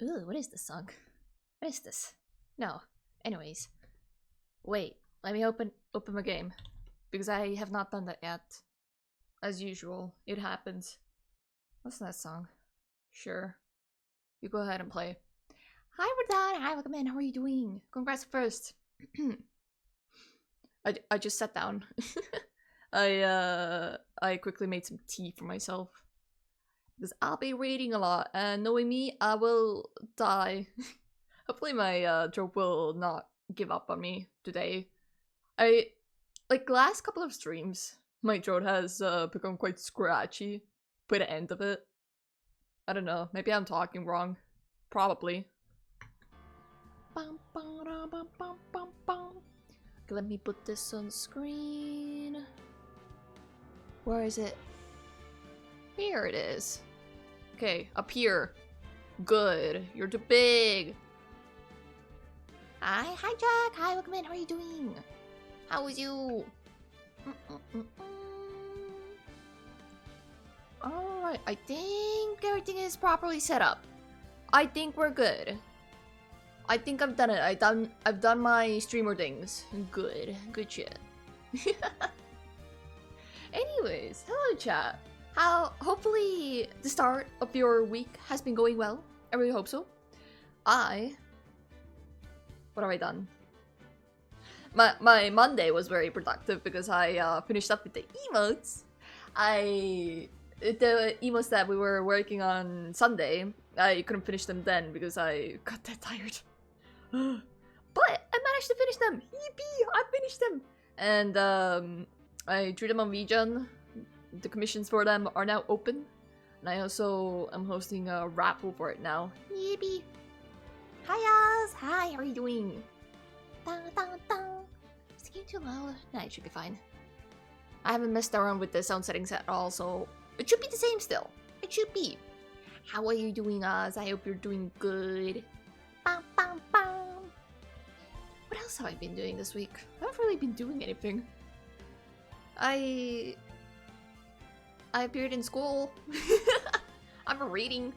Ooh, what is this song? What is this? No. Anyways. Wait, let me open my game. Because I have not done that yet. As usual, it happens. What's that song? Sure. You go ahead and play. Hi, Radan. Hi, welcome in. How are you doing? Congrats first. I just sat down. I quickly made some tea for myself. Because I'll be reading a lot, and knowing me, I will die. Hopefully my throat will not give up on me today. Like, last couple of streams, my throat has become quite scratchy by the end of it. I don't know, maybe I'm talking wrong. Probably. Okay, let me put this on screen. Where is it? Here it is. Okay, up here. Good. You're too big. Hi, Jack. Hi, welcome in. How are you doing? How is you? Alright, I think everything is properly set up. I think we're good. I think I've done it. I've done my streamer things. Good shit. Anyways, hello chat. Hopefully the start of your week has been going well. I really hope so. What have I done? My Monday was very productive because I finished up with the emotes. The emotes that we were working on Sunday, I couldn't finish them then because I got that tired. But I managed to finish them! Yippee! I finished them! And I drew them on VGen. The commissions for them are now open. And I also am hosting a raffle for it now. Yippee! Hi Oz! Hi, how are you doing? Dun, dun, dun. Is the game too loud? Nah, it should be fine. I haven't messed around with the sound settings at all, so it should be the same still. It should be. How are you doing, Oz? I hope you're doing good. Bum, bum, bum. What else have I been doing this week? I haven't really been doing anything. I appeared in school. I'm reading.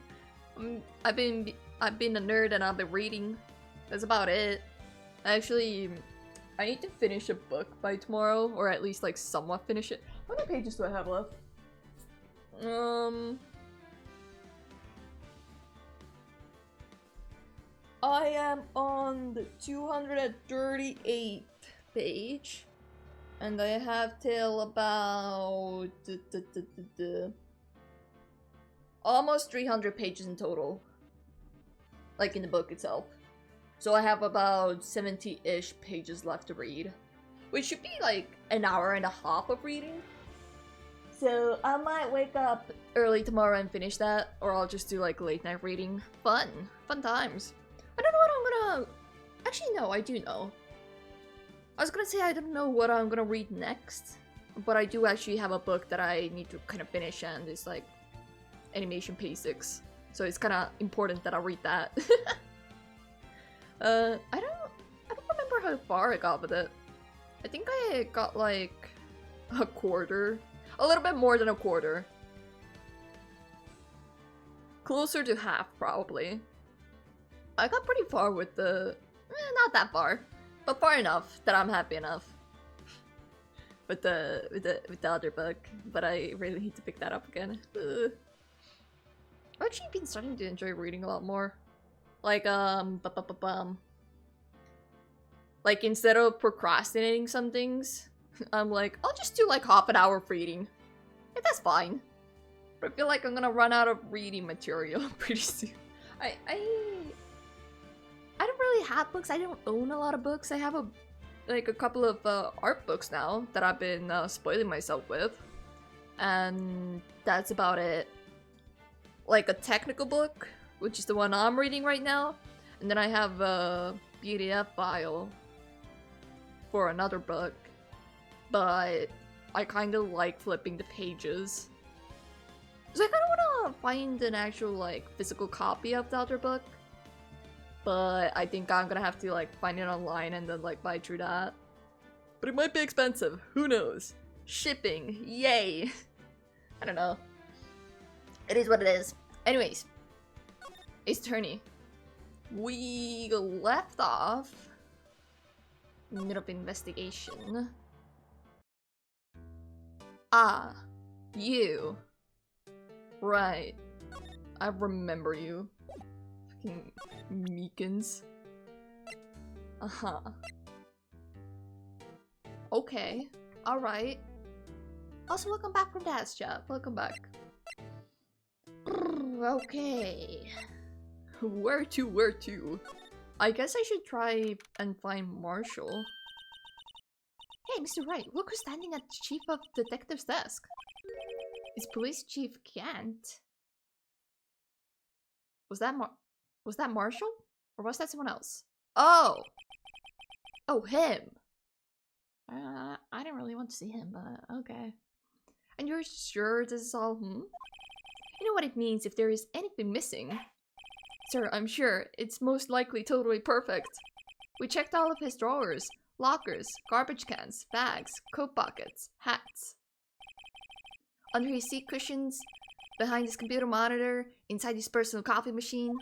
I've been a nerd and I've been reading. That's about it. I need to finish a book by tomorrow, or at least like somewhat finish it. How many pages do I have left? I am on the 238th page, and I have till about almost 300 pages in total, like in the book itself. So I have about 70-ish pages left to read, which should be like an hour and a half of reading. So I might wake up early tomorrow and finish that, or I'll just do like late night reading. Fun times. I don't know what I'm gonna... Actually, no, I do know. I was gonna say I don't know what I'm gonna read next, but I do actually have a book that I need to kind of finish, and it's like animation basics. So it's kind of important that I read that. I don't remember how far I got with it. I think I got like a quarter. A little bit more than a quarter. Closer to half, probably. I got pretty far with the... not that far. But far enough that I'm happy enough. With the other book. But I really need to pick that up again. Ugh. I've actually been starting to enjoy reading a lot more. Like, like, instead of procrastinating some things, I'm like, I'll just do like half an hour of reading. And that's fine. But I feel like I'm gonna run out of reading material pretty soon. I don't really have books. I don't own a lot of books. I have a couple of art books now that I've been spoiling myself with. And that's about it. Like a technical book, which is the one I'm reading right now. And then I have a PDF file for another book. But I kind of like flipping the pages. So I kind of want to find an actual like physical copy of the other book. But I think I'm gonna have to like find it online and then like buy through that. But it might be expensive. Who knows? Shipping. Yay. I don't know. It is what it is. Anyways. It's Attorney. we left off middle of investigation. Ah, you. Right. I remember you. Fucking Meekins. Uh-huh. Okay. Alright. Also, welcome back from Dad's job. Welcome back. Okay. Where to? I guess I should try and find Marshall. Hey, Mr. Wright, look who's standing at the Chief of Detective's desk. It's Police Chief Kent. Was that Marshall? Or was that someone else? Oh! Oh, him! I didn't really want to see him, but okay. And you're sure this is all You know what it means if there is anything missing? Sir, I'm sure. It's most likely totally perfect. We checked all of his drawers, lockers, garbage cans, bags, coat pockets, hats. Under his seat cushions, behind his computer monitor, inside his personal coffee machine.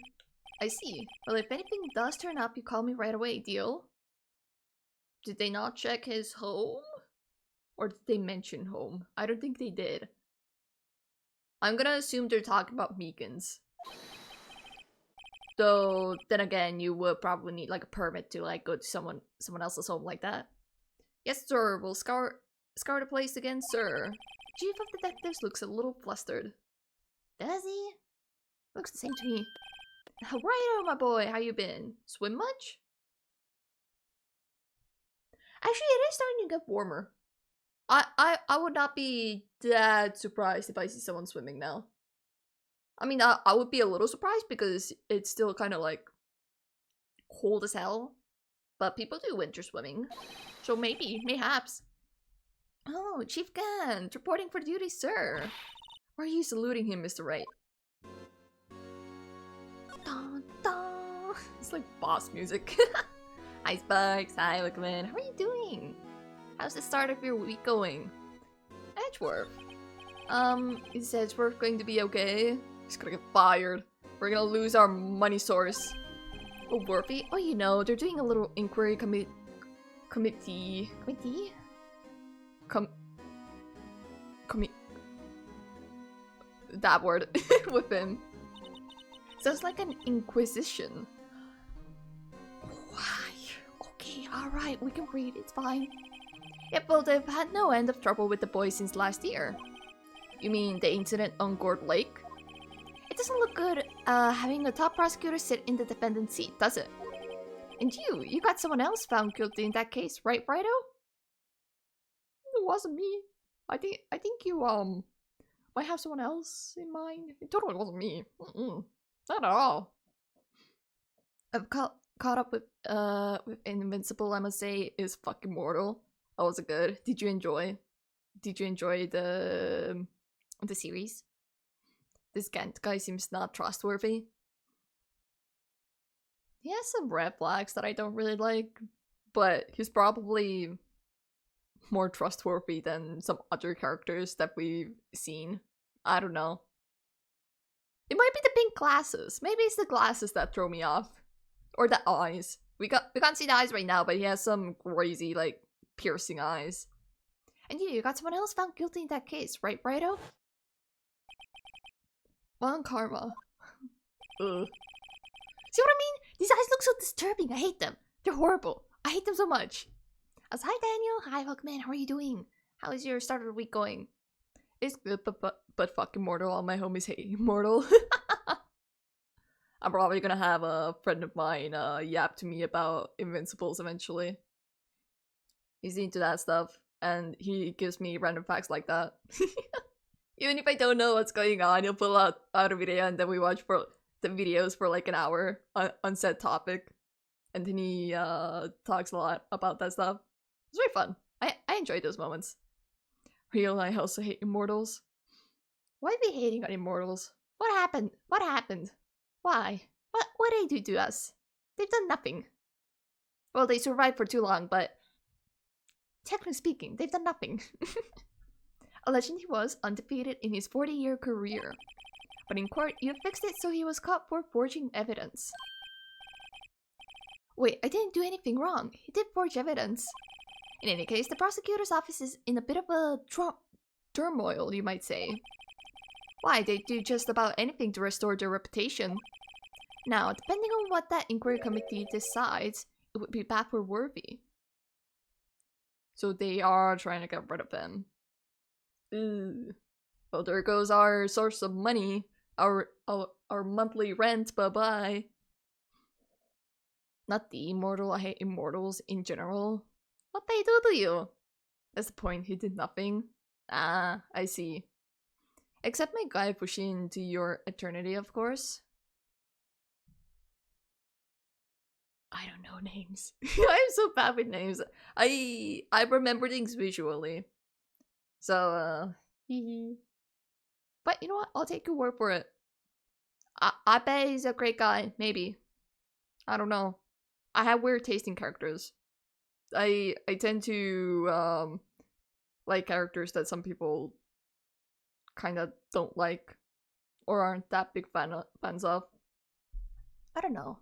I see. Well, if anything does turn up, you call me right away, deal? Did they not check his home? Or did they mention home? I don't think they did. I'm gonna assume they're talking about Meekins. Though, then again, you would probably need like a permit to like go to someone else's home like that. Yes, sir. We'll scour the place again, sir. Chief of Detectives looks a little flustered. Does he? Looks the same to me. Righto, my boy. How you been? Swim much? Actually, it is starting to get warmer. I would not be that surprised if I see someone swimming now. I mean, I would be a little surprised because it's still kind of like cold as hell. But people do winter swimming. So mayhaps. Oh, Chief Gant, reporting for duty, sir. Why are you saluting him, Mr. Wright? Dun, dun. It's like boss music. Hi, Sparks. Hi, Wickman. How are you doing? How's the start of your week going? Edgeworth. Is Edgeworth going to be okay? He's gonna get fired. We're gonna lose our money source. Oh, Worthy? Oh, you know, they're doing a little inquiry committee? That word. With him. Sounds like an inquisition. Why? Okay, alright, we can read, it's fine. Yep, well, they've had no end of trouble with the boys since last year. You mean the incident on Gourd Lake? It doesn't look good, having the top prosecutor sit in the defendant's seat, does it? And you got someone else found guilty in that case, right, Brido? It wasn't me. I think you, might have someone else in mind. It totally wasn't me. Not at all. I've caught up with Invincible, I must say, is fucking mortal. That was good. Did you enjoy the series? This Gant guy seems not trustworthy. He has some red flags that I don't really like, but he's probably more trustworthy than some other characters that we've seen. I don't know. It might be the pink glasses. Maybe it's the glasses that throw me off. Or the eyes. We can't see the eyes right now, but he has some crazy, like, piercing eyes. And you got someone else found guilty in that case, right, Brido? One karma. Ugh. See what I mean? These eyes look so disturbing. I hate them. They're horrible. I hate them so much. Hi, Daniel. Hi, Welcome. How are you doing? How is your start of the week going? It's good, but fucking mortal. All my homies hate mortal. I'm probably gonna have a friend of mine yap to me about Invincibles eventually. He's into that stuff, and he gives me random facts like that. Even if I don't know what's going on, he'll pull out a video, and then we watch for the videos for like an hour on said topic. And then he talks a lot about that stuff. It's very fun. I enjoy those moments. Real, I also hate Immortals. Why are we hating on Immortals? What happened? What happened? Why? What did they do to us? They've done nothing. Well, they survived for too long, but technically speaking, they've done nothing. Allegedly he was undefeated in his 40-year career. But in court, you fixed it so he was caught for forging evidence. Wait, I didn't do anything wrong. He did forge evidence. In any case, the prosecutor's office is in a bit of a turmoil, you might say. Why, they do just about anything to restore their reputation. Now, depending on what that inquiry committee decides, it would be bad for worthy. So they are trying to get rid of him. Ooh. Well, there goes our source of money. Our monthly rent, bye-bye. Not the immortal, I hate immortals in general. What they do to you? That's the point, he did nothing. Ah, I see. Except my guy pushing to your eternity, of course. I don't know names. I'm so bad with names. I remember things visually. So, but you know what? I'll take your word for it. I bet he's a great guy. Maybe. I don't know. I have weird taste in characters. I tend to like characters that some people kind of don't like or aren't that big fans of. I don't know.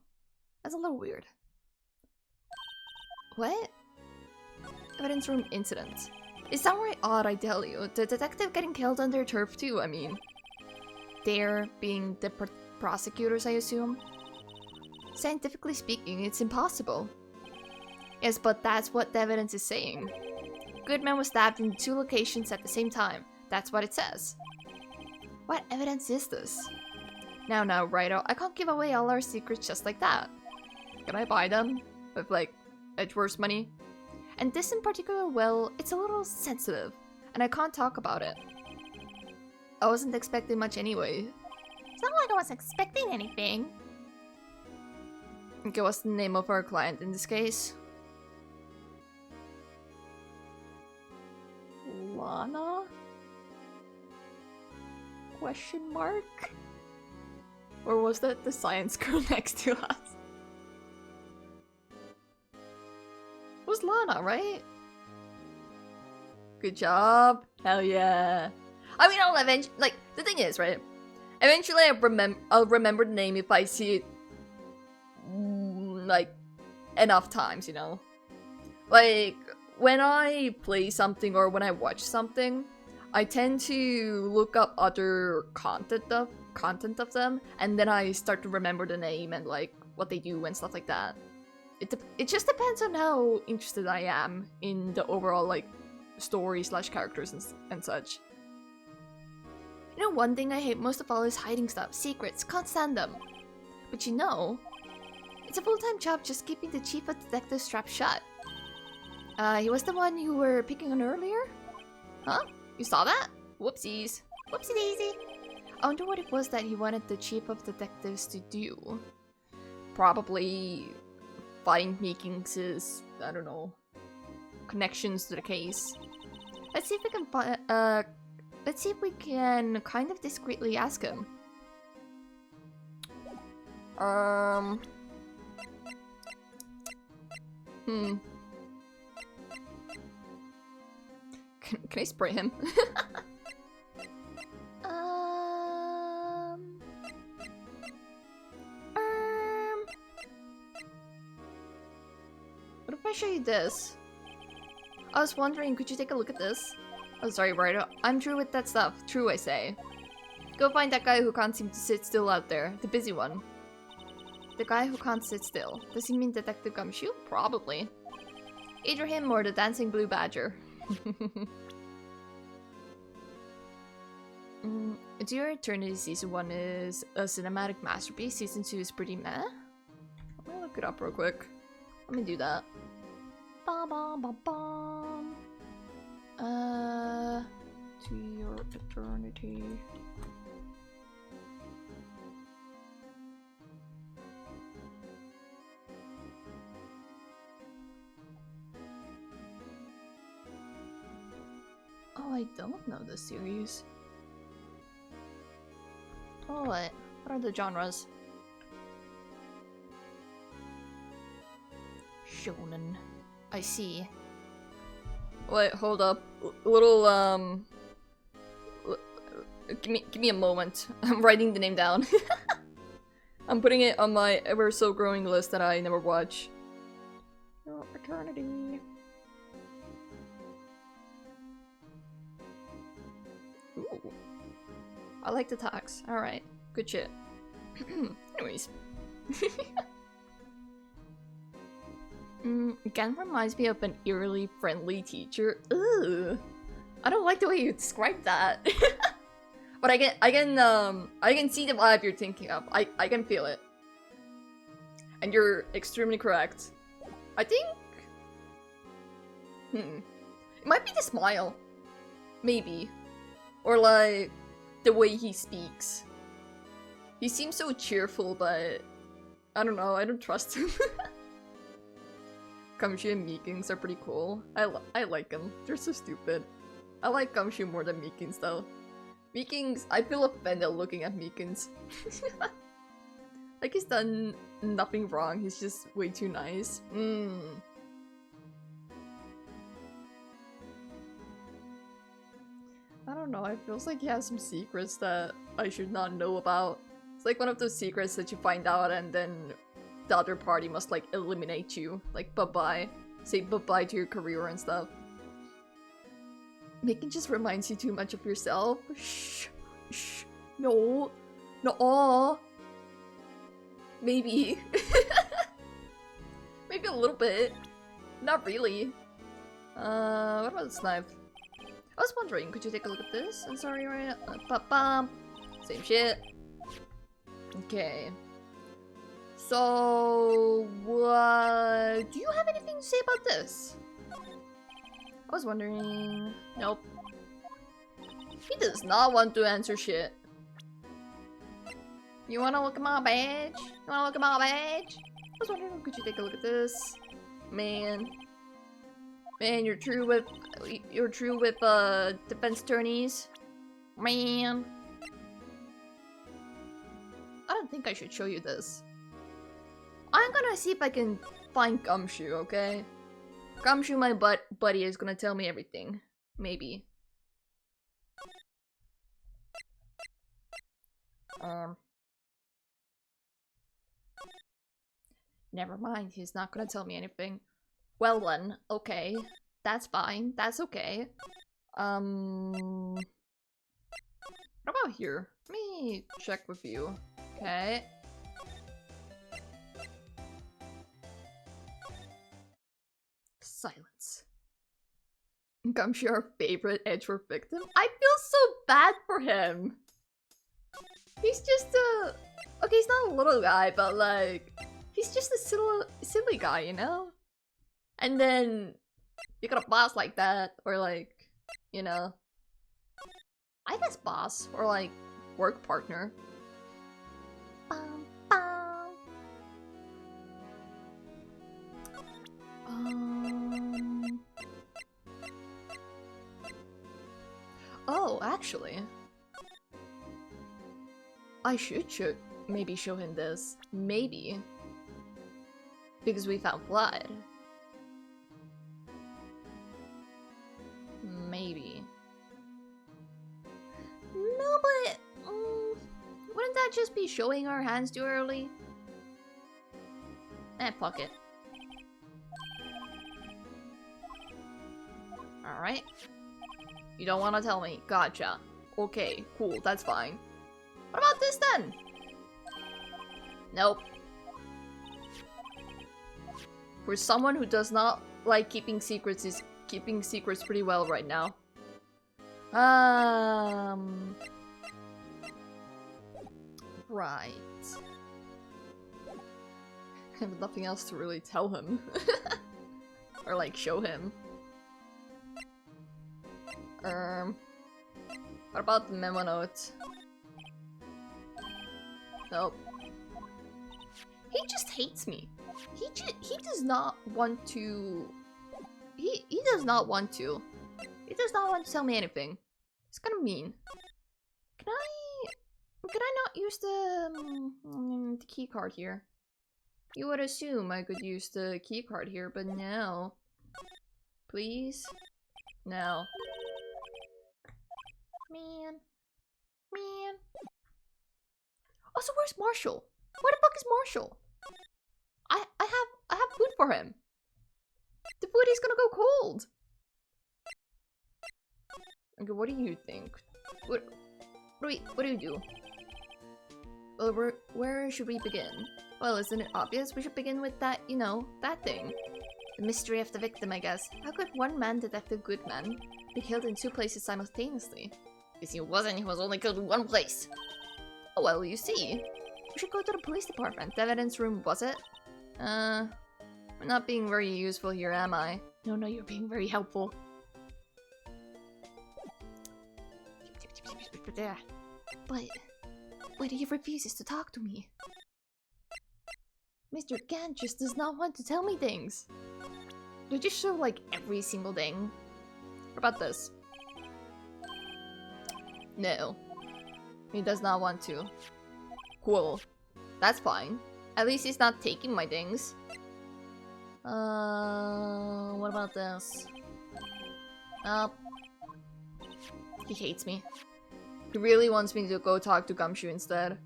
That's a little weird. What? Evidence room incident. It's downright odd, I tell you. The detective getting killed on their turf too, I mean. They're being the prosecutors, I assume? Scientifically speaking, it's impossible. Yes, but that's what the evidence is saying. Goodman was stabbed in 2 locations at the same time. That's what it says. What evidence is this? Now, Righto, I can't give away all our secrets just like that. Can I buy them? With, like, Edgeworth's money? And this in particular, well, it's a little sensitive, and I can't talk about it. I wasn't expecting much anyway. It's not like I was expecting anything. Okay, what's the name of our client in this case? Lana? Question mark? Or was that the science girl next to us? It was Lana, right? Good job. Hell yeah. I mean, I'll eventually, like, the thing is, right? Eventually I'll remember the name if I see it, like, enough times, you know? Like, when I play something or when I watch something, I tend to look up other content of them, and then I start to remember the name and, like, what they do and stuff like that. It just depends on how interested I am in the overall, like, story / characters and such. You know, one thing I hate most of all is hiding stuff, secrets, can't stand them. But you know, it's a full-time job just keeping the chief of detectives strapped shut. He was the one you were picking on earlier? Huh? You saw that? Whoopsies. Whoopsie daisy. I wonder what it was that he wanted the chief of detectives to do. Probably find Meekings' I don't know, connections to the case. Let's see if we can kind of discreetly ask him. Can I spray him? What if I show you this? I was wondering, could you take a look at this? Oh, sorry, Righto. I'm true with that stuff. True, I say. Go find that guy who can't seem to sit still out there. The busy one. The guy who can't sit still. Does he mean Detective Gumshoe? Probably. Either him or the dancing blue badger. Dear Eternity Season 1 is a cinematic masterpiece. Season 2 is pretty meh. I'm gonna look it up real quick. Let me do that. Ba ba ba bum. To your eternity. Oh, I don't know this series. Oh, what are the genres? Shonen. I see. Wait, hold up. Little, give me a moment. I'm writing the name down. I'm putting it on my ever so growing list that I never watch. Eternity. Ooh. I like the tax. Alright. Good shit. Anyways. Again reminds me of an eerily friendly teacher. Ugh. I don't like the way you describe that. But I can see the vibe you're thinking of. I can feel it. And you're extremely correct. I think... It might be the smile. Maybe. Or like, the way he speaks. He seems so cheerful, but... I don't know, I don't trust him. Gumshoe and Meekins are pretty cool. I like them. They're so stupid. I like Gumshoe more than Meekins though. Meekins, I feel offended looking at Meekins. Like he's done nothing wrong, he's just way too nice. I don't know, it feels like he has some secrets that I should not know about. It's like one of those secrets that you find out and then the other party must like eliminate you. Like bye-bye. Say bye-bye to your career and stuff. Meekin just reminds you too much of yourself. Shh. Shh. No. No. Maybe. Maybe a little bit. Not really. What about this knife? I was wondering, could you take a look at this? I'm sorry, right? Same shit. Okay. So, do you have anything to say about this? I was wondering... Nope. He does not want to answer shit. You wanna look at my badge? You wanna look at my badge? I was wondering, could you take a look at this? Man. Man, you're true with defense attorneys. Man. I don't think I should show you this. I'm gonna see if I can find Gumshoe, okay? Gumshoe, my buddy, is gonna tell me everything. Maybe. Never mind, he's not gonna tell me anything. Well then, okay. That's fine, that's okay. What about here? Let me check with you. Okay. Silence. Gumshoe, our favorite Edgeworth victim? I feel so bad for him. He's just a... Okay, he's not a little guy, but like... He's just a silly guy, you know? And then... You got a boss like that, or like... You know... I guess boss, or like... Work partner. Bum, bum. Oh, actually... I should maybe show him this. Maybe. Because we found blood. Maybe. No, but... wouldn't that just be showing our hands too early? Fuck it. Alright. You don't want to tell me. Gotcha. Okay, cool, that's fine. What about this then? Nope. For someone who does not like keeping secrets, is keeping secrets pretty well right now. Right. I have nothing else to really tell him. Or like show him. What about the memo note? Nope. He just hates me. He does not want to... He does not want to. He does not want to tell me anything. It's kind of mean. Can I not use the key card here? You would assume I could use the key card here, but no. Please? No. Man. Man. Also, where's Marshall? Where the fuck is Marshall? I have food for him. The food is gonna go cold. Okay, what do you think? What do you do? Well, where should we begin? Well, isn't it obvious? We should begin with that, you know, that thing. The mystery of the victim, I guess. How could one man, Detective Goodman, be killed in 2 places simultaneously? Because he was only killed in 1 place. Oh, well, you see. We should go to the police department. The evidence room, was it? I'm not being very useful here, am I? No, you're being very helpful. But he refuses to talk to me. Mr. Gant just does not want to tell me things. Do just show like every single thing? What about this? No. He does not want to. Cool. That's fine. At least he's not taking my things. What about this? He hates me. He really wants me to go talk to Gumshoe instead.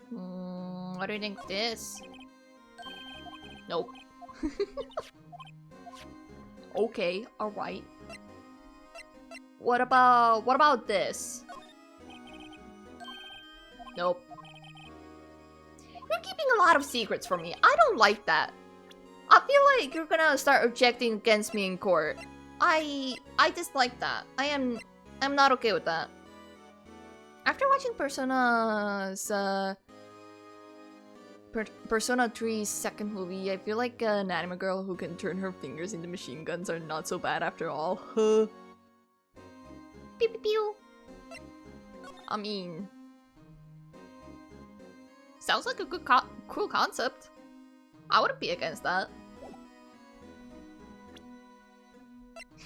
What do you think of this? Nope. Okay, alright. What about this? Nope. You're keeping a lot of secrets from me. I don't like that. I feel like you're gonna start objecting against me in court. I dislike that. I'm not okay with that. After watching Persona's Persona 3's second movie, I feel like an anime girl who can turn her fingers into machine guns are not so bad after all. Pew pew pew. I mean, sounds like a good cool concept. I wouldn't be against that.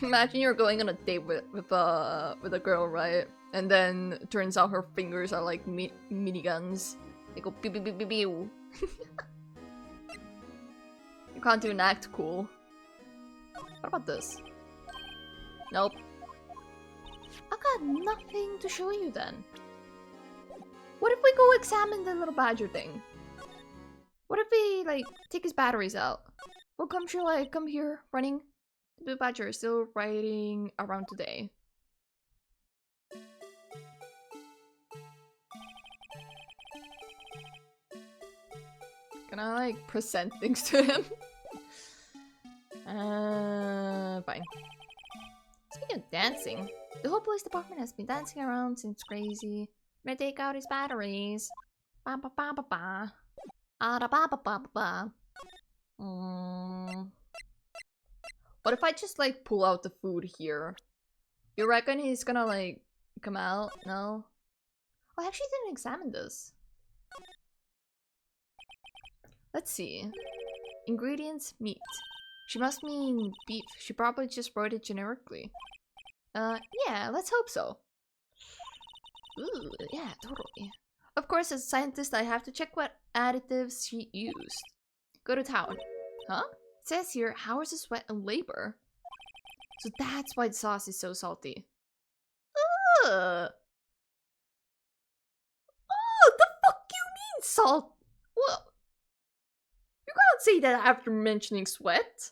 Imagine you're going on a date with a girl, right? And then it turns out her fingers are like miniguns. They go pew pew pew pew pew. You can't even act cool. What about this? Nope. I got nothing to show you then. What if we go examine the little badger thing? What if we like take his batteries out? We'll come sure like come here running. The blue badger is still riding around today. Can I like present things to him? Fine. Speaking of dancing, the whole police department has been dancing around since crazy. I'm gonna take out his batteries. Ba ba ba ba ba. Ah da ba ba ba ba ba. What if I just like pull out the food here? You reckon he's gonna like come out? No? Oh, I actually didn't examine this. Let's see. Ingredients, meat. She must mean beef. She probably just wrote it generically. Yeah, let's hope so. Ooh, yeah, totally. Of course, as a scientist, I have to check what additives she used. Go to town. Huh? It says here, hours of sweat and labor. So that's why the sauce is so salty. Ugh. Oh, the fuck you mean salt? Well, you can't say that after mentioning sweat.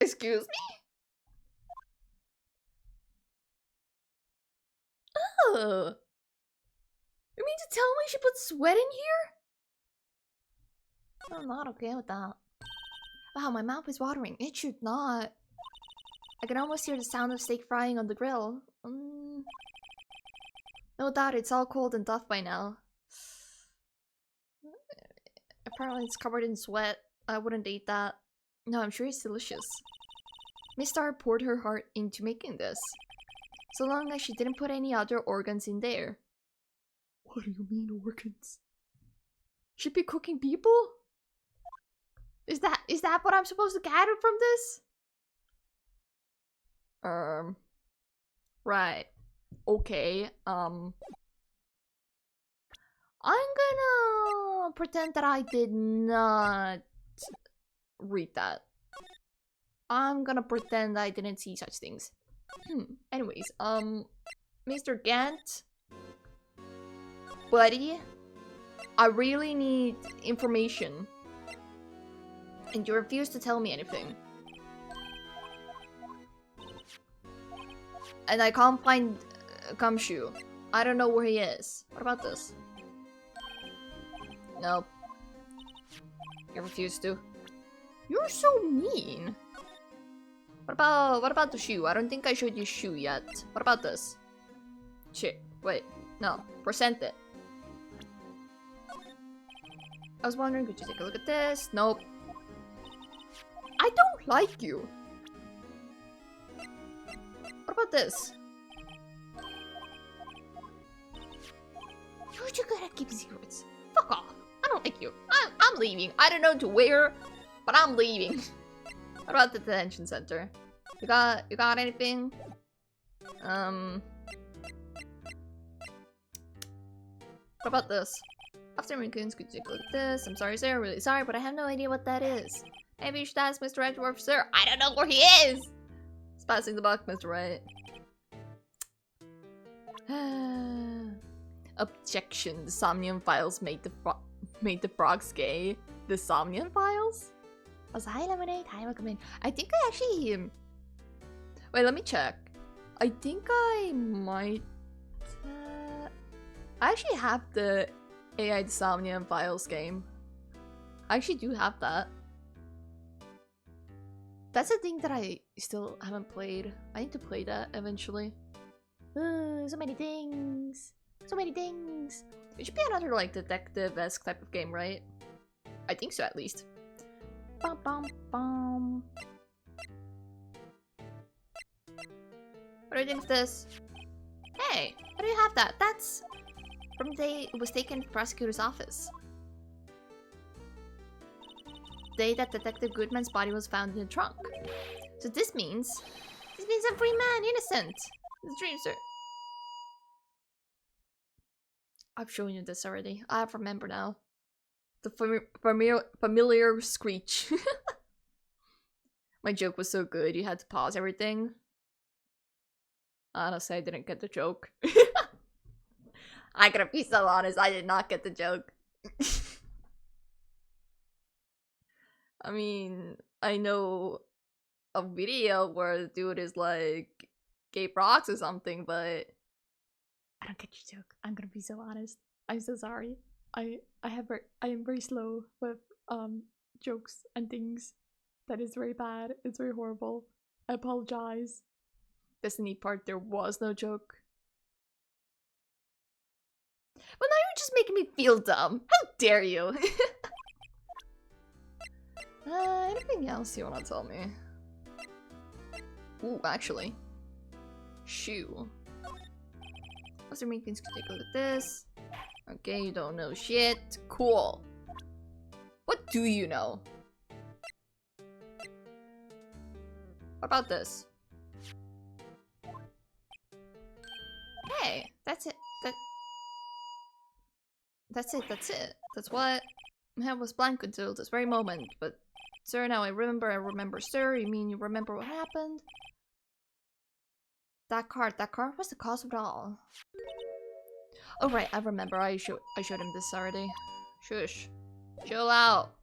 Excuse me? Ugh. You mean to tell me she put sweat in here? I'm not okay with that. Wow, my mouth is watering. It should not. I can almost hear the sound of steak frying on the grill. No doubt it's all cold and tough by now. Apparently it's covered in sweat. I wouldn't eat that. No, I'm sure it's delicious. Miss Star poured her heart into making this. So long as she didn't put any other organs in there. What do you mean organs? She'd be cooking people? Is that what I'm supposed to gather from this? Right. Okay, I'm gonna pretend that I did not read that. I'm gonna pretend I didn't see such things. Anyways, Mr. Gant, buddy, I really need information. And you refuse to tell me anything. And I can't find Gumshoe. I don't know where he is. What about this? Nope. You refuse to. You're so mean. What about the shoe? I don't think I showed you shoe yet. What about this? Shit. Wait. No. Present it. I was wondering, could you take a look at this? Nope. I don't like you. What about this? You're too good at keeping secrets. Fuck off. I don't like you. I'm leaving. I don't know to where, but I'm leaving. What about the detention center? You got anything? What about this? After Raccoons, could you take a look at this? I'm sorry, sir. Really sorry, but I have no idea what that is. Maybe you should ask Mr. Edgeworth, sir. I don't know where he is! He's passing the buck, Mr. Wright. Objection. The Somnium Files made the frogs gay. The Somnium Files? Was hi, Lemonade. Hi, welcome in. I think I actually... Wait, let me check. I think I might... I actually have the AI Somnium Files game. I actually do have that. That's a thing that I still haven't played. I need to play that eventually. So many things. So many things. It should be another like detective-esque type of game, right? I think so, at least. Bum bum bum. What do you think of this? Hey, how do you have that? That's from the day it was taken to the prosecutor's office. The day that Detective Goodman's body was found in the trunk. So this means a free man, innocent. The dream, sir. I've shown you this already. I remember now. The familiar screech. My joke was so good, you had to pause everything. Honestly, I didn't get the joke. I gotta be so honest, I did not get the joke. I mean, I know a video where the dude is like gay rocks or something, but I don't get your joke. I'm gonna be so honest. I'm so sorry. I am very slow with jokes and things. That is very bad. It's very horrible. I apologize. That's the neat part. There was no joke. Well, now you're just making me feel dumb. How dare you? Anything else you want to tell me? Ooh, actually. Shoe. What's your main things? Take a look at this. Okay, you don't know shit. Cool. What do you know? What about this? Hey, that's it. That's it. That's what my head was blank until this very moment. But, sir, now I remember, sir. You mean you remember what happened? That card was the cause of it all. Oh right, I remember. I showed him this already. Shush. Chill out.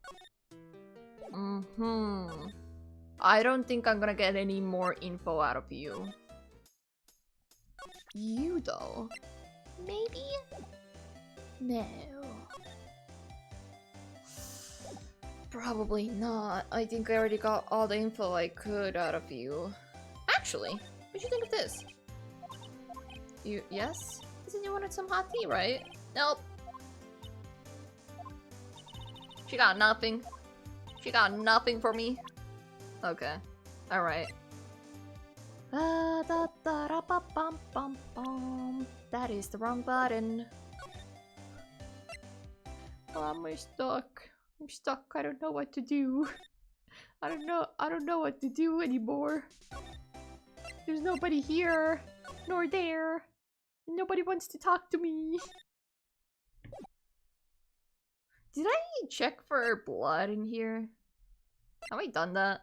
I don't think I'm gonna get any more info out of you. You though? Maybe? No. Probably not. I think I already got all the info I could out of you. Actually, what do you think of this? Yes? You said you wanted some hot tea, right? Nope. She got nothing. She got nothing for me. Okay. Alright. That is the wrong button. Oh, I'm stuck. I'm stuck. I don't know what to do. I don't know what to do anymore. There's nobody here, nor there. Nobody wants to talk to me. Did I check for blood in here? Have I done that?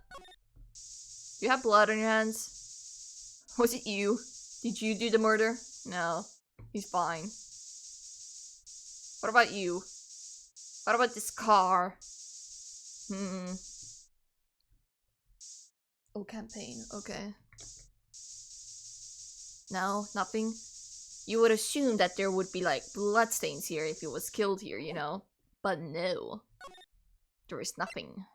You have blood on your hands? Was it you? Did you do the murder? No. He's fine. What about you? What about this car? Oh, campaign. Okay. No, nothing. You would assume that there would be like bloodstains here if he was killed here, you know? But no. There is nothing.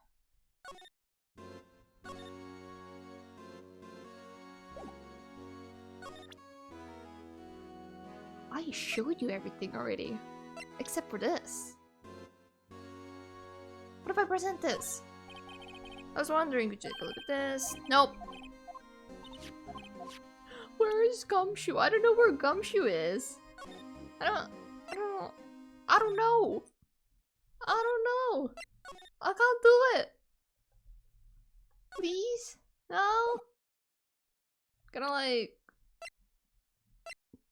I showed you everything already. Except for this. What if I present this? I was wondering, could you take a look at this? Nope. Where is Gumshoe? I don't know where Gumshoe is. I don't know. I don't know. I can't do it. Please? No? Gonna like...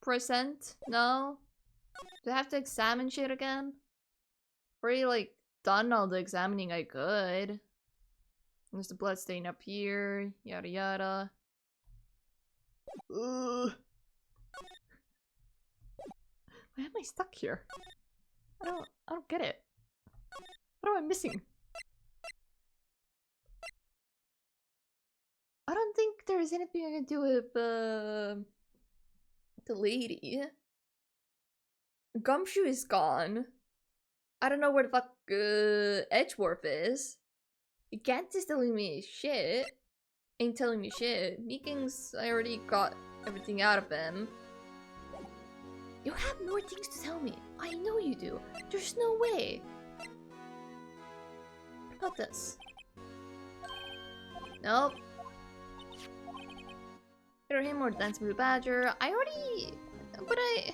present? No? Do I have to examine shit again? Already like done all the examining I could. There's the blood stain up here, yada yada. Ugh. Why am I stuck here? I don't get it. What am I missing? I don't think there's anything I can do with the lady. Gumshoe is gone. I don't know where the fuck Edgeworth is. Gant is telling me shit. Ain't telling me shit. Meekings, I already got everything out of him. You have more things to tell me. I know you do. There's no way. What about this? Nope. Either him or Dancing Blue Badger. I already already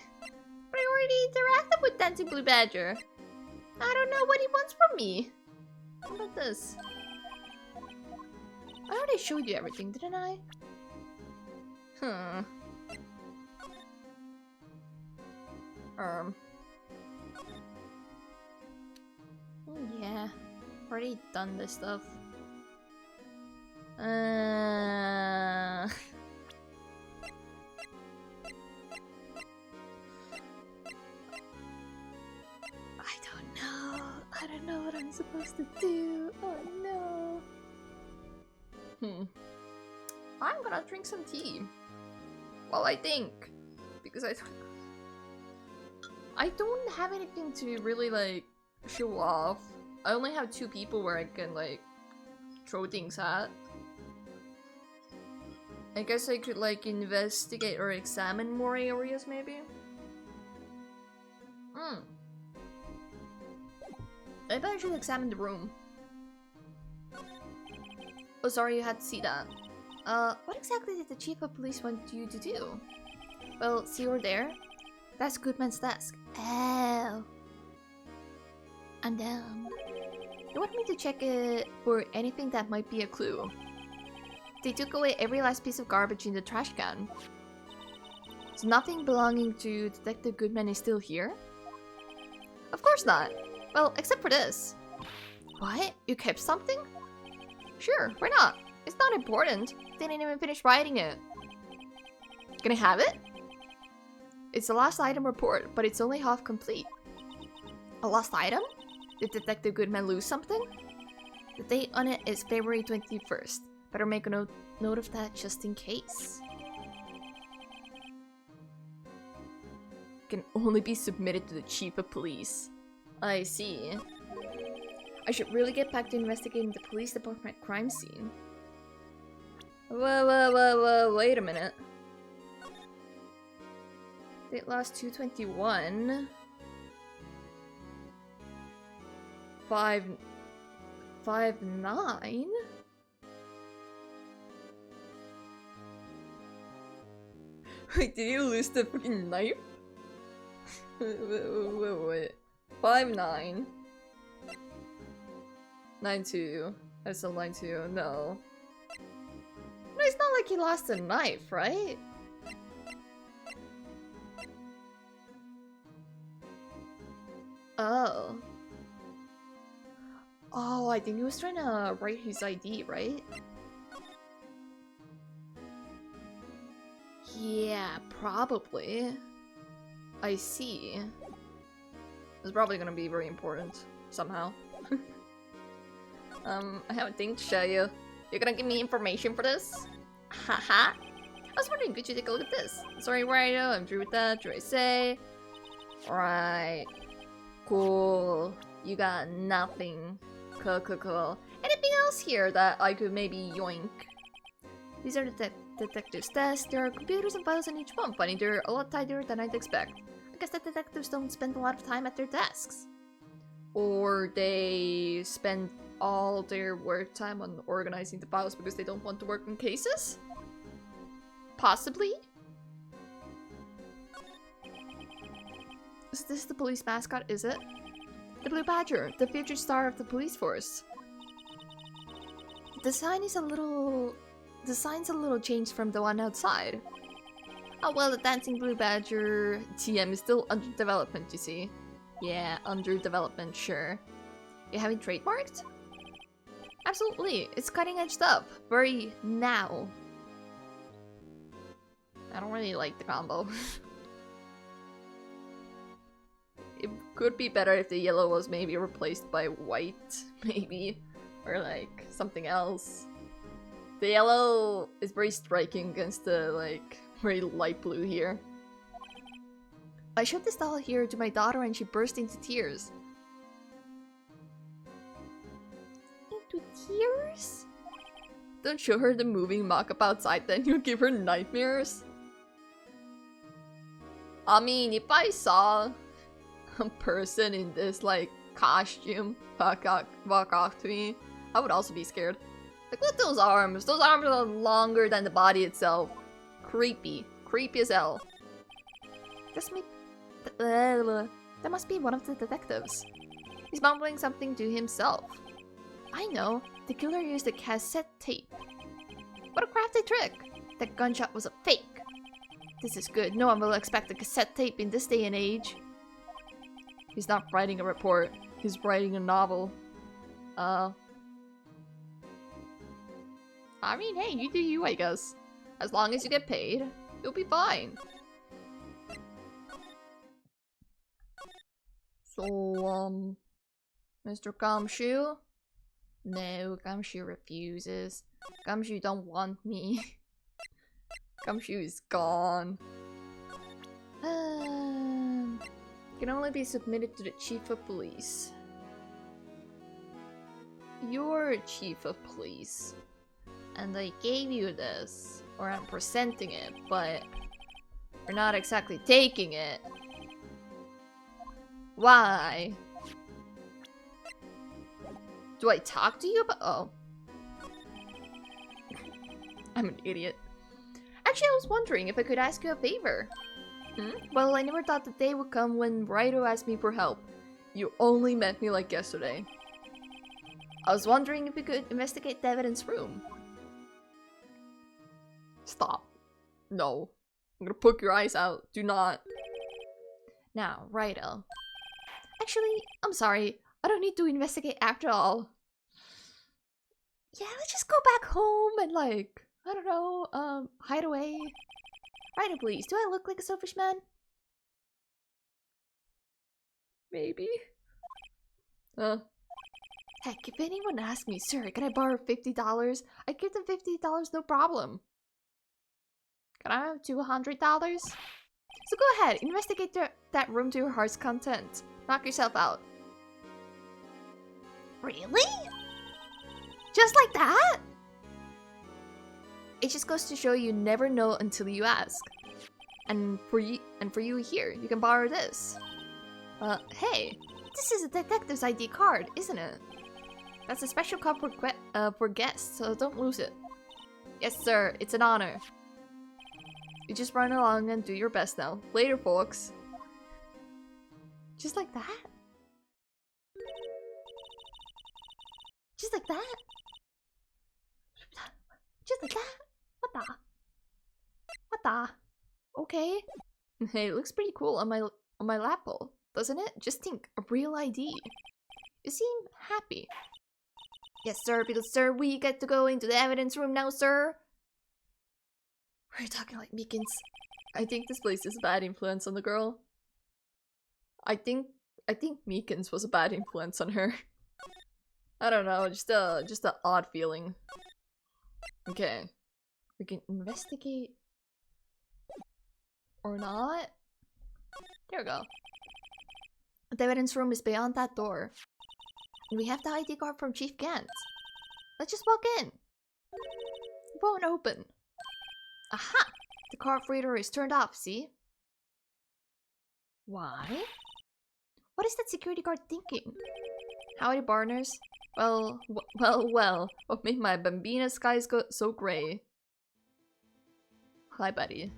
interacted with Dancing Blue Badger. I don't know what he wants from me. What about this? I already showed you everything, didn't I? Oh yeah. Already done this stuff. I don't know what I'm supposed to do. Oh no. I'm gonna drink some tea. Well, I think. Because I don't have anything to really like show off. I only have 2 people where I can like throw things at. I guess I could like investigate or examine more areas maybe. Maybe I should examine the room. Oh, sorry you had to see that. What exactly did the chief of police want you to do? Well, see you're there? That's Goodman's desk. Oh. And you want me to check it for anything that might be a clue. They took away every last piece of garbage in the trash can. So nothing belonging to Detective Goodman is still here? Of course not. Well, except for this. What? You kept something? Sure, why not? It's not important. Didn't even finish writing it. Gonna have it? It's the last item report, but it's only half complete. A lost item? Did Detective Goodman lose something? The date on it is February 21st. Better make a note of that just in case. Can only be submitted to the chief of police. I see. I should really get back to investigating the police department crime scene. Whoa, wait a minute. Date lost 2/21. 5/9? Wait, did you lose the freaking knife? wait. 5/9. 9/2. That's still 9/2. No. No, it's not like he lost a knife, right? Oh. Oh, I think he was trying to write his ID, right? Yeah, probably. I see. It's probably gonna be very important, somehow. I have a thing to show you. You're gonna give me information for this? Haha. I was wondering, could you take a look at this? Sorry, Rhino, I'm through with that. What do I say? Alright. Cool. You got nothing. Cool. Anything else here that I could maybe yoink? These are the detectives' desks. There are computers and files in each one, but they're a lot tighter than I'd expect. I guess the detectives don't spend a lot of time at their desks. Or they spend all their work time on organizing the files because they don't want to work on cases? Possibly? Is this the police mascot, is it? The Blue Badger, the future star of the police force. The sign's a little changed from the one outside. Oh well, the dancing Blue Badger TM is still under development, you see. Yeah, under development, sure. You have it trademarked? Absolutely, it's cutting edge stuff. Very now. I don't really like the combo. It could be better if the yellow was maybe replaced by white, maybe. Or like, something else. The yellow is very striking against the, like, very light blue here. I showed this doll here to my daughter and she burst into tears. Into tears? Don't show her the moving mock-up outside, then you'll give her nightmares. I mean, if I saw a person in this, like, costume walk off to me, I would also be scared. Like, look at those arms. Those arms are longer than the body itself. Creepy. Creepy as hell. That must be one of the detectives. He's mumbling something to himself. I know. The killer used a cassette tape. What a crafty trick. That gunshot was a fake. This is good. No one will expect a cassette tape in this day and age. He's not writing a report. He's writing a novel. I mean, hey, you do you, I guess. As long as you get paid, you'll be fine. So, Mr. Gumshoe? No, Gumshoe refuses. Gumshoe don't want me. Gumshoe is gone. Can only be submitted to the Chief of Police. You're Chief of Police. And I gave you this. Or I'm presenting it, but you're not exactly taking it. Why? Do I talk to you about— oh. I'm an idiot. Actually, I was wondering if I could ask you a favor. Well, I never thought the day would come when Raito asked me for help. You only met me like yesterday. I was wondering if we could investigate the evidence room. Stop. No. I'm gonna poke your eyes out. Do not. Now, Raito. Actually, I'm sorry. I don't need to investigate after all. Yeah, let's just go back home and like, I don't know, hide away. Raito, please. Do I look like a selfish man? Maybe. Heck, if anyone asks me, sir, can I borrow $50? I give them $50, no problem. Can I have $200? So go ahead, investigate that room to your heart's content. Knock yourself out. Really? Just like that? It just goes to show you never know until you ask. And for you here, you can borrow this. Hey, this is a detective's ID card, isn't it? That's a special card for guests, so don't lose it. Yes, sir, it's an honor. You just run along and do your best now. Later, folks. Just like that? Just like that? Just like that? What the? What the? Okay. Hey, it looks pretty cool on my lapel, doesn't it? Just think, a real ID. You seem happy. Yes, sir, because sir, we get to go into the evidence room now, sir. Are you talking like Meekins? I think this place is a bad influence on the girl. I think Meekins was a bad influence on her. I don't know, just a odd feeling. Okay. We can investigate. Or not. There we go. The evidence room is beyond that door. And we have the ID card from Chief Gant. Let's just walk in. It won't open. Aha! The card reader is turned off, see? Why? What is that security guard thinking? Howdy, partners. Well. What made my Bambina skies go so gray? Hi, buddy.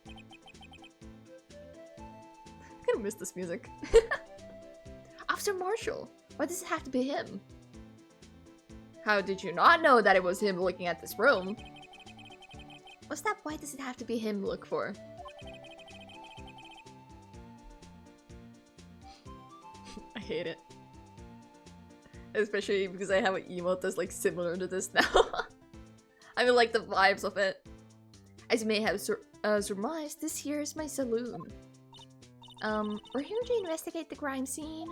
I'm gonna miss this music. Officer Marshall. Why does it have to be him? How did you not know that it was him looking at this room? What's that why does it have to be him look for? I hate it. Especially because I have an emote that's like similar to this now. I mean, like the vibes of it. As you may have surmised, this here is my saloon. We're here to investigate the crime scene.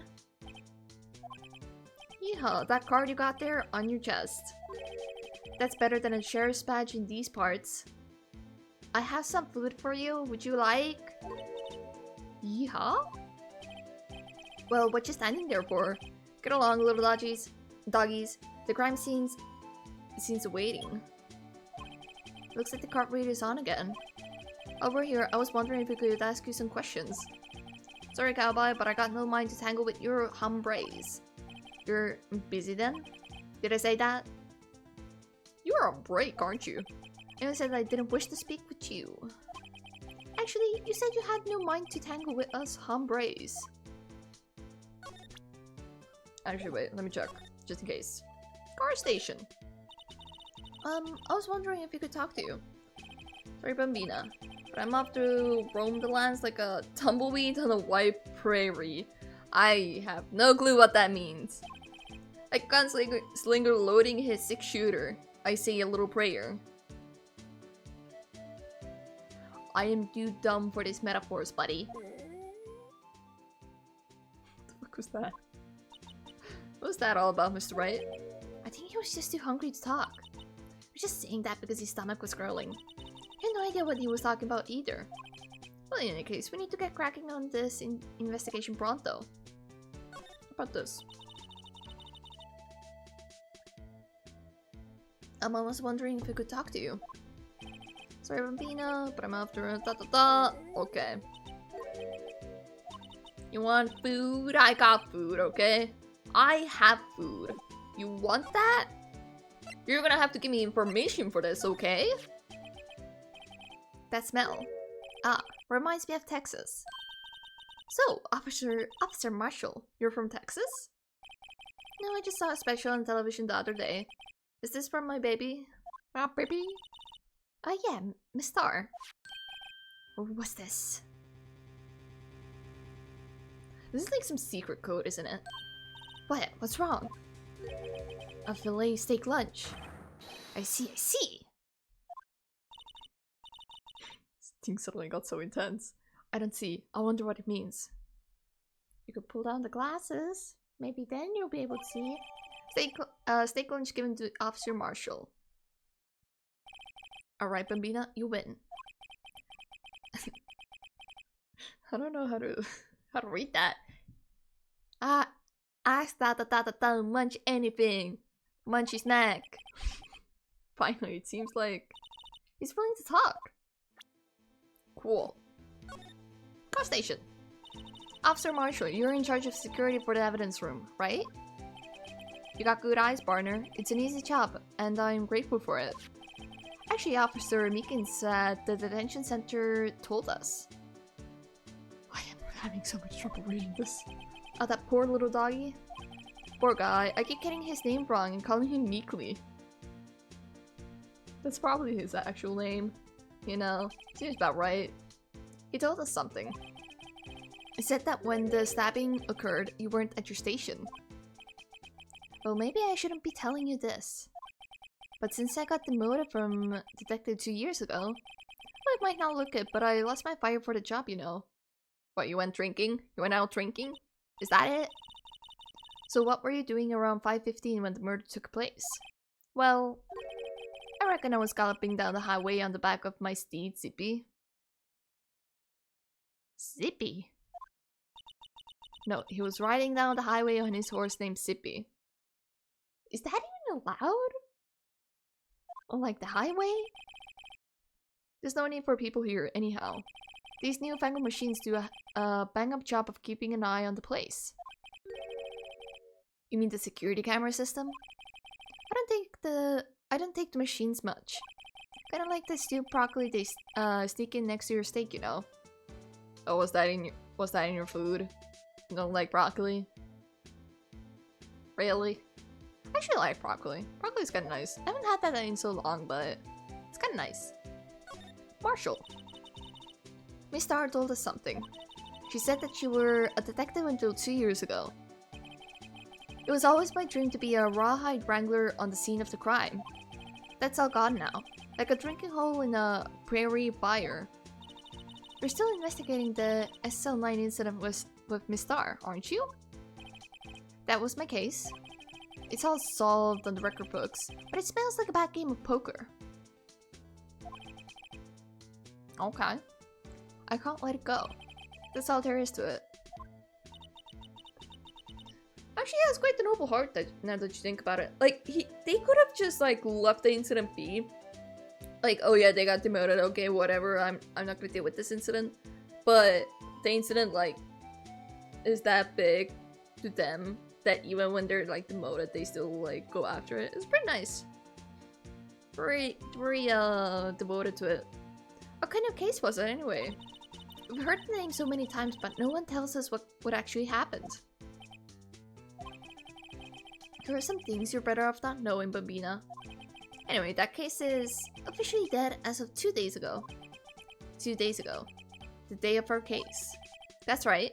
Yeehaw, that card you got there on your chest. That's better than a sheriff's badge in these parts. I have some food for you, would you like? Yeehaw? Well, what you standing there for? Get along, little doggies. The crime scene's waiting. Looks like the card reader's on again. Over here, I was wondering if we could ask you some questions. Sorry, cowboy, but I got no mind to tangle with your hombres. You're busy then? Did I say that? You're on break, aren't you? And I said I didn't wish to speak with you. Actually, you said you had no mind to tangle with us hombres. Actually, wait, let me check. Just in case. Car station. I was wondering if you could talk to you. Sorry, Bambina. But I'm off to roam the lands like a tumbleweed on a white prairie. I have no clue what that means. Like gunslinger loading his 6-shooter. I say a little prayer. I am too dumb for these metaphors, buddy. What the fuck was that? What was that all about, Mr. Wright? I think he was just too hungry to talk. He was just saying that because his stomach was growling. I had no idea what he was talking about either. Well, in any case, we need to get cracking on this investigation pronto. How about this? I was wondering if we could talk to you. Sorry, Bambina, but I'm after Okay. You want food? I got food, okay? I have food. You want that? You're gonna have to give me information for this, okay? That smell. Ah, reminds me of Texas. So, Officer Marshall, you're from Texas? No, I just saw a special on television the other day. Is this from my baby? Baby? Yeah, Miss Star. What's this? This is like some secret code, isn't it? What? What's wrong? A filet steak lunch. I see. This thing suddenly got so intense. I don't see. I wonder what it means. You could pull down the glasses. Maybe then you'll be able to see. Steak lunch given to Officer Marshall. Alright, Bambina, you win. I don't know how to read that. Ask munch anything. Munchy snack. Finally, it seems like he's willing to talk. Cool. Car station. Officer Marshall, you're in charge of security for the evidence room, right? You got good eyes, partner. It's an easy job, and I'm grateful for it. Actually, Officer Meekins at the detention center told us. I am having so much trouble reading this. Oh, that poor little doggy. Poor guy. I keep getting his name wrong and calling him Meekly. That's probably his actual name. You know, seems about right. He told us something. He said that when the stabbing occurred, you weren't at your station. Well, maybe I shouldn't be telling you this. But since I got demoted from detective 2 years ago, well, it might not look good, but I lost my fire for the job, you know. What, you went drinking? You went out drinking? Is that it? So what were you doing around 5:15 when the murder took place? Well, I reckon I was galloping down the highway on the back of my steed, Zippy. Zippy? No, he was riding down the highway on his horse named Zippy. Is that even allowed? On like the highway? There's no need for people here anyhow. These newfangled machines do a bang-up job of keeping an eye on the place. You mean the security camera system? I don't take the machines much. Kinda like the stewed broccoli they sneak in next to your steak, you know. Oh, was that in your food? You don't like broccoli? Really? I actually like broccoli. Broccoli's kinda nice. I haven't had that in so long, but it's kinda nice. Marshall. Miss Starr told us something. She said that you were a detective until 2 years ago. It was always my dream to be a rawhide wrangler on the scene of the crime. That's all gone now, like a drinking hole in a prairie fire. You're still investigating the SL9 incident with Miss Starr, aren't you? That was my case. It's all solved on the record books, but it smells like a bad game of poker. Okay. I can't let it go. That's all there is to it. Actually, yeah, it's quite the noble heart now that you think about it. Like, they could have just, like, left the incident be. Like, oh yeah, they got demoted, okay, whatever, I'm not gonna deal with this incident. But the incident, like, is that big to them that even when they're, like, demoted, they still, like, go after it. It's pretty nice. Very devoted to it. What kind of case was it, anyway? We've heard the name so many times, but no one tells us what actually happened. There are some things you're better off not knowing, Bambina. Anyway, that case is officially dead as of 2 days ago. 2 days ago. The day of our case. That's right.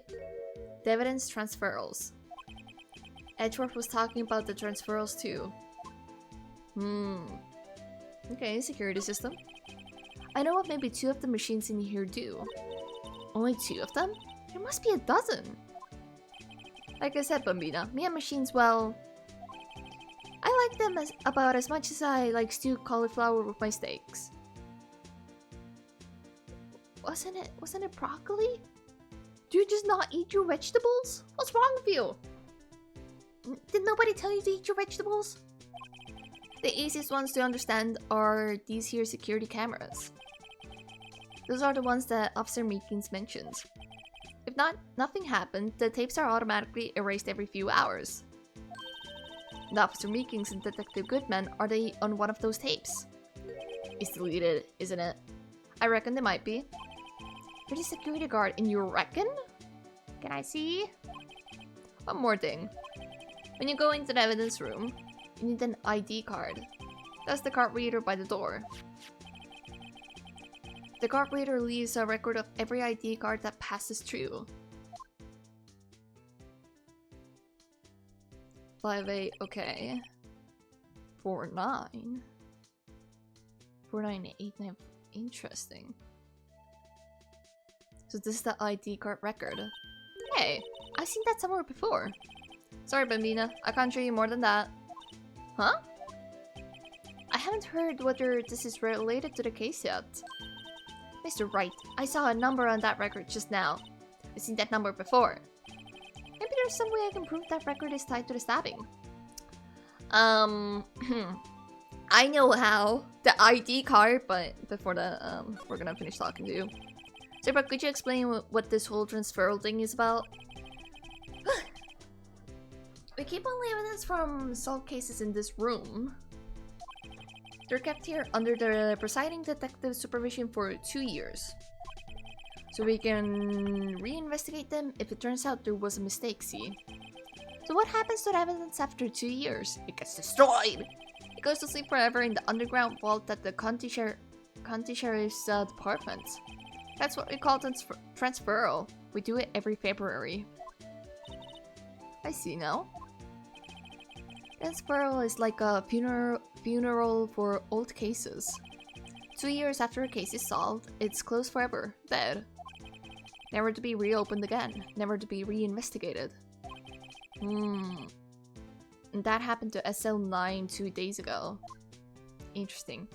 The evidence transferals. Edgeworth was talking about the transferals too. Okay, security system. I know what maybe 2 of the machines in here do. Only 2 of them? There must be a dozen. Like I said, Bambina, me and machines, well... I like them about as much as I like stewed cauliflower with my steaks. Wasn't it broccoli? Do you just not eat your vegetables? What's wrong with you? Did nobody tell you to eat your vegetables? The easiest ones to understand are these here security cameras. Those are the ones that Officer Meekins mentioned. If nothing happened, the tapes are automatically erased every few hours. The Officer Meekins and Detective Goodman, are they on one of those tapes? It's deleted, isn't it? I reckon they might be. You're the security guard and you reckon? Can I see? One more thing. When you go into the evidence room, you need an ID card. That's the card reader by the door. The card reader leaves a record of every ID card that passes through. 5-8, okay. 4-9. 4-9-8-9, interesting. So this is the ID card record. Hey, I've seen that somewhere before. Sorry, Bambina, I can't show you more than that. Huh? I haven't heard whether this is related to the case yet. Mr. Wright, I saw a number on that record just now. I've seen that number before. Maybe there's some way I can prove that record is tied to the stabbing. I know how. The ID card, but before that, we're gonna finish talking to you. So, but could you explain what this whole transferal thing is about? We keep only evidence from solved cases in this room. They're kept here under the presiding detective's supervision for 2 years. So we can reinvestigate them if it turns out there was a mistake, see? So what happens to the evidence after 2 years? It gets destroyed! It goes to sleep forever in the underground vault at the County Sheriff's Department. That's what we call transferal. We do it every February. I see now. Transferal is like a funeral for old cases. 2 years after a case is solved, it's closed forever, dead. Never to be reopened again, never to be reinvestigated. And that happened to SL9 2 days ago. Interesting.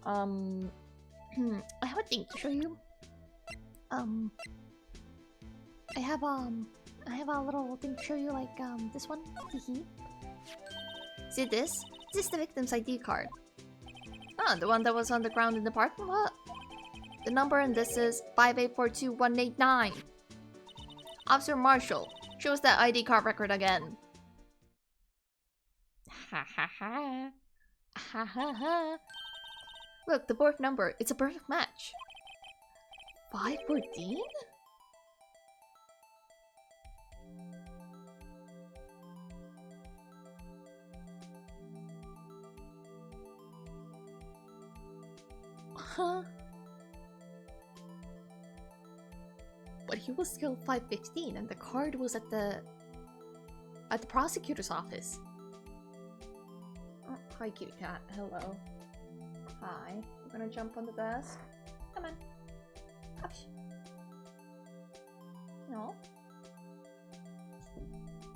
I have a thing to show you. I have a little thing to show you, like this one. Hehe. See this? This is the victim's ID card. Ah, the one that was on the ground in the parking lot. The number in this is 5842189. Officer Marshall, show us that ID card record again. Ha ha ha. Ha ha ha. Look, the fourth number. It's a perfect match. 514? Huh? But he was still 515 and the card was at the prosecutor's office. Oh, hi kitty cat. Hello. Hi. I'm gonna jump on the desk. Come on. Ouch. No.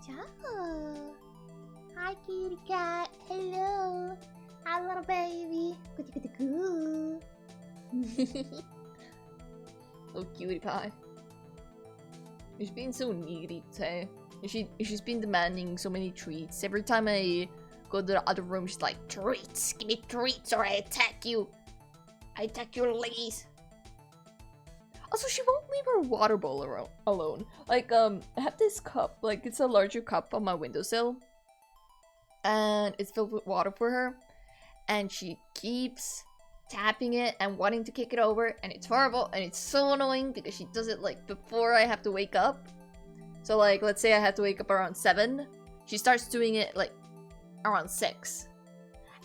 Ciao. Hi kitty cat. Hello. Hi little baby. Good. Oh cutie pie. She's been so needy today. She's been demanding so many treats. Every time I go to the other room, she's like, treats! Give me treats or I attack you! I attack your legs! Also, she won't leave her water bowl alone. Like, I have this cup, like, it's a larger cup on my windowsill. And it's filled with water for her. And she keeps tapping it and wanting to kick it over, and it's horrible, and it's so annoying because she does it like before I have to wake up. So like, let's say I have to wake up around 7, she starts doing it like around 6,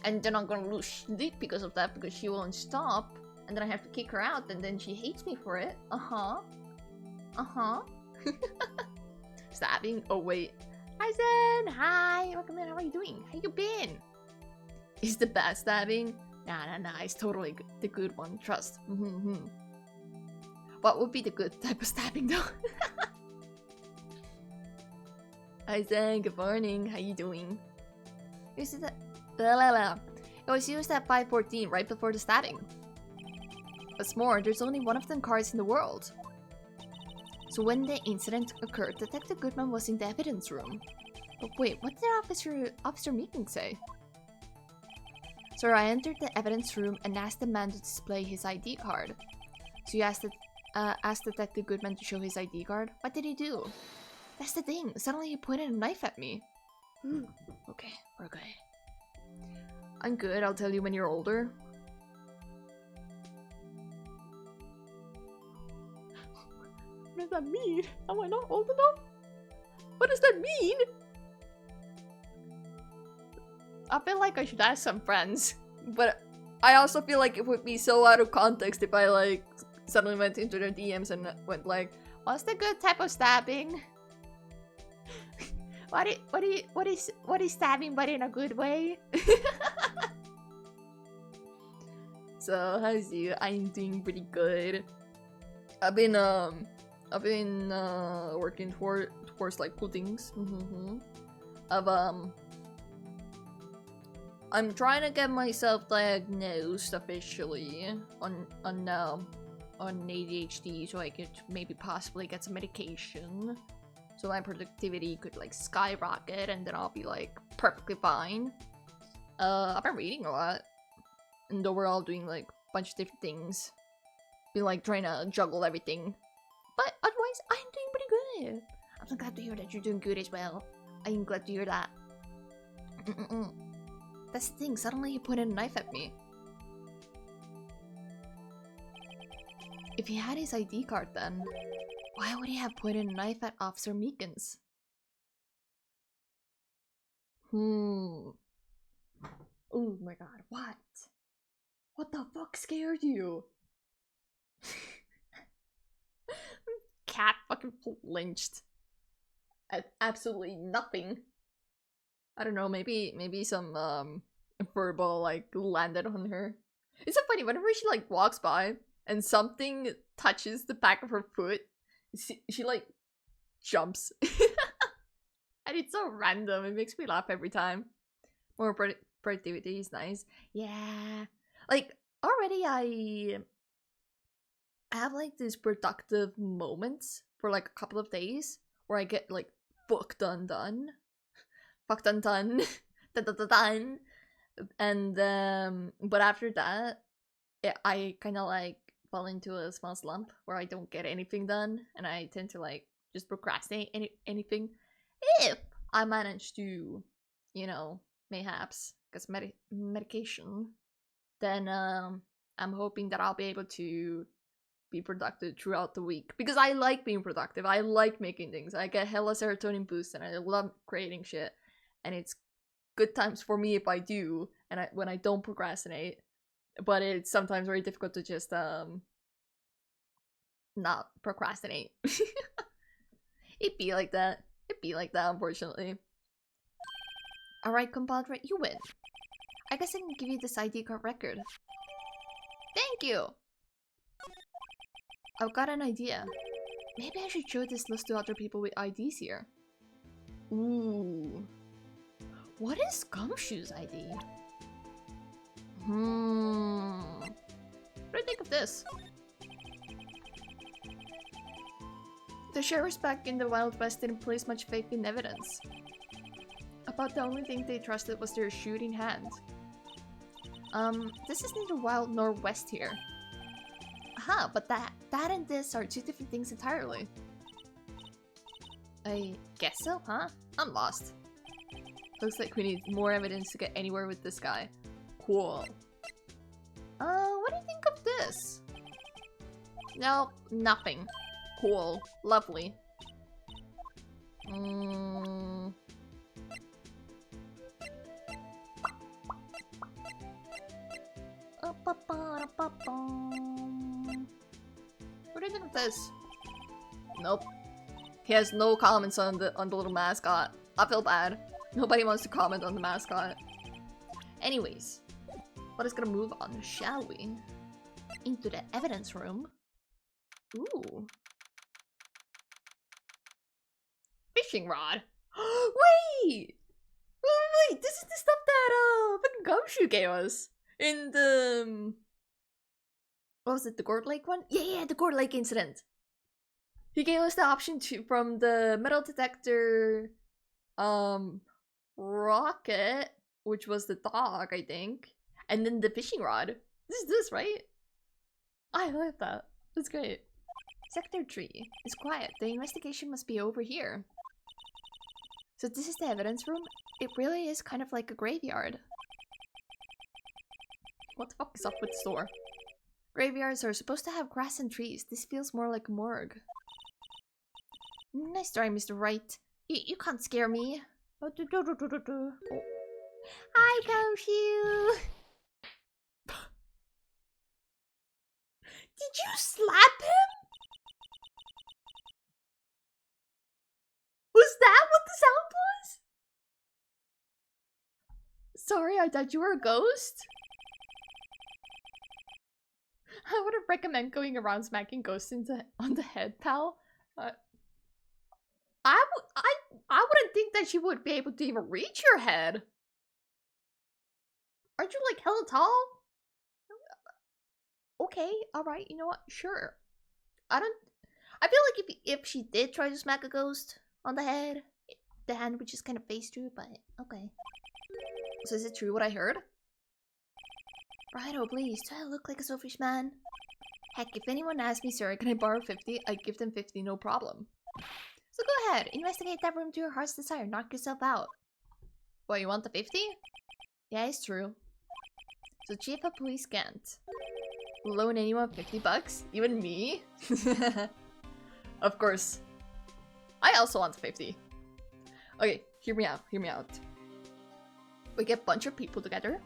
and then I'm gonna lose sleep because of that, because she won't stop, and then I have to kick her out, and then she hates me for it. Stabbing. Oh wait, hi Zen. Hi, welcome in. How are you doing? How you been? Is the bad stabbing? Nah, it's totally the good one, trust. What would be the good type of stabbing though? Hi Zen, good morning, how you doing? Is it that? It was used at 514, right before the stabbing. What's more, there's only one of them cards in the world. So when the incident occurred, Detective Goodman was in the evidence room. But wait, what did Officer Meeking say? So I entered the evidence room and asked the man to display his ID card. So you asked Detective Goodman to show his ID card? What did he do? That's the thing. Suddenly he pointed a knife at me. Okay, we're good. I'm good. I'll tell you when you're older. What does that mean? Am I not old enough? What does that mean? I feel like I should ask some friends, but I also feel like it would be so out of context if I like suddenly went into their DMs and went like, "What's the good type of stabbing? What is stabbing, but in a good way?" So how's you? I'm doing pretty good. I've been working towards like cool things. I'm trying to get myself diagnosed officially on ADHD, so I could maybe possibly get some medication, so my productivity could like skyrocket, and then I'll be like perfectly fine. I've been reading a lot, and overall doing like a bunch of different things. Been like trying to juggle everything, but otherwise I'm doing pretty good. I'm so glad to hear that you're doing good as well. I'm glad to hear that. That's the thing, suddenly he pointed a knife at me. If he had his ID card then, why would he have pointed a knife at Officer Meekins? Oh my god, what? What the fuck scared you? Cat fucking flinched at absolutely nothing. I don't know, maybe some verbal like landed on her. It's so funny, whenever she like walks by and something touches the back of her foot, she like jumps. And it's so random. It makes me laugh every time. More productivity is nice. Yeah. Like, already I have like these productive moments for like a couple of days where I get like fucked undone. Fucked undone. Dun, dun, dun, dun. And but after that, I kind of like fall into a small slump where I don't get anything done, and I tend to like just procrastinate anything. If I manage to, you know, mayhaps because medication, then I'm hoping that I'll be able to be productive throughout the week, because I like being productive. I like making things. I get hella serotonin boost, and I love creating shit, and it's good times for me if I do, and when I don't procrastinate. But it's sometimes very difficult to just not procrastinate. It be like that. It be like that, unfortunately. Alright, compadre, you win. I guess I can give you this ID card record. Thank you! I've got an idea. Maybe I should show this list to other people with IDs here. Ooh. What is Gumshoe's ID? What do you think of this? The sheriffs back in the Wild West didn't place much faith in evidence. About the only thing they trusted was their shooting hand. This is neither wild nor west here. Aha, but that and this are two different things entirely. I guess so, huh? I'm lost. Looks like we need more evidence to get anywhere with this guy. Cool. What do you think of this? No, nothing. Cool. Lovely. What do you think of this? Nope. He has no comments on the little mascot. I feel bad. Nobody wants to comment on the mascot. Anyways, let us gonna move on, shall we? Into the evidence room. Ooh. Fishing rod. Wait! Wait! This is the stuff that fucking Gumshoe gave us in the what was it? The Gourd Lake one? Yeah, the Gourd Lake incident. He gave us the option to from the metal detector, rocket, which was the dog, I think, and then the fishing rod. This is this, right? I like that. That's great. Sector 3 is quiet. The investigation must be over here. So this is the evidence room? It really is kind of like a graveyard. What the fuck is up with the store? Graveyards are supposed to have grass and trees. This feels more like a morgue. Nice try, Mr. Wright. You can't scare me. Oh. Hi, Gumshoe! Did you slap him? Was that what the sound was? Sorry, I thought you were a ghost. I wouldn't recommend going around smacking ghosts on the head, pal. I wouldn't think that she would be able to even reach your head. Aren't you like hella tall? Okay, alright, you know what? Sure. I feel like if she did try to smack a ghost on the head, the hand would just kind of face through, but okay. So is it true what I heard? Righto, please, do I look like a selfish man? Heck, if anyone asks me, sir, can I borrow 50? I'd give them 50, no problem. So go ahead, investigate that room to your heart's desire, knock yourself out. What, you want the 50? Yeah, it's true. So chief of police can't loan anyone 50 bucks? Even me? Of course. I also want 50. Okay, hear me out, hear me out. We get a bunch of people together,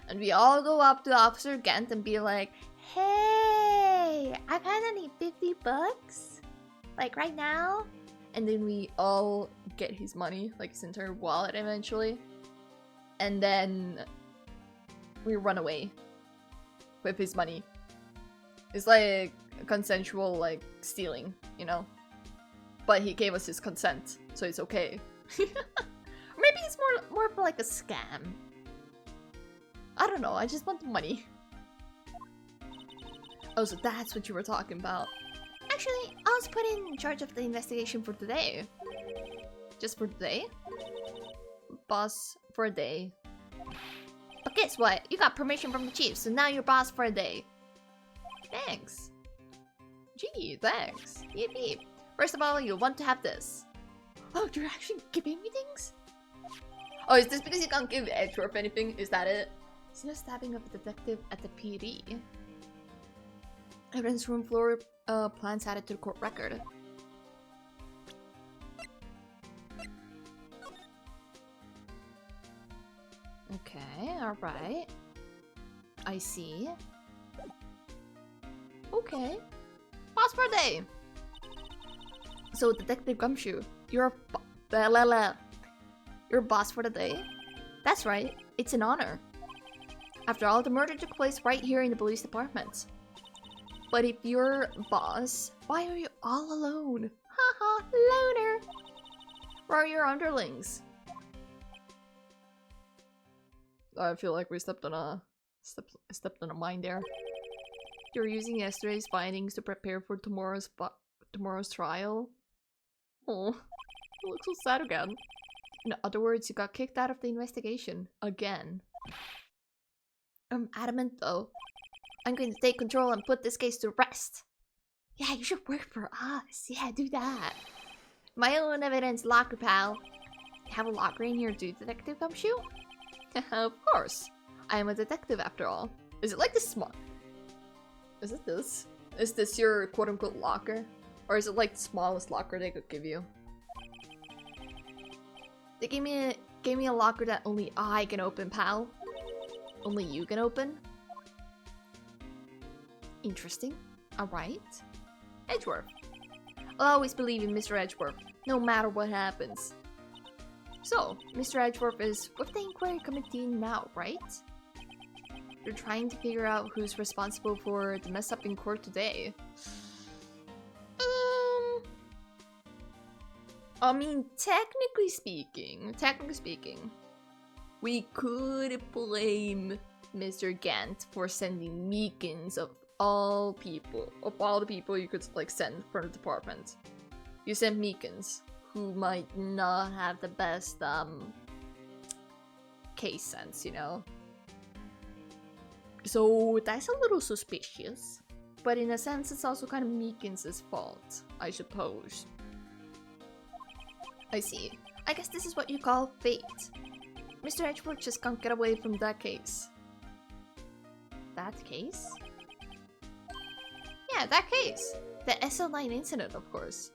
and we all go up to Officer Gant and be like, hey, I kinda need 50 bucks. Like right now? And then we all get his money, like his entire wallet eventually. And then we run away with his money. It's like consensual, like stealing, you know? But he gave us his consent, so it's okay. Maybe it's more of like a scam. I don't know, I just want the money. Oh, so that's what you were talking about. Actually, I was put in charge of the investigation for today. Just for today? Boss for a day. But guess what? You got permission from the chief, so now you're boss for a day. Thanks. Gee, thanks. Yip yip. First of all, you'll want to have this. Oh, you're actually giving me things? Oh, is this because you can't give Edgeworth anything? Is that it? See the stabbing of a detective at the PD. Evidence room floor plans added to the court record. Okay, alright. I see. Okay. Pause for a day! So, Detective Gumshoe, you're you're boss for the day? That's right, it's an honor. After all, the murder took place right here in the police department. But if you're boss, why are you all alone? Haha, loner! Where are your underlings? I feel like we stepped on a mine there. You're using yesterday's findings to prepare for tomorrow's trial. Oh, you look so sad again. In other words, you got kicked out of the investigation again. I'm adamant though. I'm going to take control and put this case to rest. Yeah, you should work for us. Yeah, do that. My own evidence locker, pal. Have a locker in here too, Detective Gumshoe? Of course. I am a detective after all. Is it like the smart? Is it this? Is this your quote-unquote locker? Or is it like the smallest locker they could give you? They gave me a locker that only I can open, pal. Only you can open? Interesting. Alright. Edgeworth. I'll always believe in Mr. Edgeworth, no matter what happens. So, Mr. Edgeworth is with the inquiry committee now, right? They're trying to figure out who's responsible for the mess up in court today. I mean, technically speaking, we could blame Mr. Gant for sending Meekins of all the people you could like send from the department. You sent Meekins, who might not have the best case sense, you know. So that's a little suspicious, but in a sense, it's also kind of Meekins' fault, I suppose. I see. I guess this is what you call fate. Mr. Edgeworth just can't get away from that case. That case? Yeah, that case. The SL9 incident, of course.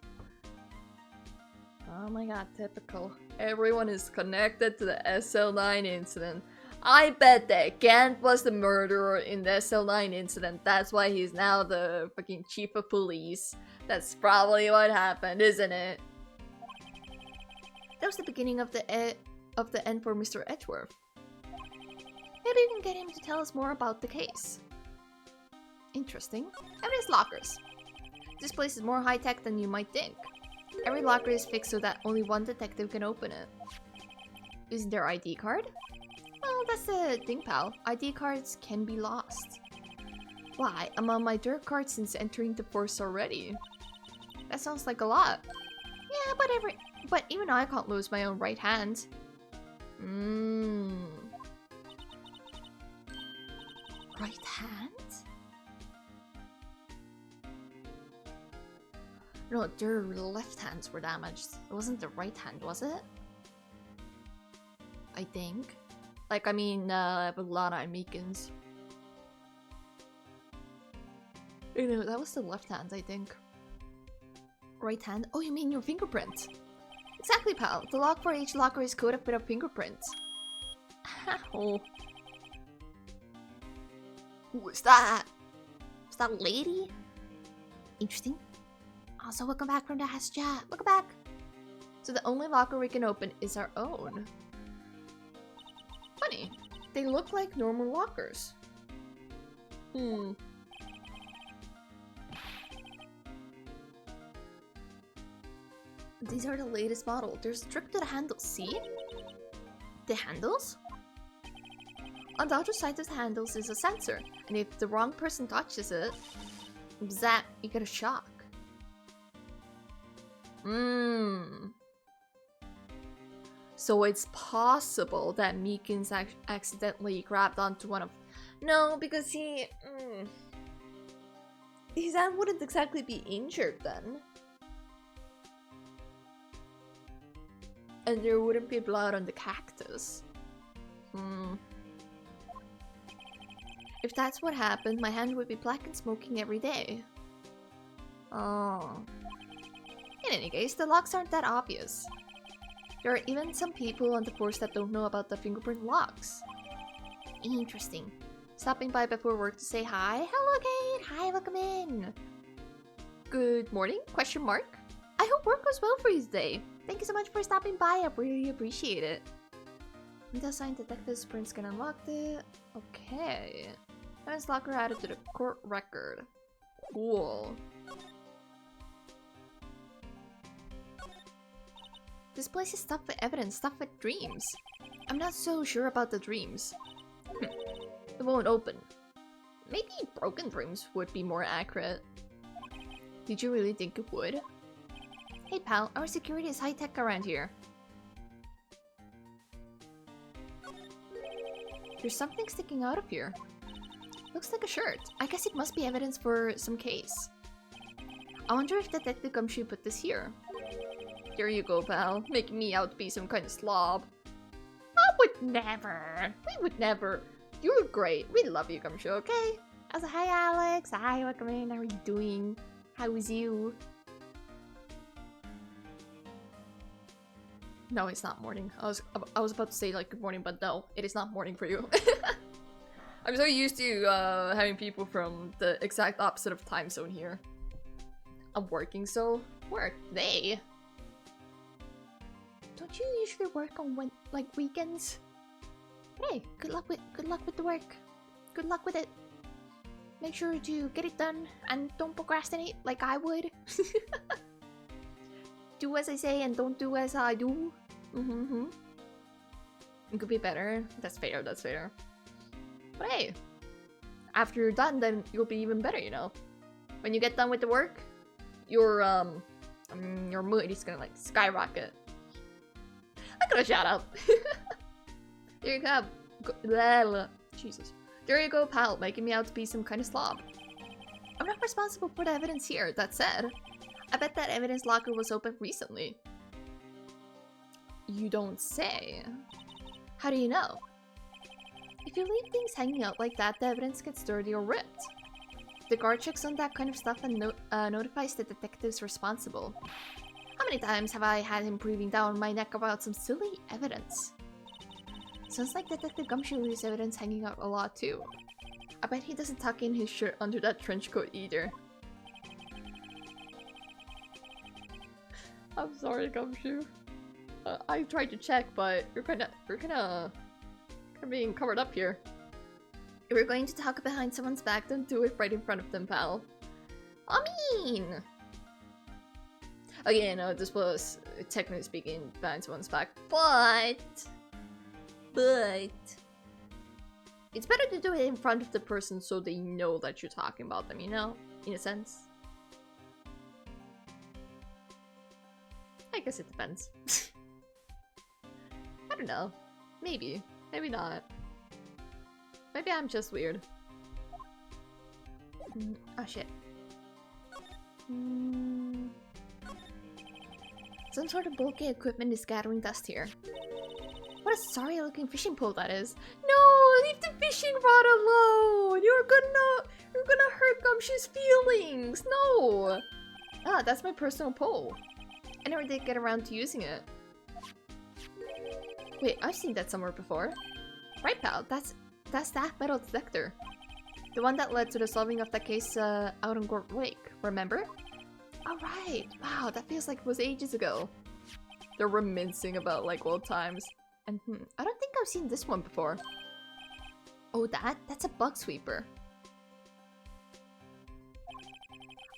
Oh my god, typical. Everyone is connected to the SL9 incident. I bet that Gant was the murderer in the SL9 incident. That's why he's now the fucking chief of police. That's probably what happened, isn't it? That was the beginning of the end for Mr. Edgeworth. Maybe we can get him to tell us more about the case. Interesting. Evidence lockers. This place is more high-tech than you might think. Every locker is fixed so that only one detective can open it. Isn't there ID card? Well, that's the thing, pal. ID cards can be lost. Why? I'm on my dirt card since entering the force already. That sounds like a lot. Yeah, but even I can't lose my own right hand. Right hand? No, their left hands were damaged. It wasn't the right hand, was it? I think. Like, I mean, with Lana and Meekins. You know, that was the left hand, I think. Right hand? Oh, you mean your fingerprint? Exactly, pal. The lock for each locker is coded with a fingerprint. Oh. Who is that? Is that a lady? Interesting. Also, welcome back from the Hasja. Welcome back. So the only locker we can open is our own. Funny. They look like normal lockers. These are the latest model. They're stripped to the handles, see? The handles? On the other side of the handles is a sensor, and if the wrong person touches it, zap, you get a shock. So it's possible that Meekins accidentally grabbed onto one of... No, because his hand wouldn't exactly be injured then. And there wouldn't be blood on the cactus. If that's what happened, my hand would be black and smoking every day. Oh. In any case, the locks aren't that obvious. There are even some people on the force that don't know about the fingerprint locks. Interesting. Stopping by before work to say hi. Hello, Kate! Hi, welcome in! Good morning? Question mark? I hope work goes well for you today. Thank you so much for stopping by. I really appreciate it. The signed detective sprints can unlock it. Okay. Evidence locker added to the court record. Cool. This place is stuffed with evidence, stuffed with dreams. I'm not so sure about the dreams. It won't open. Maybe broken dreams would be more accurate. Did you really think it would? Hey pal, our security is high-tech around here. There's something sticking out of here. Looks like a shirt. I guess it must be evidence for some case. I wonder if Detective Gumshoe put this here. There you go, pal. Making me out to be some kind of slob. I would never. We would never. You're great. We love you, Gumshoe, okay? I was like, hi, Alex. Hi, welcome in. How are you doing? How is you? No, it's not morning. I was about to say like good morning, but no, it is not morning for you. I'm so used to having people from the exact opposite of time zone here. I'm working, so where are they? Don't you usually work on weekends? Hey, good luck with the work. Good luck with it. Make sure to get it done and don't procrastinate like I would. Do as I say and don't do as I do. It could be better. That's fair, that's fair. But hey, after you're done, then you'll be even better, you know? When you get done with the work, your mood is gonna like skyrocket. I got a shout out. There you go. Jesus. There you go, pal, making me out to be some kind of slob. I'm not responsible for the evidence here. That said, I bet that evidence locker was opened recently. You don't say. How do you know? If you leave things hanging out like that, the evidence gets dirty or ripped. The guard checks on that kind of stuff and notifies the detectives responsible. How many times have I had him breathing down my neck about some silly evidence? Sounds like Detective Gumshoe leaves evidence hanging out a lot too. I bet he doesn't tuck in his shirt under that trench coat either. I'm sorry, Gumshoe. I tried to check, but you're kinda being covered up here. If we're going to talk behind someone's back, don't do it right in front of them, pal. I mean... Okay, no, this was technically speaking behind someone's back, but... It's better to do it in front of the person so they know that you're talking about them, you know? In a sense. I guess it depends. I don't know. Maybe. Maybe not. Maybe I'm just weird. Oh shit. Some sort of bulky equipment is gathering dust here. What a sorry looking fishing pole that is. No, leave the fishing rod alone. You're gonna hurt Gumshoe's feelings. No. Ah, that's my personal pole. I never did get around to using it. Wait, I've seen that somewhere before. Right, pal. That's that metal detector. The one that led to the solving of that case out on Gort Lake. Remember? All right. Wow, that feels like it was ages ago. They're reminiscing about like old times. And I don't think I've seen this one before. Oh, that's a bug sweeper.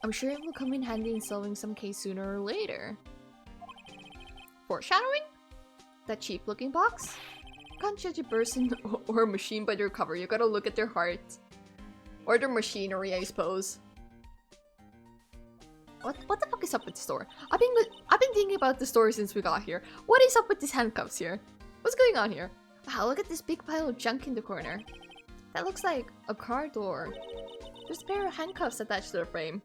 I'm sure it will come in handy in solving some case sooner or later. Foreshadowing? That cheap looking box? Can't judge a person or a machine by their cover. You gotta look at their heart. Or their machinery, I suppose. What the fuck is up with the store? I've been thinking about the store since we got here. What is up with these handcuffs here? What's going on here? Wow, look at this big pile of junk in the corner. That looks like a car door. There's a pair of handcuffs attached to the frame.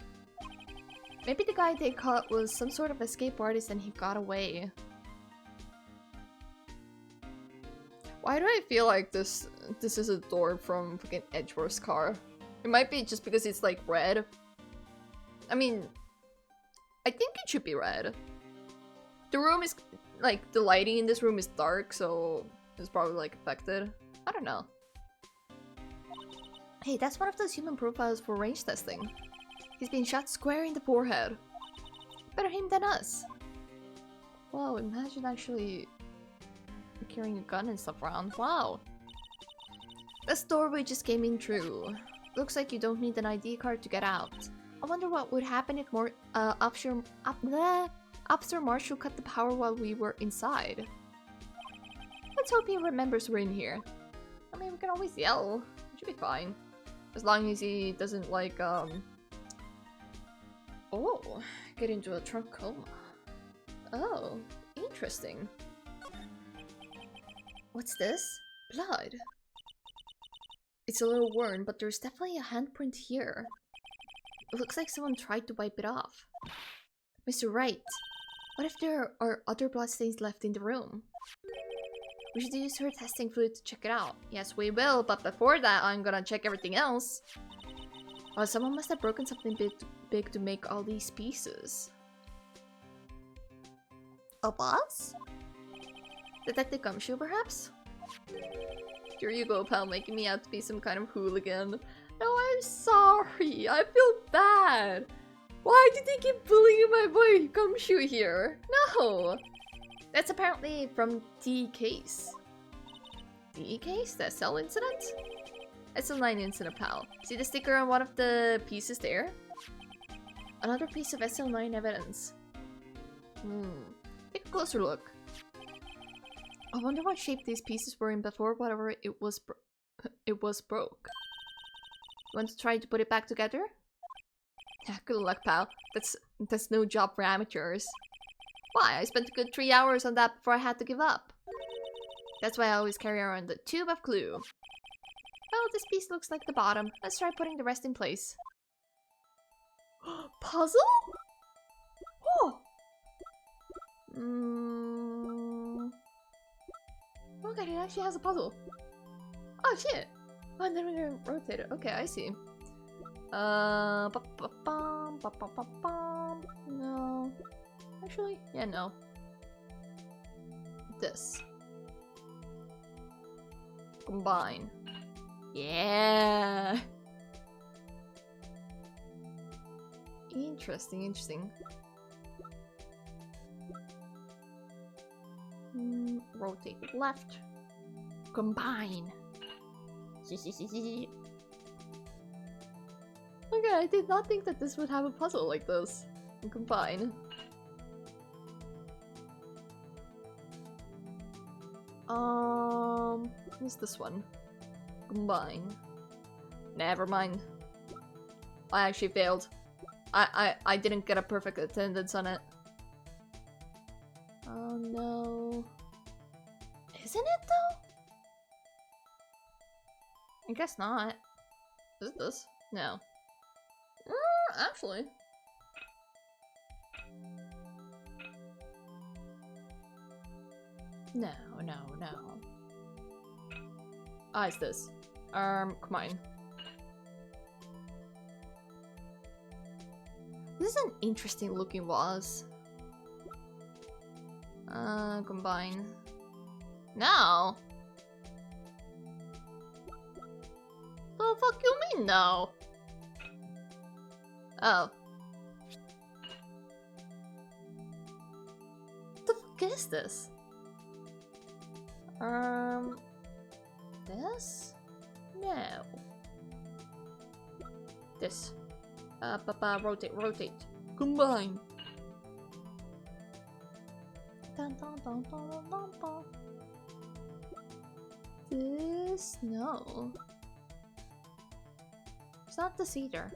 Maybe the guy they caught was some sort of escape artist and he got away. Why do I feel like this is a door from fucking Edgeworth's car? It might be just because it's like red. I mean, I think it should be red. The room is like, the lighting in this room is dark, so it's probably like affected. I don't know. Hey, that's one of those human profiles for range testing. He's been shot square in the forehead. Better him than us. Wow, imagine actually carrying a gun and stuff around. Wow. This doorway just came in through. Looks like you don't need an ID card to get out. I wonder what would happen if more Officer Marshall cut the power while we were inside. Let's hope he remembers we're in here. I mean, we can always yell. It should be fine. As long as he doesn't like, oh, get into a trunk coma. Oh, interesting. What's this? Blood. It's a little worn, but there's definitely a handprint here. It looks like someone tried to wipe it off. Mr. Wright, what if there are other bloodstains left in the room? We should use her testing fluid to check it out. Yes, we will, but before that, I'm gonna check everything else. Oh, someone must have broken something big to make all these pieces. A boss? Detective Gumshoe, perhaps? Here you go, pal, making me out to be some kind of hooligan. No, I'm sorry. I feel bad. Why did they keep bullying my boy Gumshoe here? No! That's apparently from D Case. D Case? The SL incident? SL9 incident, pal. See the sticker on one of the pieces there? Another piece of SL9 evidence. Take a closer look. I wonder what shape these pieces were in before whatever it was broke. Want to try to put it back together? Yeah, good luck, pal. That's no job for amateurs. Why? I spent a good 3 hours on that before I had to give up. That's why I always carry around the tube of glue. Well, this piece looks like the bottom. Let's try putting the rest in place. Puzzle? Oh! Okay, it actually has a puzzle. Oh shit! Oh, and then we're gonna rotate it. Okay, I see. No. Actually, yeah, no. This. Combine. Yeah! Interesting, interesting. Rotate left. Combine. Okay, I did not think that this would have a puzzle like this. And combine. What's this one? Combine. Never mind. I actually failed. I didn't get a perfect attendance on it. Oh no. Isn't it though? I guess not. Is this? No. Actually. No. Ah, it's this. Come on. This is an interesting looking vase. Combine. No! The fuck you mean no? Oh. What the fuck is this? This? No. This. Rotate. Combine. Dun, dun, dun, dun, dun, dun. This no. It's not the cedar.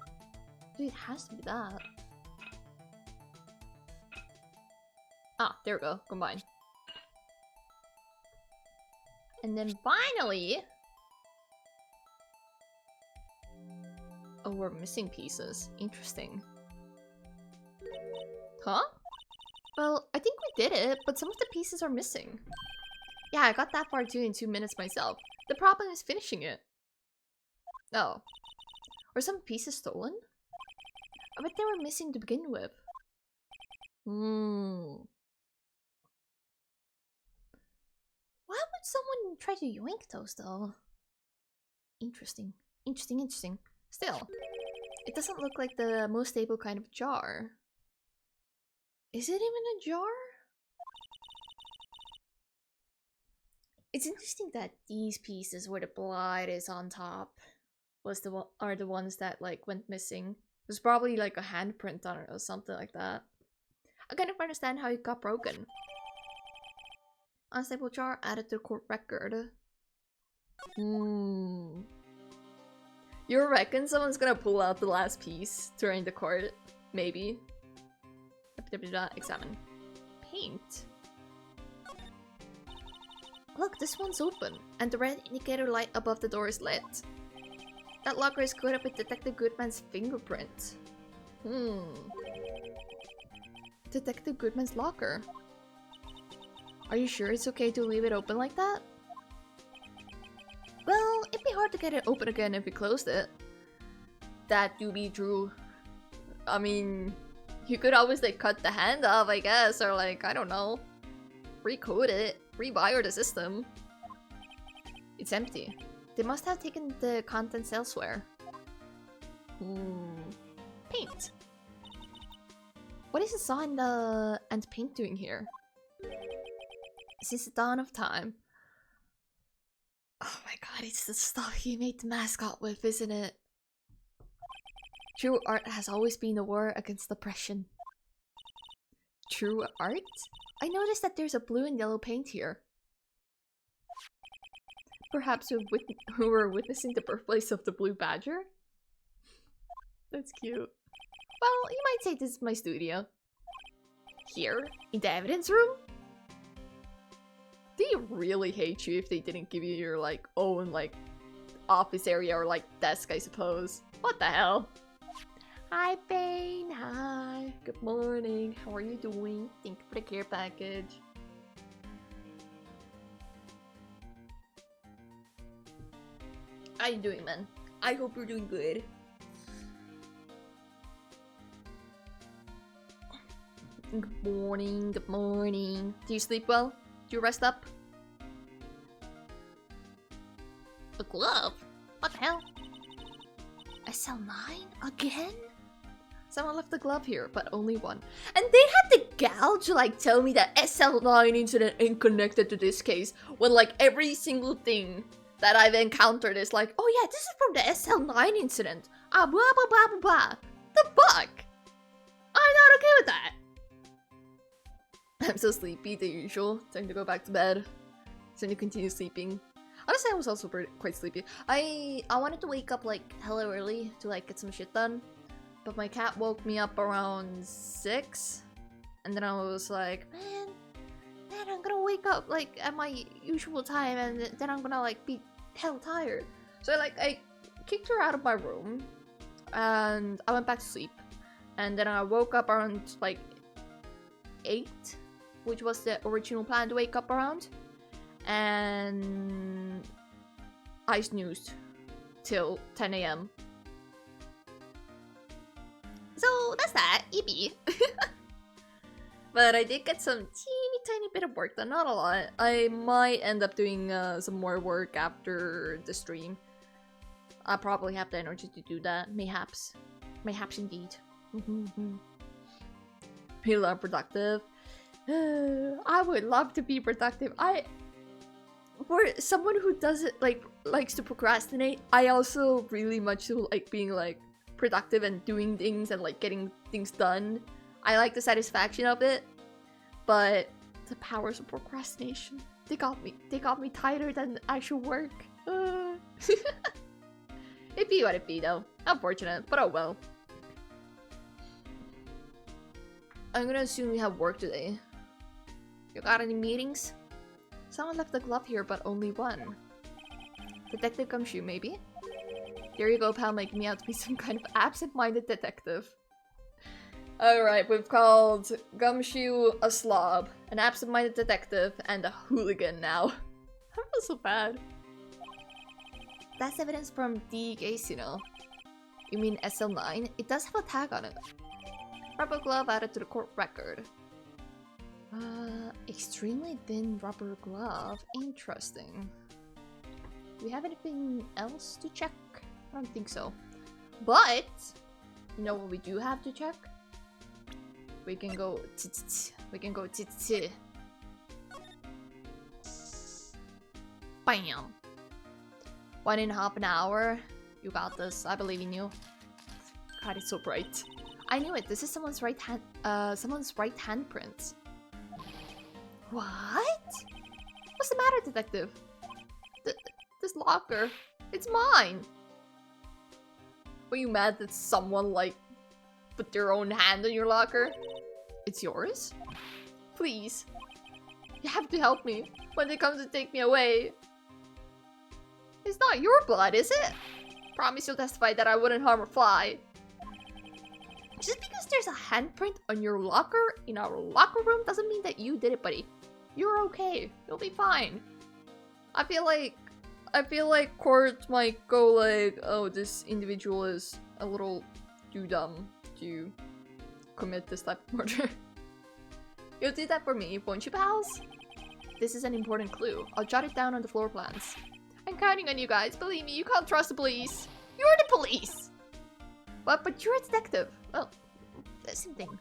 Dude, it has to be that. Ah, there we go. Combine. And then finally... Oh, we're missing pieces. Interesting. Huh? Well, I think we did it, but some of the pieces are missing. Yeah, I got that far too in 2 minutes myself. The problem is finishing it. Oh. Were some pieces stolen? I bet they were missing to begin with. Why would someone try to yoink those though? Interesting. Interesting. Still, it doesn't look like the most stable kind of jar. Is it even a jar? It's interesting that these pieces where the blood is on top are the ones that like went missing. There's probably like a handprint on it or something like that. I kind of understand how it got broken. Unstable jar added to the court record. You reckon someone's gonna pull out the last piece during the court? Maybe. Examine. Paint. Look, this one's open, and the red indicator light above the door is lit. That locker is coated with Detective Goodman's fingerprint. Detective Goodman's locker. Are you sure it's okay to leave it open like that? Well, it'd be hard to get it open again if we closed it. That do be true. I mean, you could always like cut the hand off, I guess, or like, I don't know. Recode it. Rewire the system. It's empty. They must have taken the contents elsewhere. Paint. What is the sign and paint doing here? Since the dawn of time. Oh my god, it's the stuff you made the mascot with, isn't it? True art has always been a war against oppression. True art? I noticed that there's a blue and yellow paint here. Perhaps who were witnessing the birthplace of the blue badger? That's cute. Well, you might say this is my studio. Here, in the evidence room? They really hate you if they didn't give you your like own like office area or like desk, I suppose. What the hell? Hi Bane, hi. Good morning. How are you doing? Thank you for the care package. How you doing, man? I hope you're doing good. Good morning, good morning. Do you sleep well? Do you rest up? A glove? What the hell? SL9? Again? Someone left the glove here, but only one. And they had the gall to like tell me that SL9 incident ain't connected to this case, when like every single thing that I've encountered is like, oh yeah, this is from the SL9 incident. Ah, blah blah blah blah blah. The fuck? I'm not okay with that. I'm so sleepy, the usual. Time to go back to bed. Time to continue sleeping. Honestly, I was also quite sleepy. I wanted to wake up like hella early to like get some shit done. But my cat woke me up around 6. And then I was like, man, I'm gonna wake up like at my usual time and then I'm gonna like be hell tired. So I kicked her out of my room and I went back to sleep. And then I woke up around like 8, which was the original plan to wake up around. And I snoozed till 10 AM. So that's that, EB. But I did get some teeny tiny bit of work done, not a lot. I might end up doing some more work after the stream. I probably have the energy to do that, mayhaps. Mayhaps indeed. Be a lot productive. I would love to be productive. For someone who doesn't likes to procrastinate, I also really much like being like productive and doing things and like getting things done. I like the satisfaction of it, but The powers of procrastination. They got me tighter than actual work. It be what it be though. Unfortunate, but oh well. I'm gonna assume you have work today. You got any meetings? Someone left the glove here, but only one. Detective Gumshoe, maybe? There you go, pal, making me out to be some kind of absent-minded detective. Alright, we've called Gumshoe a slob, an absent-minded detective, and a hooligan now. I feel so bad. That's evidence from the case, you know. You mean SL9? It does have a tag on it. Rubber glove added to the court record. Extremely thin rubber glove. Interesting. Do we have anything else to check? I don't think so. But, you know what we do have to check? We can go we can go Bam! 1.5 hour. You got this. I believe in you. God, it's so bright. I knew it. This is someone's right handprint. What? What's the matter, detective? This locker. It's mine. Were you mad that someone, like, put their own hand on your locker? It's yours? Please. You have to help me when they come to take me away. It's not your blood, is it? Promise you'll testify that I wouldn't harm a fly. Just because there's a handprint on your locker in our locker room doesn't mean that you did it, buddy. You're okay. You'll be fine. I feel like court might go like, oh, this individual is a little too dumb to commit this type of murder. You'll do that for me, won't you, pals? This is an important clue. I'll jot it down on the floor plans. I'm counting on you guys. Believe me, you can't trust the police. You're the police! But you're a detective. Well, same thing.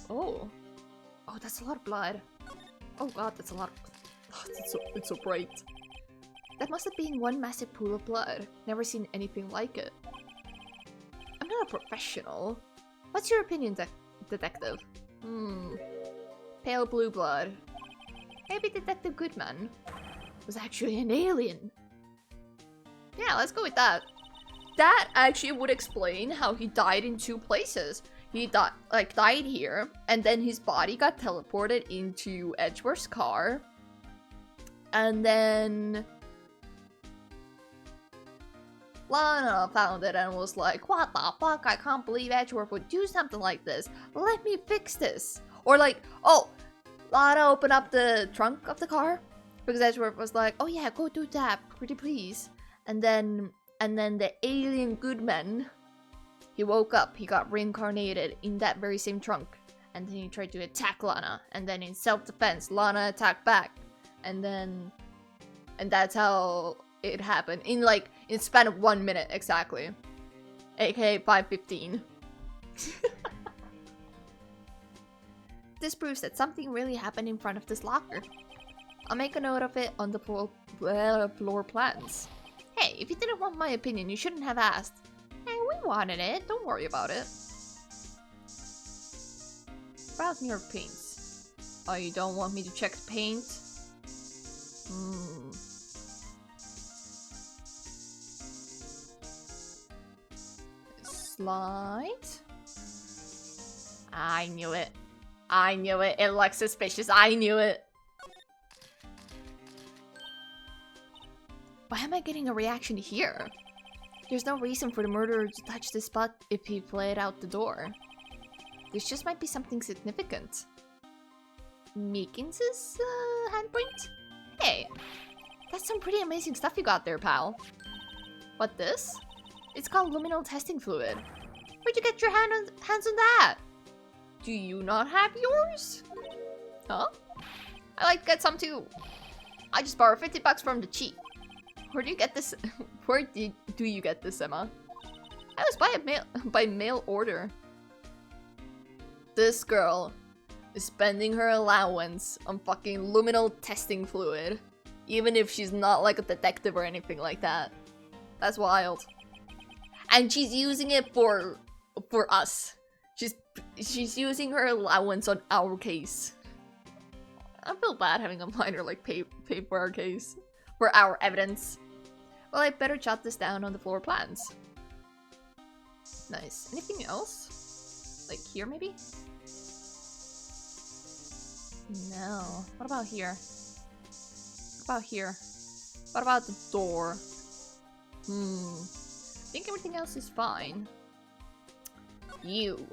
Oh. Oh, that's a lot of blood. Oh god, that's a lot of... Oh, it's so bright. That must have been one massive pool of blood. Never seen anything like it. I'm not a professional. What's your opinion, detective? Pale blue blood. Maybe Detective Goodman was actually an alien. Yeah, let's go with that. That actually would explain how he died in 2 places. He died here, and then his body got teleported into Edgeworth's car. And then Lana found it and was like, what the fuck? I can't believe Edgeworth would do something like this. Let me fix this. Or like, oh, Lana opened up the trunk of the car because Edgeworth was like, oh yeah, go do that, pretty please. And then the alien Goodman, he woke up, he got reincarnated in that very same trunk. And then he tried to attack Lana. And then in self-defense, Lana attacked back. And that's how it happened. In span of 1 minute, exactly. AKA 5:15. This proves that something really happened in front of this locker. I'll make a note of it on the floor plans. Hey, if you didn't want my opinion, you shouldn't have asked. Hey, we wanted it. Don't worry about it. Browse your paints. Oh, you don't want me to check the paint? Slide. I knew it. I knew it. It looks suspicious. I knew it. Why am I getting a reaction here? There's no reason for the murderer to touch this spot if he fled out the door. This just might be something significant. Meekins' handprint? Hey, that's some pretty amazing stuff you got there, pal. What this? It's called luminal testing fluid. Where'd you get your hands on that? Do you not have yours? Huh? I'd like to get some too. I just borrowed 50 bucks from the chief. Where do you get this? Where do you get this, Emma? I was by mail order. This girl is spending her allowance on fucking luminal testing fluid, even if she's not like a detective or anything like that. That's wild. And she's using it for us. She's She's using her allowance on our case. I feel bad having a minor like pay for our case. For our evidence. Well, I better jot this down on the floor plans. Nice. Anything else? Like here, maybe? No. What about here? What about here? What about the door? I think everything else is fine. You.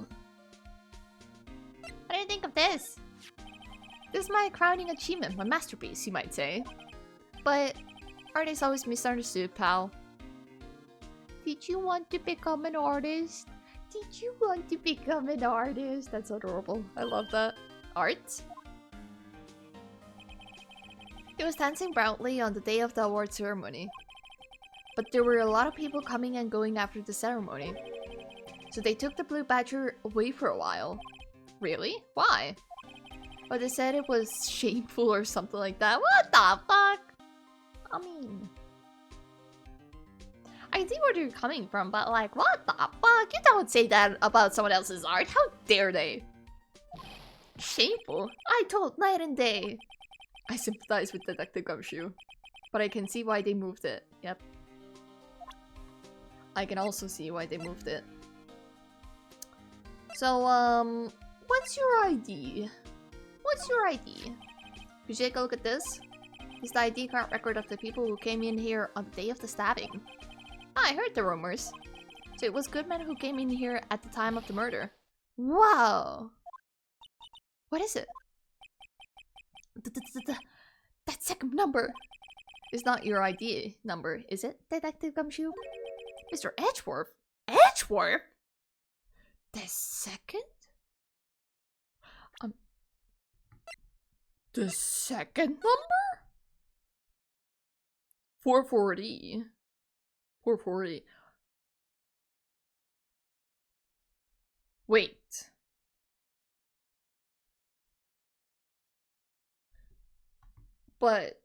What do you think of this? This is my crowning achievement, my masterpiece, you might say. But artists always misunderstood, pal. Did you want to become an artist? Did you want to become an artist? That's adorable. I love that. Art? He was dancing proudly on the day of the award ceremony. But there were a lot of people coming and going after the ceremony. So they took the blue badger away for a while. Really? Why? Or they said it was shameful or something like that. What the fuck? I mean... I see where they're coming from, but like, what the fuck? You don't say that about someone else's art. How dare they? Shameful? I told night and day. I sympathize with Detective Gumshoe. But I can see why they moved it. Yep. I can also see why they moved it. So, what's your ID? What's your ID? Could you take a look at this? It's the ID card record of the people who came in here on the day of the stabbing. Ah, I heard the rumors. So it was Goodman who came in here at the time of the murder. Wow! What is it? That second number is not your ID number, is it, Detective Gumshoe? Mr. Edgeworth? Edgeworth? The second? The second number? 440. 440. Wait. But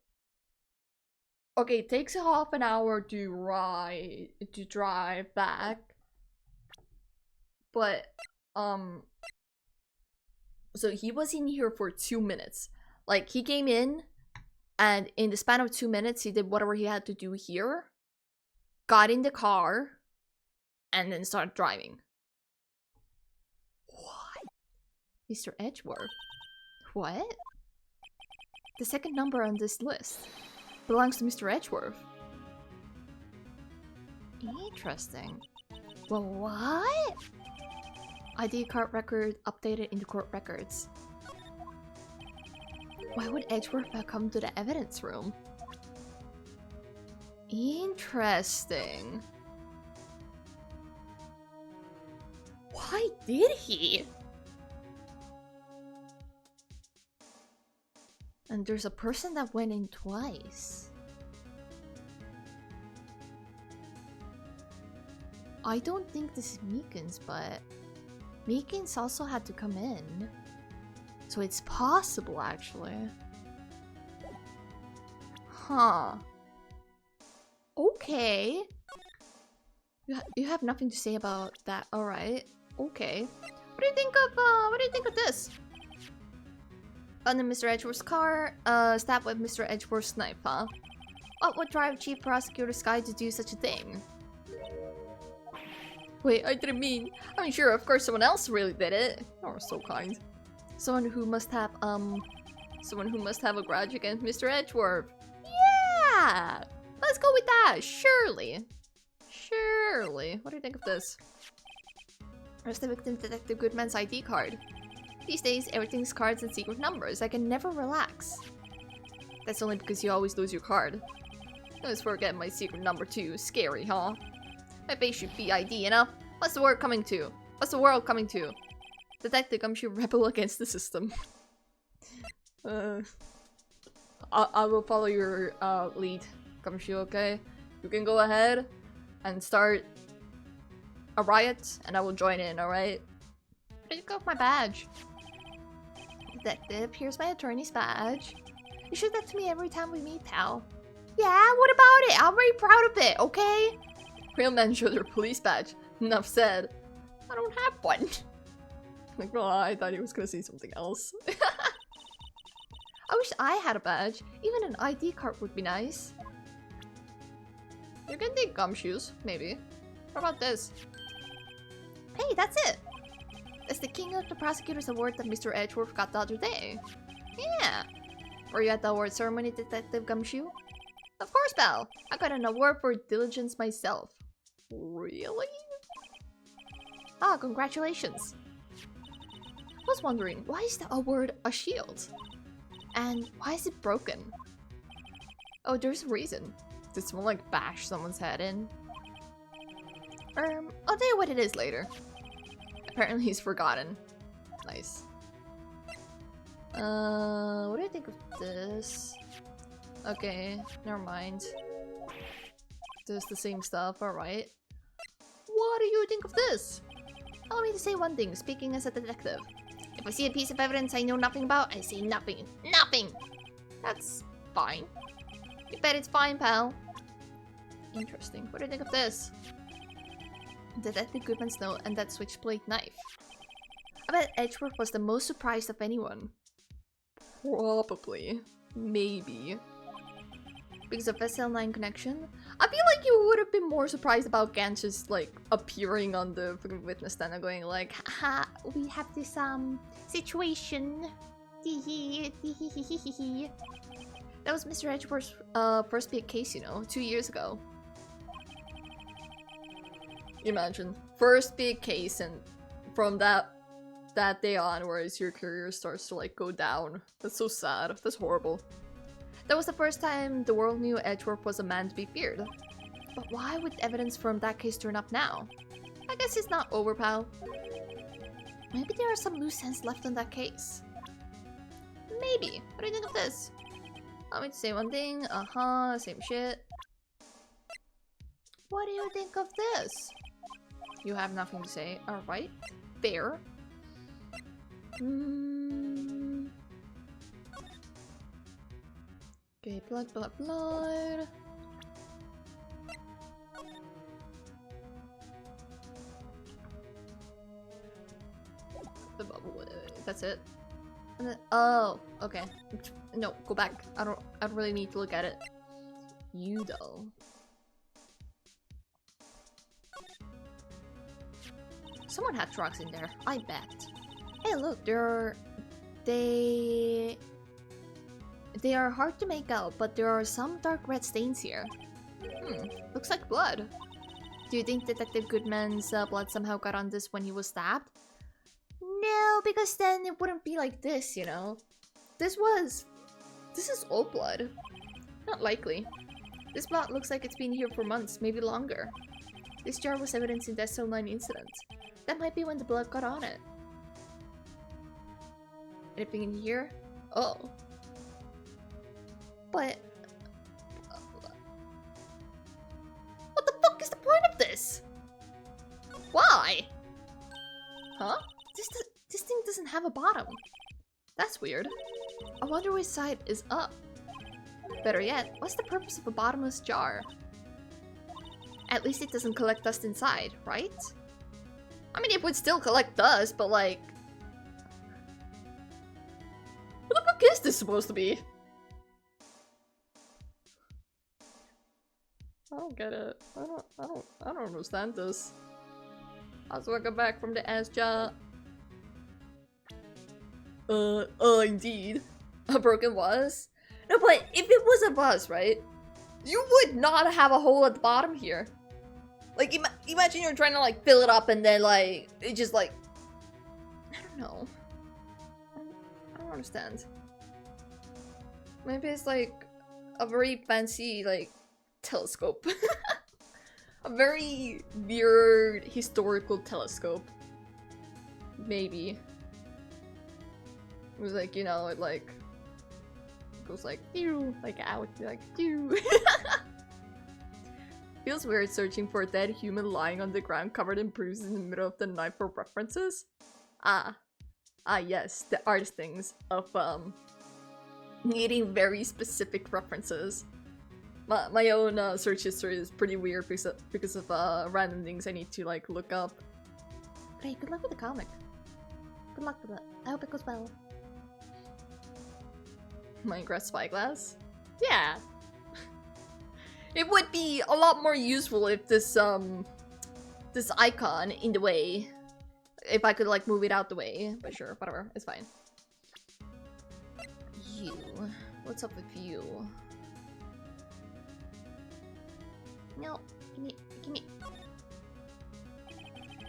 okay, it takes half an hour to drive back. But so he was in here for 2 minutes. Like he came in and in the span of 2 minutes he did whatever he had to do here, got in the car, and then started driving. What? Mr. Edgeworth? What? The second number on this list belongs to Mr. Edgeworth. Interesting. Well, what? ID card record updated in the court records. Why would Edgeworth have come to the evidence room? Interesting. Why did he? And there's a person that went in twice. I don't think this is Meekins, but Meekins also had to come in. So it's possible, actually. Huh. Okay. You have nothing to say about that. Alright. Okay. What do you think of this? Found in Mr. Edgeworth's car, stabbed with Mr. Edgeworth's knife, huh? What would drive Chief Prosecutor Sky to do such a thing? Wait, I didn't mean... I'm sure, of course, someone else really did it. You're so kind. Someone who must have a grudge against Mr. Edgeworth. Yeah! Let's go with that! Surely. Surely. What do you think of this? Where's the victim Detective Goodman's ID card? These days, everything's cards and secret numbers. I can never relax. That's only because you always lose your card. I always forget my secret number too. Scary, huh? My base should be ID, you know? What's the world coming to? What's the world coming to? Detective Gumshoe rebel against the system. I will follow your lead, Gumshoe, okay? You can go ahead and start a riot, and I will join in, alright? Where did you go with my badge? Detective, here's my attorney's badge. You show that to me every time we meet, pal. Yeah, what about it? I'm very proud of it, okay? Real men show their police badge. Enough said. I don't have one. Like, well, I thought he was gonna see something else. I wish I had a badge. Even an ID card would be nice. You can take gumshoes, maybe. What about this? Hey, that's it! That's the King of the Prosecutors Award that Mr. Edgeworth got the other day. Yeah! Were you at the award ceremony, Detective Gumshoe? Of course, pal! I got an award for diligence myself. Really? Ah, congratulations! I was wondering, why is the award a shield? And why is it broken? Oh, there's a reason. Did someone like bash someone's head in? I'll tell you what it is later. Apparently he's forgotten. Nice. What do I think of this? Okay, never mind. Does the same stuff, alright. What do you think of this? Allow me to say one thing, speaking as a detective. If I see a piece of evidence I know nothing about, I say nothing. Nothing! That's fine. You bet it's fine, pal. Interesting. What do you think of this? Detective Goodman's note and that switchblade knife. I bet Edgeworth was the most surprised of anyone. Probably. Maybe. Because of SL9 connection? I feel like you would have been more surprised about Gant just like appearing on the fucking witness stand and going like, haha, we have this situation. That was Mr. Edgeworth's first big case, you know, 2 years ago. Imagine, first big case, and from that day onwards, your career starts to like go down. That's so sad. That's horrible. That was the first time the world knew Edgeworth was a man to be feared. But why would evidence from that case turn up now? I guess it's not over, pal. Maybe there are some loose ends left on that case. Maybe. What do you think of this? Let me say one thing. Same shit. What do you think of this? You have nothing to say. Alright. Fair. Okay, blood. That's it. And then, oh, okay. No, go back. I don't really need to look at it. You though. Someone had drugs in there, I bet. Hey, look, they are hard to make out, but there are some dark red stains here. Looks like blood. Do you think Detective Goodman's blood somehow got on this when he was stabbed? No, because then it wouldn't be like this, you know? This is old blood. Not likely. This blood looks like it's been here for months, maybe longer. This jar was evidence in the SL9 incident. That might be when the blood got on it. Anything in here? Oh. But... what the fuck is the point of this? Why? Huh? This thing doesn't have a bottom. That's weird. I wonder which side is up. Better yet, what's the purpose of a bottomless jar? At least it doesn't collect dust inside, right? I mean, it would still collect dust, but like... what the fuck is this supposed to be? I don't get it. I don't understand this. How's welcome back from the ass job? Indeed. A broken vase? No, but if it was a vase, right? You would not have a hole at the bottom here. Like, imagine you're trying to, like, fill it up and then, like, it just, like... I don't know. I don't understand. Maybe it's, like, a very fancy, like, telescope. A very weird historical telescope. Maybe. It was like, you know, it, like... it goes like, pew! Like, out, like, pew! Feels weird searching for a dead human lying on the ground covered in bruises in the middle of the night for references. Yes, the artist things of needing very specific references. My own search history is pretty weird because of random things I need to like look up. Hey, good luck with the comic. Good luck with it. I hope it goes well. Minecraft spyglass? Yeah. It would be a lot more useful if this this icon in the way, if I could like move it out the way, but sure, whatever, it's fine. You, what's up with you? No, give me.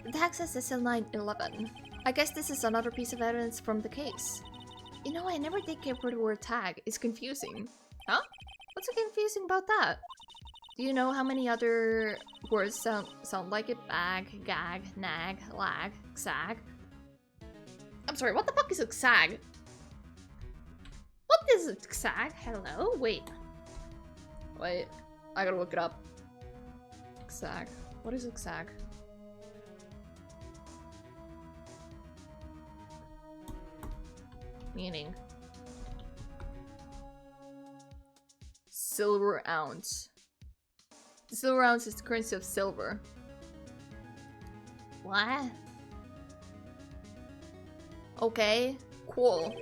The tag says SL911. I guess this is another piece of evidence from the case. You know, I never did care for the word tag. It's confusing. Huh? What's so confusing about that? Do you know how many other words sound like it? Bag, gag, nag, lag, xag? I'm sorry, what the fuck is a xag? What is a xag? Hello? Wait, I gotta look it up. Xag. What is a xag? Meaning. Silver ounce. The silver ounce is the currency of silver. What? Okay, cool.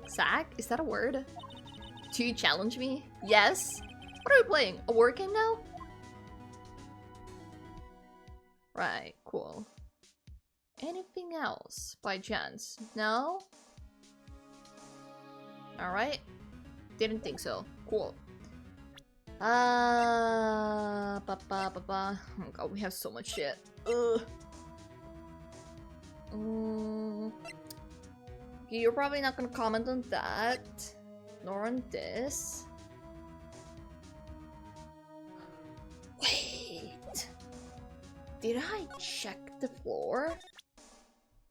Xag? Is that a word? Do you challenge me? Yes? What are we playing? A word game now? Right, cool. Anything else by chance? No? Alright. Didn't think so. Cool. Oh god, we have so much shit. Ugh. You're probably not gonna comment on that. Nor on this. Wait. Did I check the floor?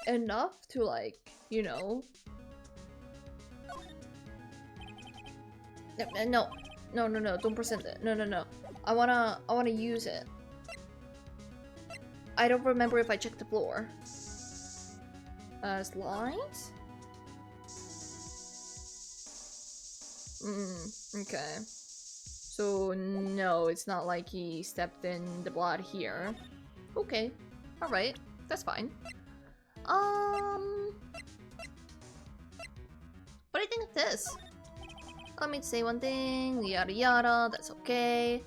Enough to like, you know... No, don't present it. No. I wanna use it. I don't remember if I checked the floor. Slides? Okay. So, no, it's not like he stepped in the blood here. Okay. Alright. That's fine. What do you think of this? Let me say one thing, yada yada, that's okay.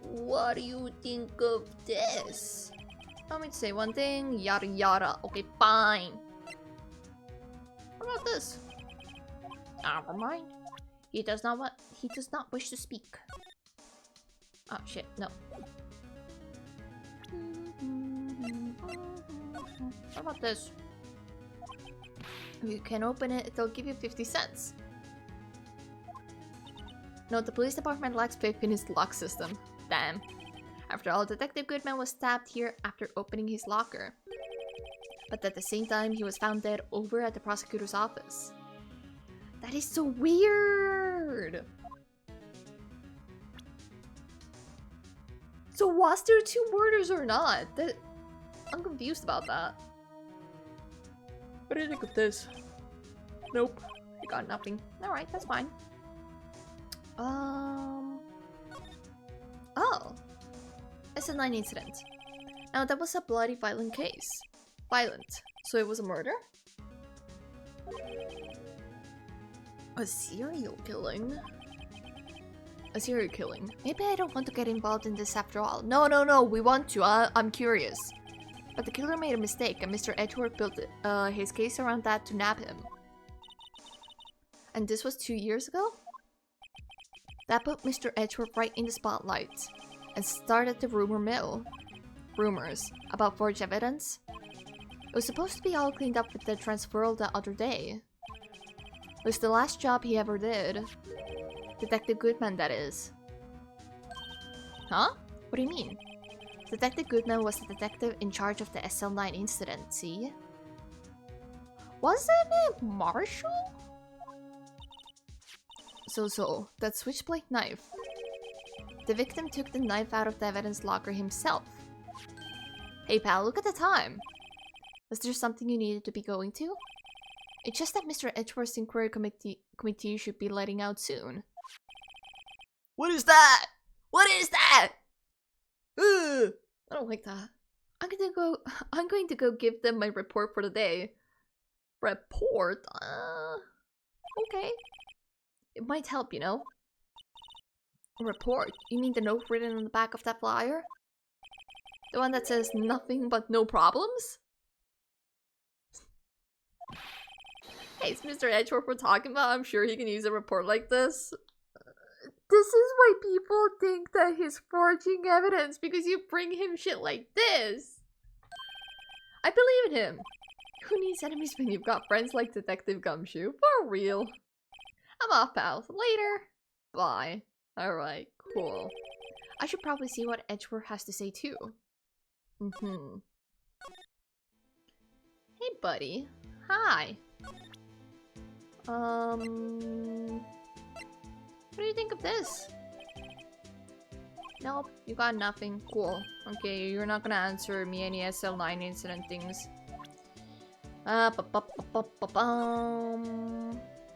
What do you think of this? Let me say one thing, yada yada, okay, fine. What about this? Never mind. He does not wish to speak. Oh shit, no. What about this? If you can open it, they'll give you 50 cents. No, the police department lacks faith in his lock system. Damn. After all, Detective Goodman was stabbed here after opening his locker. But at the same time, he was found dead over at the prosecutor's office. That is so weird! So was there 2 murders or not? I'm confused about that. What do you think of this? Nope. I got nothing. Alright, that's fine. Oh. SN9 incident. Now that was a bloody violent case. Violent. So it was a murder? A serial killing? A serial killing. Maybe I don't want to get involved in this after all. No, we want to. I'm curious. But the killer made a mistake and Mr. Edgeworth built his case around that to nab him. And this was 2 years ago? That put Mr. Edgeworth right in the spotlight and started the rumor mill. Rumors about forged evidence. It was supposed to be all cleaned up with the transferal the other day. It was the last job he ever did. Detective Goodman, that is. Huh? What do you mean? Detective Goodman was the detective in charge of the SL9 incident, see? Wasn't it Marshall? So, that switchblade knife. The victim took the knife out of the evidence locker himself. Hey pal, look at the time. Was there something you needed to be going to? It's just that Mr. Edgeworth's inquiry committee should be letting out soon. What is that? What is that? Ugh, I don't like that. I'm going to go give them my report for the day. Report? Okay. It might help, you know? Report? You mean the note written on the back of that flyer? The one that says nothing but no problems? Hey, it's Mr. Edgeworth we're talking about. I'm sure he can use a report like this. This is why people think that he's forging evidence, because you bring him shit like this. I believe in him. Who needs enemies when you've got friends like Detective Gumshoe? For real. I'm off, pals. Later. Bye. Alright, cool. I should probably see what Edgeworth has to say too. Hey, buddy. Hi. What do you think of this? Nope, you got nothing. Cool. Okay, you're not gonna answer me any SL9 incident things.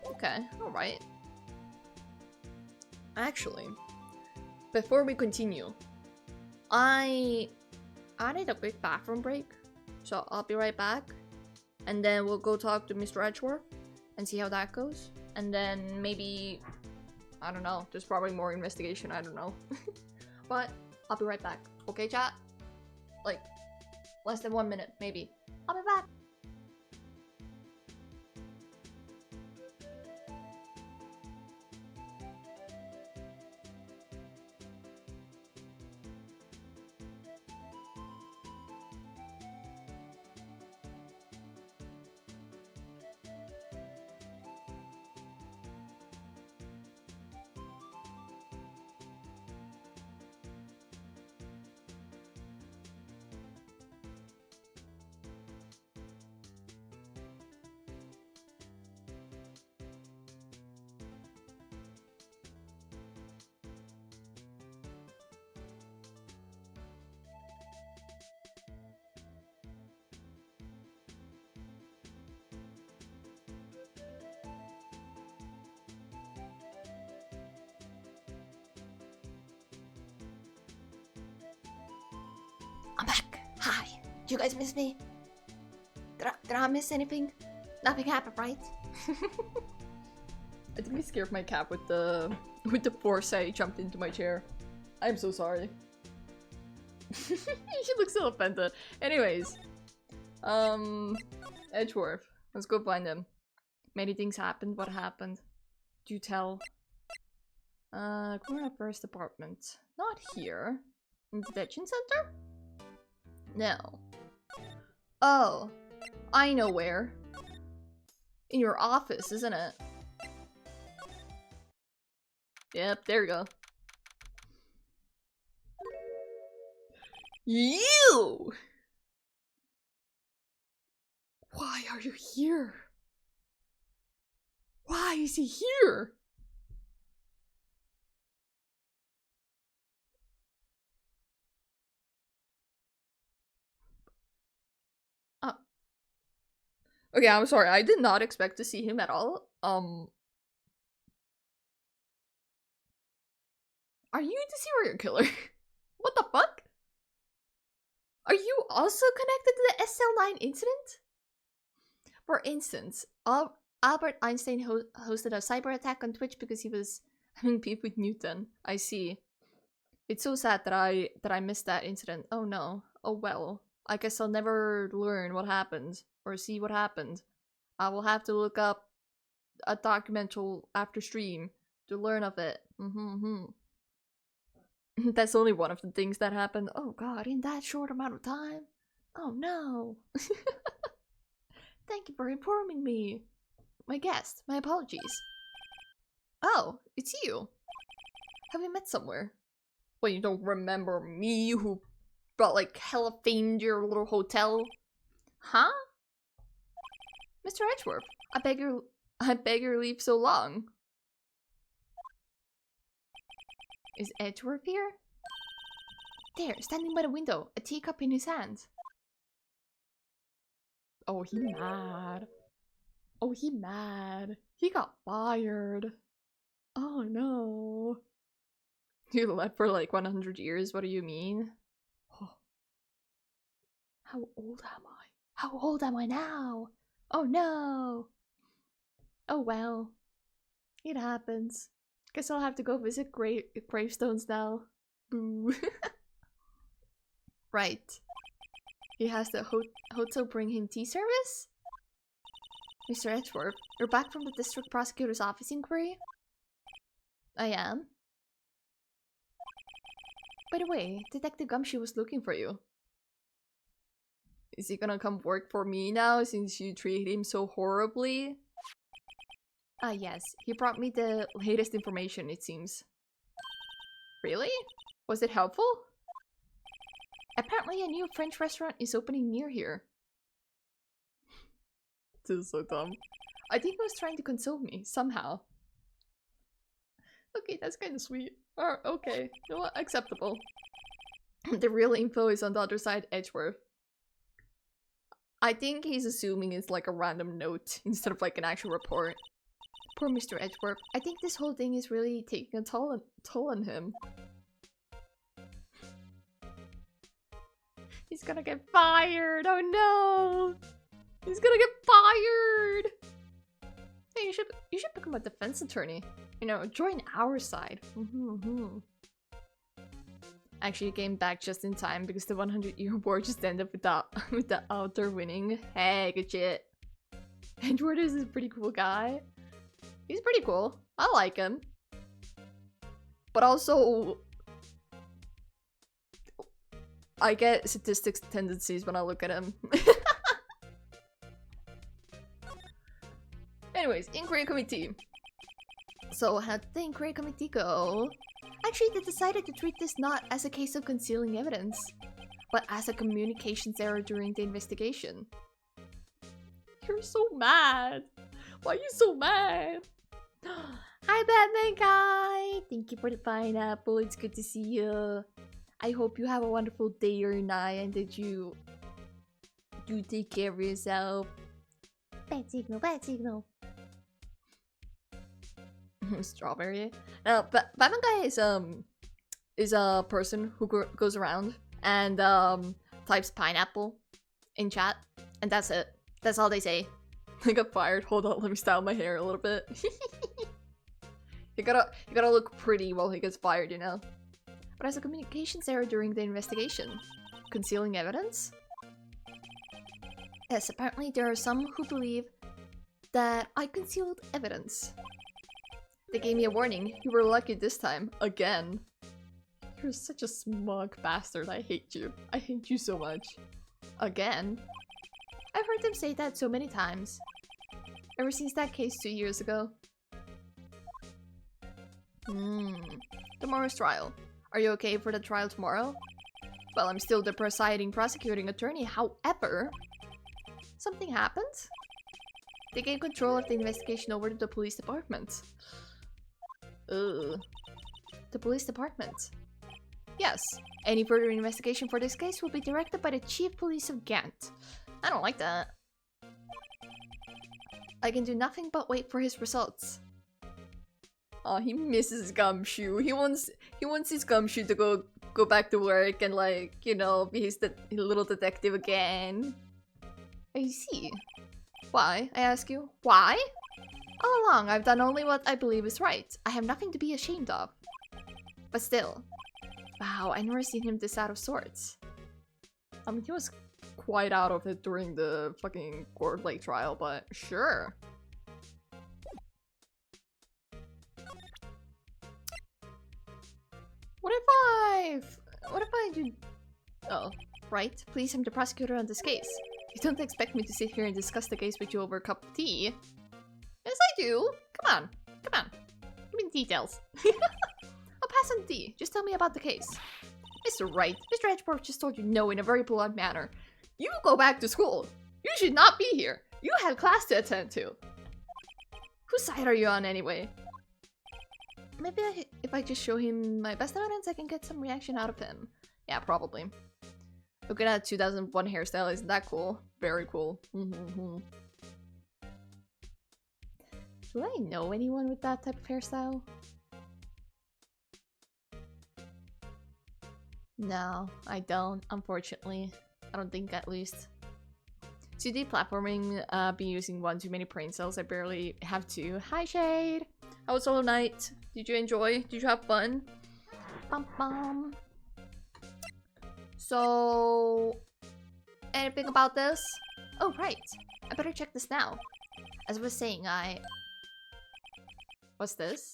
Okay, alright. Actually, before we continue, I need a quick bathroom break, so I'll be right back. And then we'll go talk to Mr. Edgeworth and see how that goes. And then maybe, I don't know, there's probably more investigation, I don't know. But I'll be right back. Okay, chat? Like, less than 1 minute, maybe. I'll be back. I'm back. Hi. Did you guys miss me? Did I miss anything? Nothing happened, right? I think I scared my cat with the force I jumped into my chair. I'm so sorry. She looks so offended. Anyways. Edgeworth. Let's go find him. Many things happened. What happened? Do tell. Corner first apartment. Not here. In the detention center? No. Oh. I know where. In your office, isn't it? Yep, there we go. You! Why are you here? Why is he here? Oh. Okay, I'm sorry. I did not expect to see him at all. Are you the serial killer? What the fuck? Are you also connected to the SL9 incident? For instance, Albert Einstein hosted a cyber attack on Twitch because he was having beef with Newton. I see. It's so sad that I missed that incident. Oh no. Oh well. I guess I'll never learn what happened or see what happened. I will have to look up a documentary after stream to learn of it. That's only one of the things that happened. Oh god, in that short amount of time? Oh no. Thank you for informing me. My guest, my apologies. Oh, it's you. Have we met somewhere? Well, you don't remember me who brought like hella fame to your little hotel? Huh? Mr. Edgeworth, I beg your leave so long. Is Edgeworth here? There, standing by the window, a teacup in his hand. Oh, he mad. Oh, he mad. He got fired. Oh no. You left for like 100 years, what do you mean? Oh. How old am I? How old am I now? Oh no! Oh well. It happens. Guess I'll have to go visit gravestones now. Boo. Right. He has the hotel bring him tea service? Mr. Edgeworth, you're back from the district prosecutor's office inquiry? I am. By the way, Detective Gumshoe was looking for you. Is he gonna come work for me now since you treated him so horribly? Ah yes, he brought me the latest information, it seems. Really? Was it helpful? Apparently a new French restaurant is opening near here. This is so dumb. I think he was trying to console me, somehow. Okay, that's kind of sweet. Okay, you know what? Acceptable. The real info is on the other side, Edgeworth. I think he's assuming it's like a random note instead of like an actual report. Poor Mr. Edgeworth. I think this whole thing is really taking a toll on him. He's gonna get fired! Oh no! He's gonna get fired! Hey, you should become a defense attorney. You know, join our side. Actually, you came back just in time because the 100-year war just ended with the author winning. Hey, good shit. Edward is a pretty cool guy. He's pretty cool. I like him. But also, I get statistics tendencies when I look at him. Anyways, inquiry committee. So how did the inquiry committee go? Actually, they decided to treat this not as a case of concealing evidence, but as a communications error during the investigation. You're so mad. Why are you so mad? Hi, Batman guy. Thank you for the pineapple. It's good to see you. I hope you have a wonderful day or night and that you do take care of yourself. Bad signal, bad signal. Strawberry. Now, Batman guy is a person who goes around and types pineapple in chat, and that's it. That's all they say. I got fired. Hold on, let me style my hair a little bit. You gotta look pretty while he gets fired, you know. But as a communications error during the investigation, concealing evidence. Yes, apparently there are some who believe that I concealed evidence. They gave me a warning. You were lucky this time. Again. You're such a smug bastard. I hate you. I hate you so much. Again? I've heard them say that so many times. Ever since that case 2 years ago. Tomorrow's trial. Are you okay for the trial tomorrow? Well, I'm still the prosecuting attorney, however... Something happened? They gave control of the investigation over to the police department. Ugh. The police department. Yes. Any further investigation for this case will be directed by the Chief Police of Ghent. I don't like that. I can do nothing but wait for his results. Oh, he misses Gumshoe. He wants his Gumshoe to go back to work and, like, you know, be his little detective again. I see. Why? I ask you. Why? All along, I've done only what I believe is right. I have nothing to be ashamed of. But still. Wow, I never seen him this out of sorts. I mean, he was quite out of it during the fucking Court Lake trial, but sure. What if I do... Oh, right. Please, I'm the prosecutor on this case. You don't expect me to sit here and discuss the case with you over a cup of tea. Yes, I do. Come on. Come on. Give me details. I'll pass on tea. Just tell me about the case. Mr. Wright, Mr. Edgeworth just told you no in a very blunt manner. You go back to school. You should not be here. You had class to attend to. Whose side are you on anyway? Maybe if I just show him my best evidence, I can get some reaction out of him. Yeah, probably. Look at that 2001 hairstyle. Isn't that cool? Very cool. Do I know anyone with that type of hairstyle? No, I don't, unfortunately. I don't think, at least. 2D platforming, be using one too many brain cells. I barely have two. Hi, Shade! How was Solo Night? Did you enjoy? Did you have fun? Bum bum. So... anything about this? Oh, right. I better check this now. As I was saying, what's this?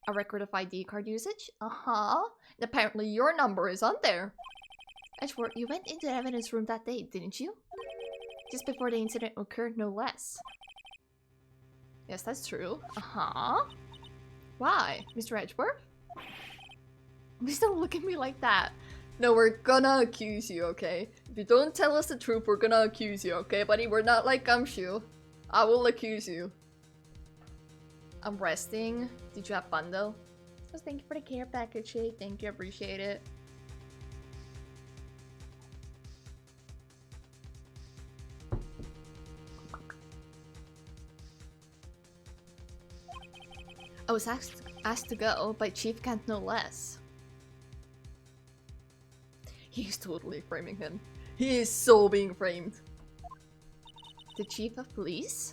A record of ID card usage? Uh-huh. And apparently your number is on there. Edgeworth, you went into the evidence room that day, didn't you? Just before the incident occurred, no less. Yes, that's true. Uh-huh. Why? Mr. Edgeworth? Please don't look at me like that. No, we're gonna accuse you, okay? If you don't tell us the truth, we're gonna accuse you, okay, buddy? We're not like Gumshoe. I will accuse you. I'm resting. Did you have fun, though? Just thank you for the care package, Shade. Thank you, appreciate it. I was asked to go by Chief Can't No Less. He's totally framing him. He is so being framed. The Chief of Police?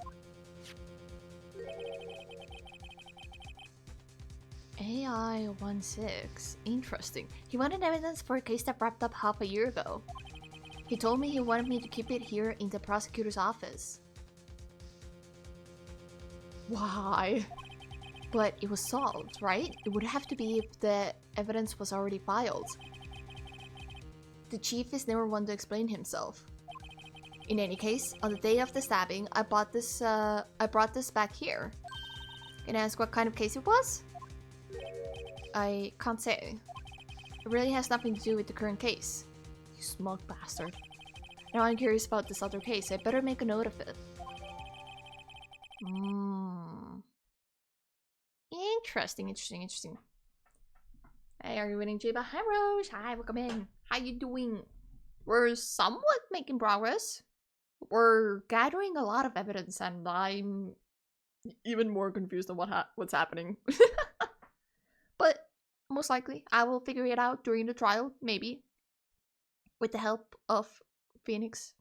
AI-16. Interesting. He wanted evidence for a case that wrapped up half a year ago. He told me he wanted me to keep it here in the prosecutor's office. Why? But it was solved, right? It would have to be if the evidence was already filed. The chief is never one to explain himself. In any case, on the day of the stabbing, I brought this back here. Can I ask what kind of case it was? I can't say. It really has nothing to do with the current case. You smug bastard. Now I'm curious about this other case. I better make a note of it. Interesting. Hey, are you winning, Jiba? Hi, Rose. Hi, welcome in. How you doing? We're somewhat making progress. We're gathering a lot of evidence, and I'm even more confused on what's happening. But most likely, I will figure it out during the trial, maybe. With the help of Phoenix.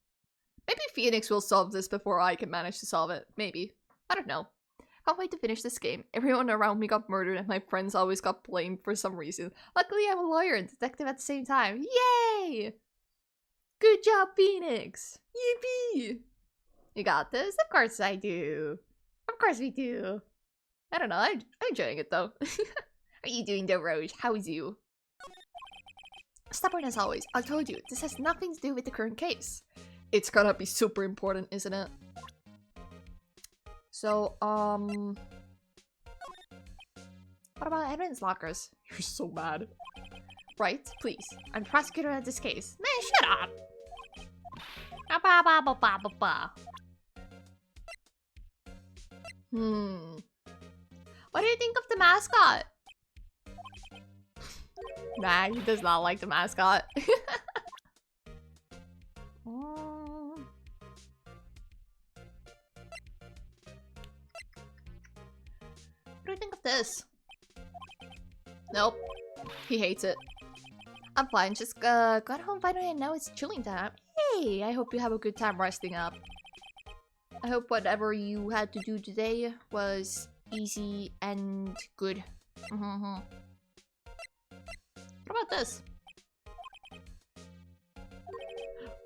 Maybe Phoenix will solve this before I can manage to solve it. Maybe. I don't know. Can't wait to finish this game. Everyone around me got murdered and my friends always got blamed for some reason. Luckily, I'm a lawyer and detective at the same time. Yay! Good job, Phoenix! Yippee! You got this? Of course I do. Of course we do. I don't know, I'm enjoying it though. How are you doing though, Rose? How is you? Stubborn as always. I told you, this has nothing to do with the current case. It's gonna be super important, isn't it? So, what about evidence lockers? You're so mad. Right, please. I'm the prosecutor of this case. Man, shut up! What do you think of the mascot? Nah, he does not like the mascot. What do you think of this? Nope. He hates it. I'm fine, just got home finally and now it's chilling time. Hey, I hope you have a good time resting up. I hope whatever you had to do today was easy and good. What about this?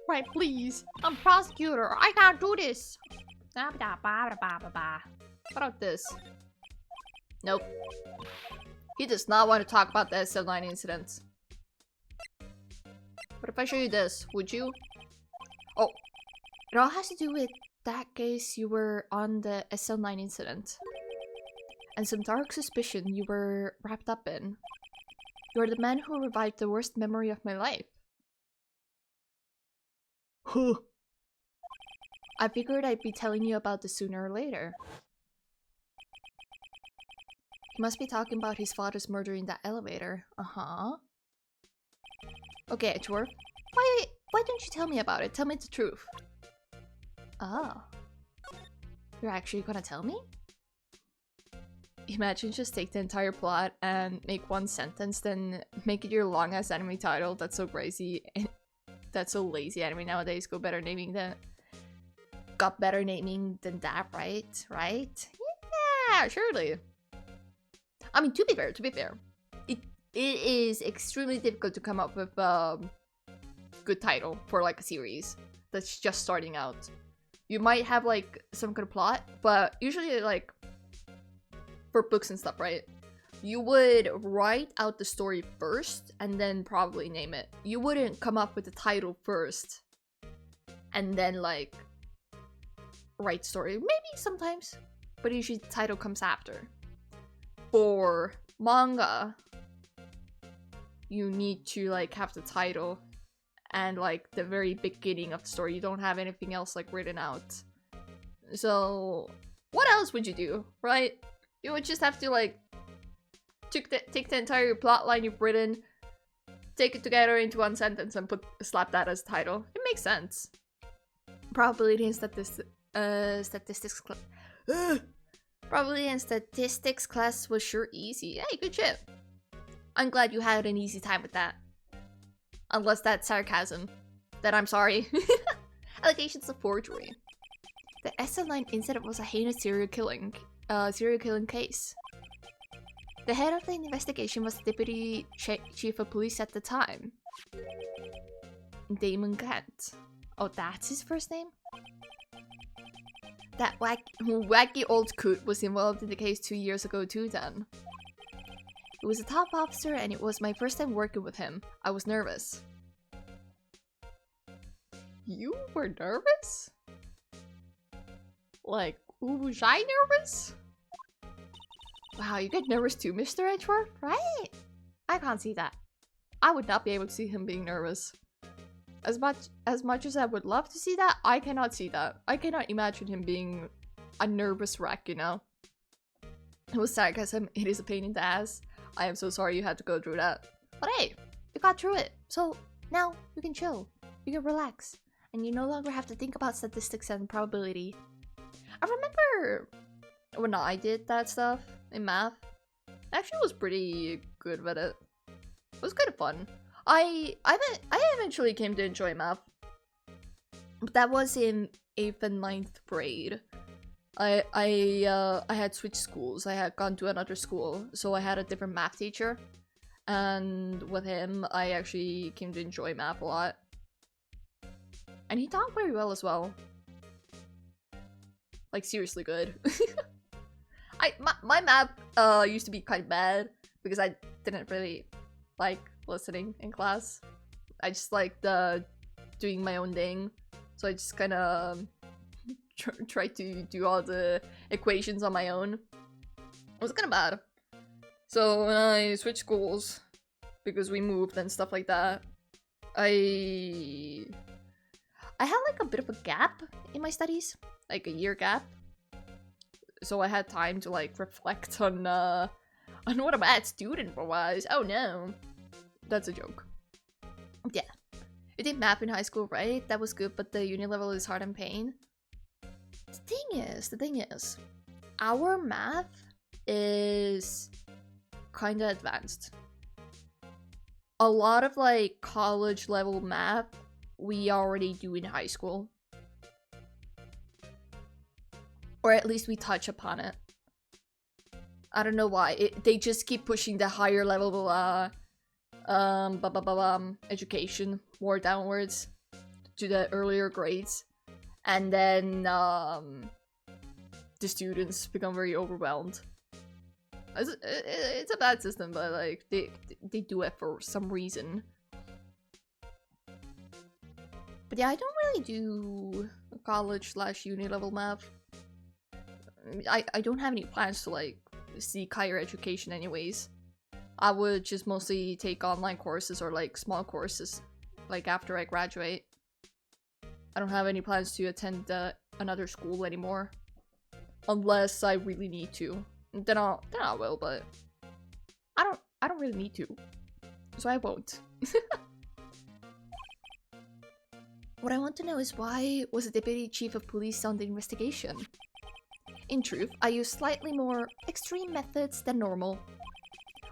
Right, please. I'm prosecutor. I can't do this. What about this? Nope. He does not want to talk about the SL9 incident. What if I show you this? Would you? Oh, it all has to do with that case you were on the SL9 incident. And some dark suspicion you were wrapped up in. You are the man who revived the worst memory of my life. Huh. I figured I'd be telling you about this sooner or later. He must be talking about his father's murder in that elevator. Okay, Edgeworth. Why don't you tell me about it? Tell me the truth. Oh. You're actually gonna tell me? Imagine just take the entire plot and make one sentence, then make it your long-ass anime title. That's so crazy. That's so lazy anime nowadays. Go better naming that. got better naming than that, right? Right? Yeah, surely. I mean, to be fair, it is extremely difficult to come up with a good title for like a series that's just starting out. You might have like some kind of plot, but usually like for books and stuff, right? You would write out the story first and then probably name it. You wouldn't come up with the title first and then like write story. Maybe sometimes, but usually the title comes after. For manga, you need to like have the title and like the very beginning of the story. You don't have anything else like written out. So what else would you do, right? You would just have to like take the entire plot line you've written, take it together into one sentence and slap that as title. It makes sense. Probability and statistics class. Probability and statistics class was sure easy. Hey, good shit. I'm glad you had an easy time with that. Unless that's sarcasm. Then I'm sorry. Allegations of forgery. The SL9 incident was a heinous serial killing case. The head of the investigation was the deputy chief of police at the time. Damon Kent. Oh, that's his first name? That wacky old coot was involved in the case 2 years ago too then. He was a top officer and it was my first time working with him. I was nervous. You were nervous? Like, was I nervous? Wow, you get nervous too, Mr. Edgeworth, right? I can't see that. I would not be able to see him being nervous. As much as I would love to see that, I cannot see that. I cannot imagine him being a nervous wreck, you know? It was sarcasm. It is a pain in the ass. I am so sorry you had to go through that. But hey, you got through it. So now you can chill. You can relax. And you no longer have to think about statistics and probability. I remember when I did that stuff in math, I actually was pretty good with it. It was kind of fun. I eventually came to enjoy math. But that was in 8th and 9th grade. I had switched schools. I had gone to another school, so I had a different math teacher. And with him, I actually came to enjoy math a lot. And he taught very well as well. Like, seriously good. My math used to be quite bad because I didn't really like listening in class. I just liked doing my own thing. So I just kind of tried to do all the equations on my own. It was kind of bad. So when I switched schools, because we moved and stuff like that, I had like a bit of a gap in my studies, like a year gap. So I had time to like reflect on what a bad student I was. Oh no, that's a joke. Yeah, you did math in high school, right? That was good, but the uni level is hard and pain. The thing is, our math is kind of advanced. A lot of like college level math we already do in high school. Or at least we touch upon it. I don't know why. They just keep pushing the higher level education more downwards to the earlier grades. And then the students become very overwhelmed. It's a bad system, but like they do it for some reason. But yeah, I don't really do college/uni level math. I don't have any plans to like seek higher education anyways. I would just mostly take online courses or like small courses like after I graduate. I don't have any plans to attend another school anymore. Unless I really need to. Then I will, but I don't really need to. So I won't. What I want to know is why was the deputy chief of police on the investigation? In truth, I used slightly more extreme methods than normal.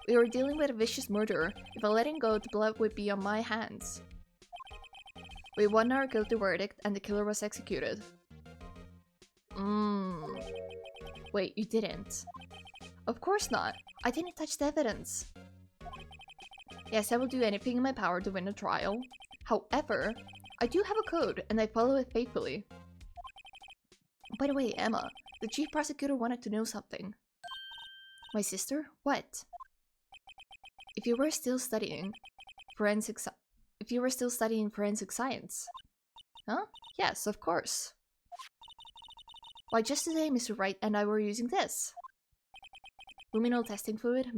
We were dealing with a vicious murderer. If I let him go, the blood would be on my hands. We won our guilty verdict and the killer was executed. Wait, you didn't? Of course not. I didn't touch the evidence. Yes, I will do anything in my power to win a trial. However, I do have a code, and I follow it faithfully. By the way, Emma, the chief prosecutor wanted to know something. My sister? What? If you were still studying forensic science. Huh? Yes, of course. Why, just today, Mr. Wright and I were using this. Luminol testing fluid,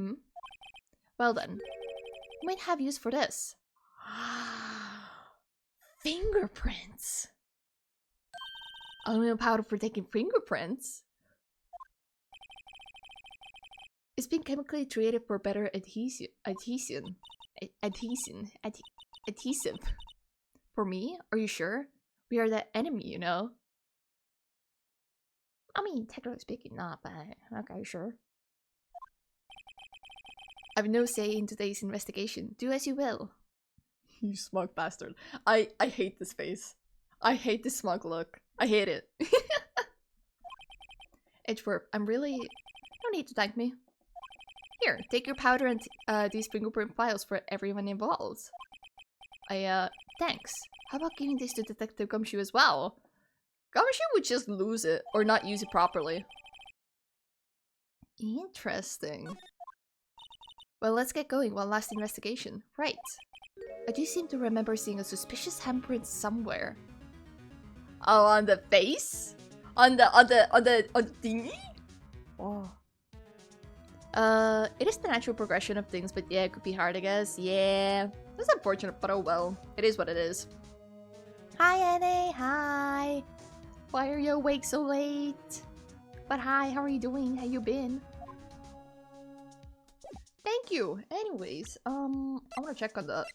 Well then, you might have use for this. Fingerprints! Aluminum powder for taking fingerprints? It's been chemically treated for better adhesive. For me? Are you sure? We are the enemy, you know? I mean, technically speaking, not, but okay, sure. I have no say in today's investigation. Do as you will. You smug bastard. I hate this face. I hate this smug look. I hate it. Edgeworth, I'm really... No need to thank me. Here, take your powder and these fingerprint files for everyone involved. Thanks. How about giving this to Detective Gumshoe as well? Gumshoe would just lose it, or not use it properly. Interesting. Well, let's get going. One last investigation. Right. I do seem to remember seeing a suspicious handprint somewhere. Oh, on the face? On the thingy? Oh. It is the natural progression of things, but yeah, it could be hard, I guess. Yeah. That's unfortunate, but oh well. It is what it is. Hi, Annie. Hi. Why are you awake so late? But hi, how are you doing? How you been? Thank you. Anyways, I wanna check on that.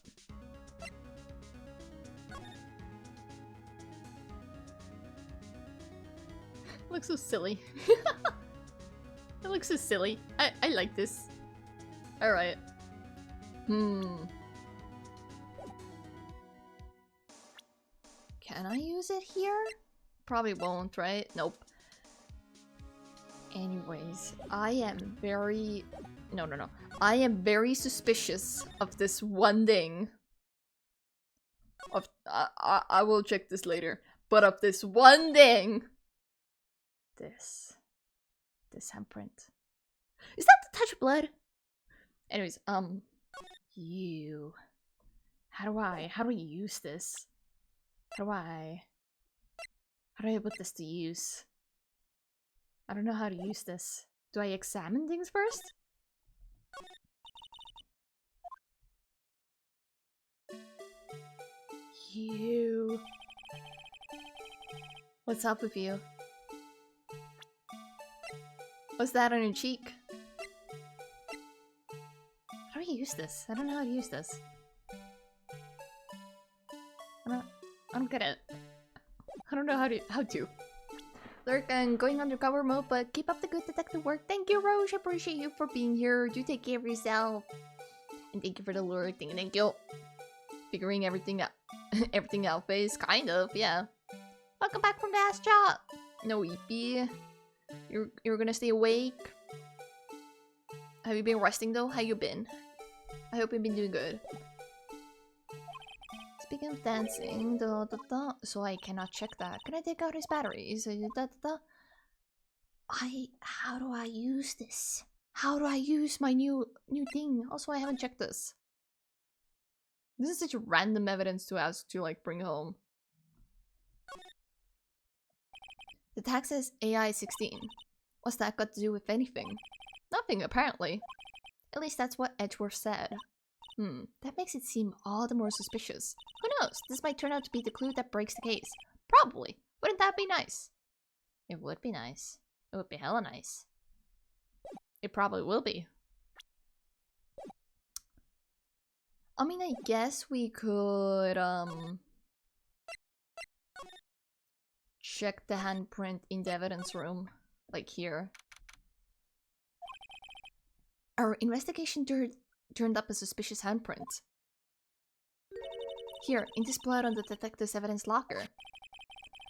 Looks so silly. It looks so silly. I like this. Alright. Can I use it here? Probably won't, right? Nope. Anyways, I am very... No. I am very suspicious of this one thing. Of I will check this later. But of this one thing. This handprint. Is that the touch of blood? Anyways, you. How do I use this? How do I put this to use? I don't know how to use this. Do I examine things first? You. What's up with you? What's that on your cheek? How do I use this? I don't know how to use this. I don't get it. I don't know how to. Lurk, I'm going undercover mode, but keep up the good detective work. Thank you, Roche. I appreciate you for being here. Do take care of yourself. And thank you for the lurk. Thank you. Figuring everything out. Everything out phase. Kind of, yeah. Welcome back from the ass job. No, EP. You're gonna stay awake. Have you been resting though? How you been? I hope you've been doing good. Speaking of dancing, so I cannot check that. Can I take out his batteries? How do I use this? How do I use my new thing? Also, I haven't checked this. This is such random evidence to ask to like bring home. The tag says AI 16. What's that got to do with anything? Nothing, apparently. At least that's what Edgeworth said. That makes it seem all the more suspicious. Who knows? This might turn out to be the clue that breaks the case. Probably. Wouldn't that be nice? It would be nice. It would be hella nice. It probably will be. I mean, I guess we could, check the handprint in the evidence room. Like here. Our investigation turned up a suspicious handprint. Here, in this blood on the detective's evidence locker.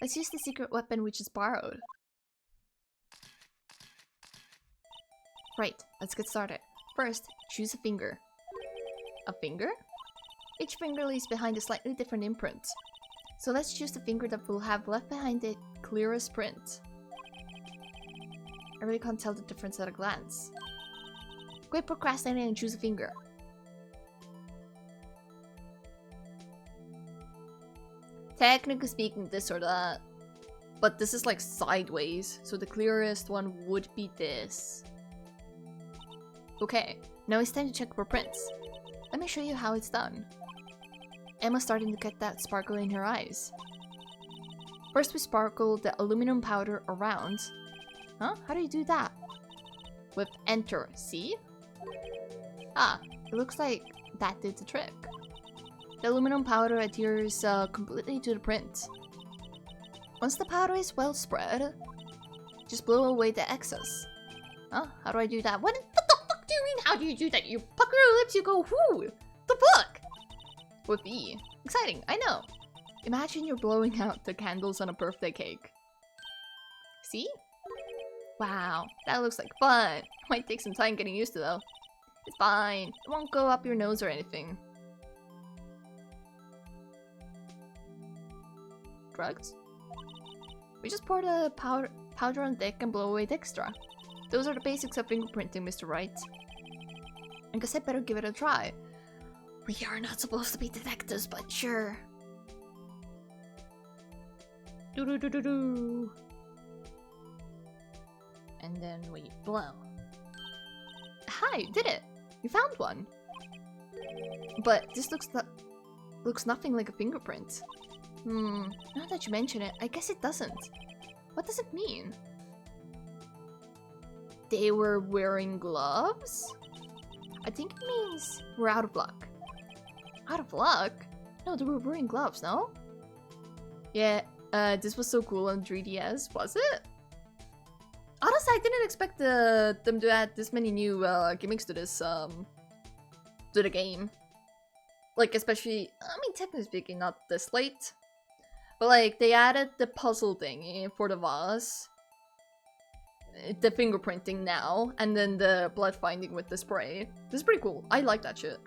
Let's use the secret weapon we just borrowed. Right, let's get started. First, choose a finger. A finger? Each finger leaves behind a slightly different imprint. So let's choose the finger that will have left behind the clearest print. I really can't tell the difference at a glance. Quit procrastinating and choose a finger. Technically speaking, this or that. But this is like sideways, so the clearest one would be this. Okay, now it's time to check for prints. Let me show you how it's done. Emma's starting to get that sparkle in her eyes. First we sparkle the aluminum powder around. Huh? How do you do that? With enter, see? Ah, it looks like that did the trick. The aluminum powder adheres completely to the print. Once the powder is well spread, just blow away the excess. Huh? How do I do that? What the fuck do you mean? How do you do that? You pucker your lips, you go, whoo! The fuck? With E. Exciting, I know. Imagine you're blowing out the candles on a birthday cake. See? Wow, that looks like fun. Might take some time getting used to though. It's fine. It won't go up your nose or anything. Drugs? We just pour the powder on thick and blow away the extra. Those are the basics of fingerprinting, Mr. Wright. I guess I better give it a try. We are not supposed to be detectives, but sure. Do-do-do-do-do. And then we blow. Hi, you did it! You found one! But this looks nothing like a fingerprint. Now that you mention it, I guess it doesn't. What does it mean? They were wearing gloves? I think it means we're out of luck. Out of luck? No, they were wearing gloves, no? Yeah, this was so cool on 3DS, was it? Honestly, I didn't expect them to add this many new gimmicks to this, to the game. Like, especially, I mean, technically speaking, not this late. But like, they added the puzzle thing for the vase. The fingerprinting now, and then the blood finding with the spray. This is pretty cool. I like that shit.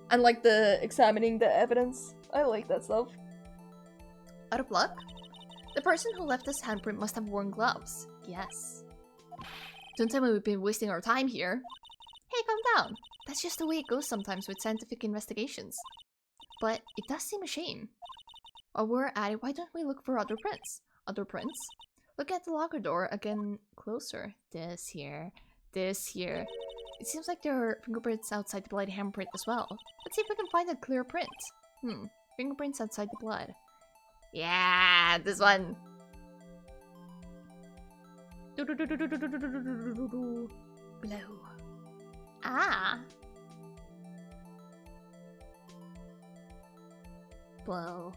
And like the examining the evidence. I like that stuff. Out of luck? The person who left this handprint must have worn gloves. Yes. Don't tell me we've been wasting our time here. Hey, calm down. That's just the way it goes sometimes with scientific investigations. But it does seem a shame. While we're at it, why don't we look for other prints? Other prints? Look at the locker door again closer. This here. This here. It seems like there are fingerprints outside the blood handprint as well. Let's see if we can find a clear print. Fingerprints outside the blood. Yeah, this one. Blow. Ah. Blow.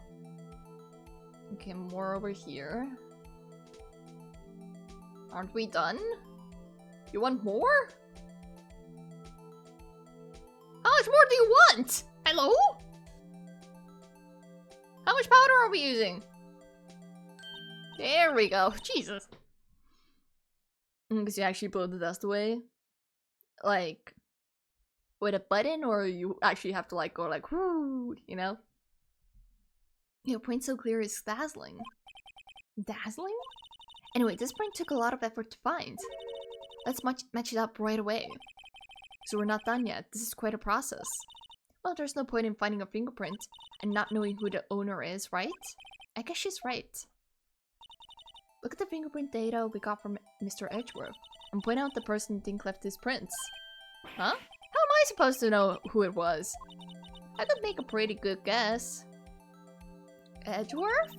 Okay, more over here. Aren't we done? You want more? How much more do you want? Hello? How much powder are we using? There we go. Jesus. Because you actually blow the dust away? Like, with a button, or you actually have to like go like, whoo, you know? Your print so clear is dazzling. Dazzling? Anyway, this print took a lot of effort to find. Let's match it up right away. So we're not done yet. This is quite a process. Well, there's no point in finding a fingerprint and not knowing who the owner is, right? I guess she's right. Look at the fingerprint data we got from Mr. Edgeworth and point out the person Dink left his prints. Huh? How am I supposed to know who it was? I could make a pretty good guess. Edgeworth?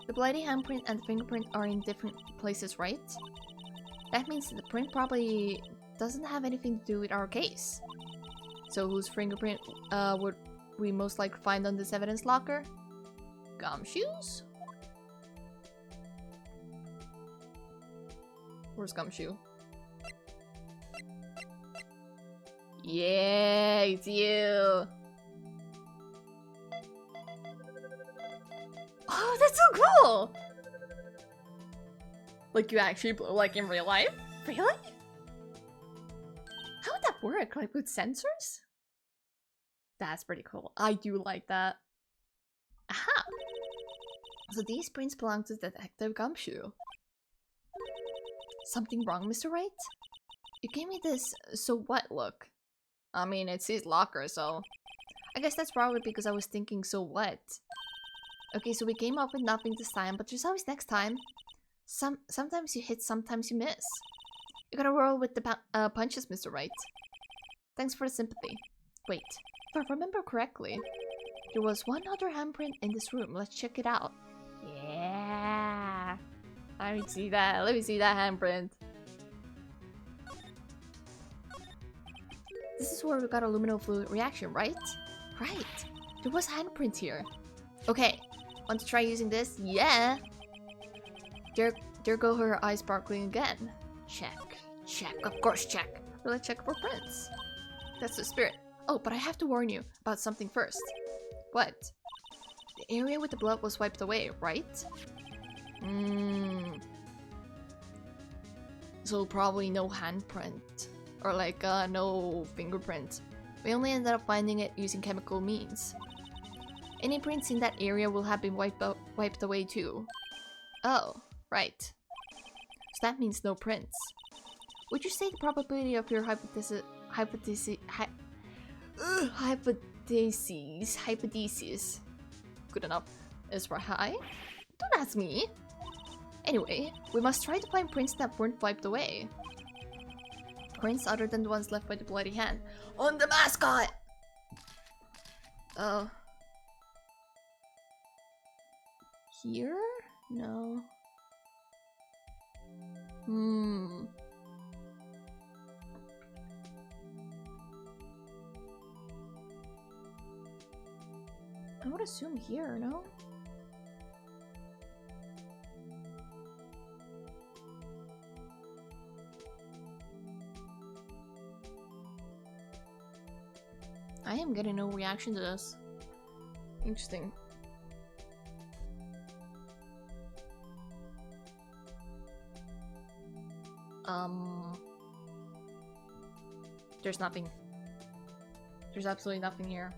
The bloody handprint and the fingerprint are in different places, right? That means the print probably doesn't have anything to do with our case. So whose fingerprint would we most likely find on this evidence locker? Gumshoes? Where's Gumshoe? Yeah, it's you! Oh, that's so cool! Like you actually blow like in real life? Really? work? Like with sensors? That's pretty cool. I do like that. Aha! So these prints belong to Detective Gumshoe. Something wrong, Mr. Wright? You gave me this so what look. I mean, it's his locker, so... I guess that's probably because I was thinking so what. Okay, so we came up with nothing this time, but there's always next time. Sometimes you hit, sometimes you miss. You gotta roll with the punches, Mr. Wright. Thanks for the sympathy. Wait, if I remember correctly, there was one other handprint in this room. Let's check it out. Yeah. Let me see that. Let me see that handprint. This is where we got a luminal fluid reaction, right? Right. There was a handprint here. Okay. Want to try using this? Yeah. There go her eyes sparkling again. Check. Check. Of course check. Well, let's check for prints. That's the spirit. Oh, but I have to warn you about something first. What? The area with the blood was wiped away, right? So probably no handprint. Or like, no fingerprint. We only ended up finding it using chemical means. Any prints in that area will have been wiped away too. Oh, right. So that means no prints. Would you say the probability of your hypothesis good enough is for high? Don't ask me. Anyway, we must try to find prints that weren't wiped away. Prints other than the ones left by the bloody hand. On the mascot! Oh. Here? No. I would assume here, no? I am getting no reaction to this. Interesting. There's nothing. There's absolutely nothing here.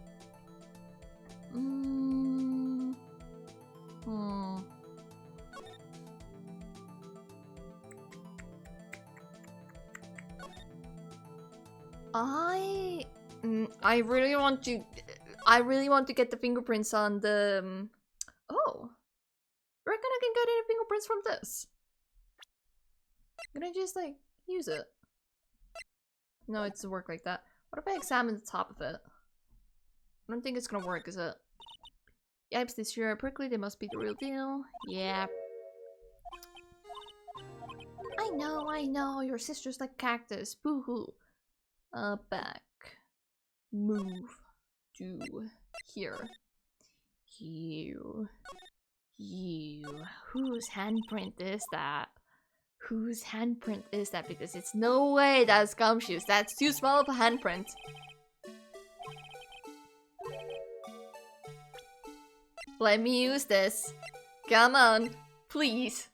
I really want to. I really want to get the fingerprints on the. Oh, I reckon I can get any fingerprints from this. Can I just like use it? No, it doesn't work like that. What if I examine the top of it? I don't think it's gonna work, is it? Yipes, this year prickly, they must be the real deal. Yeah. I know, your sister's like cactus. Boo-hoo. Back. Move to here. You. Whose handprint is that? Whose handprint is that? Because it's no way that's Gumshoe's. That's too small of a handprint. Let me use this. Come on. Please.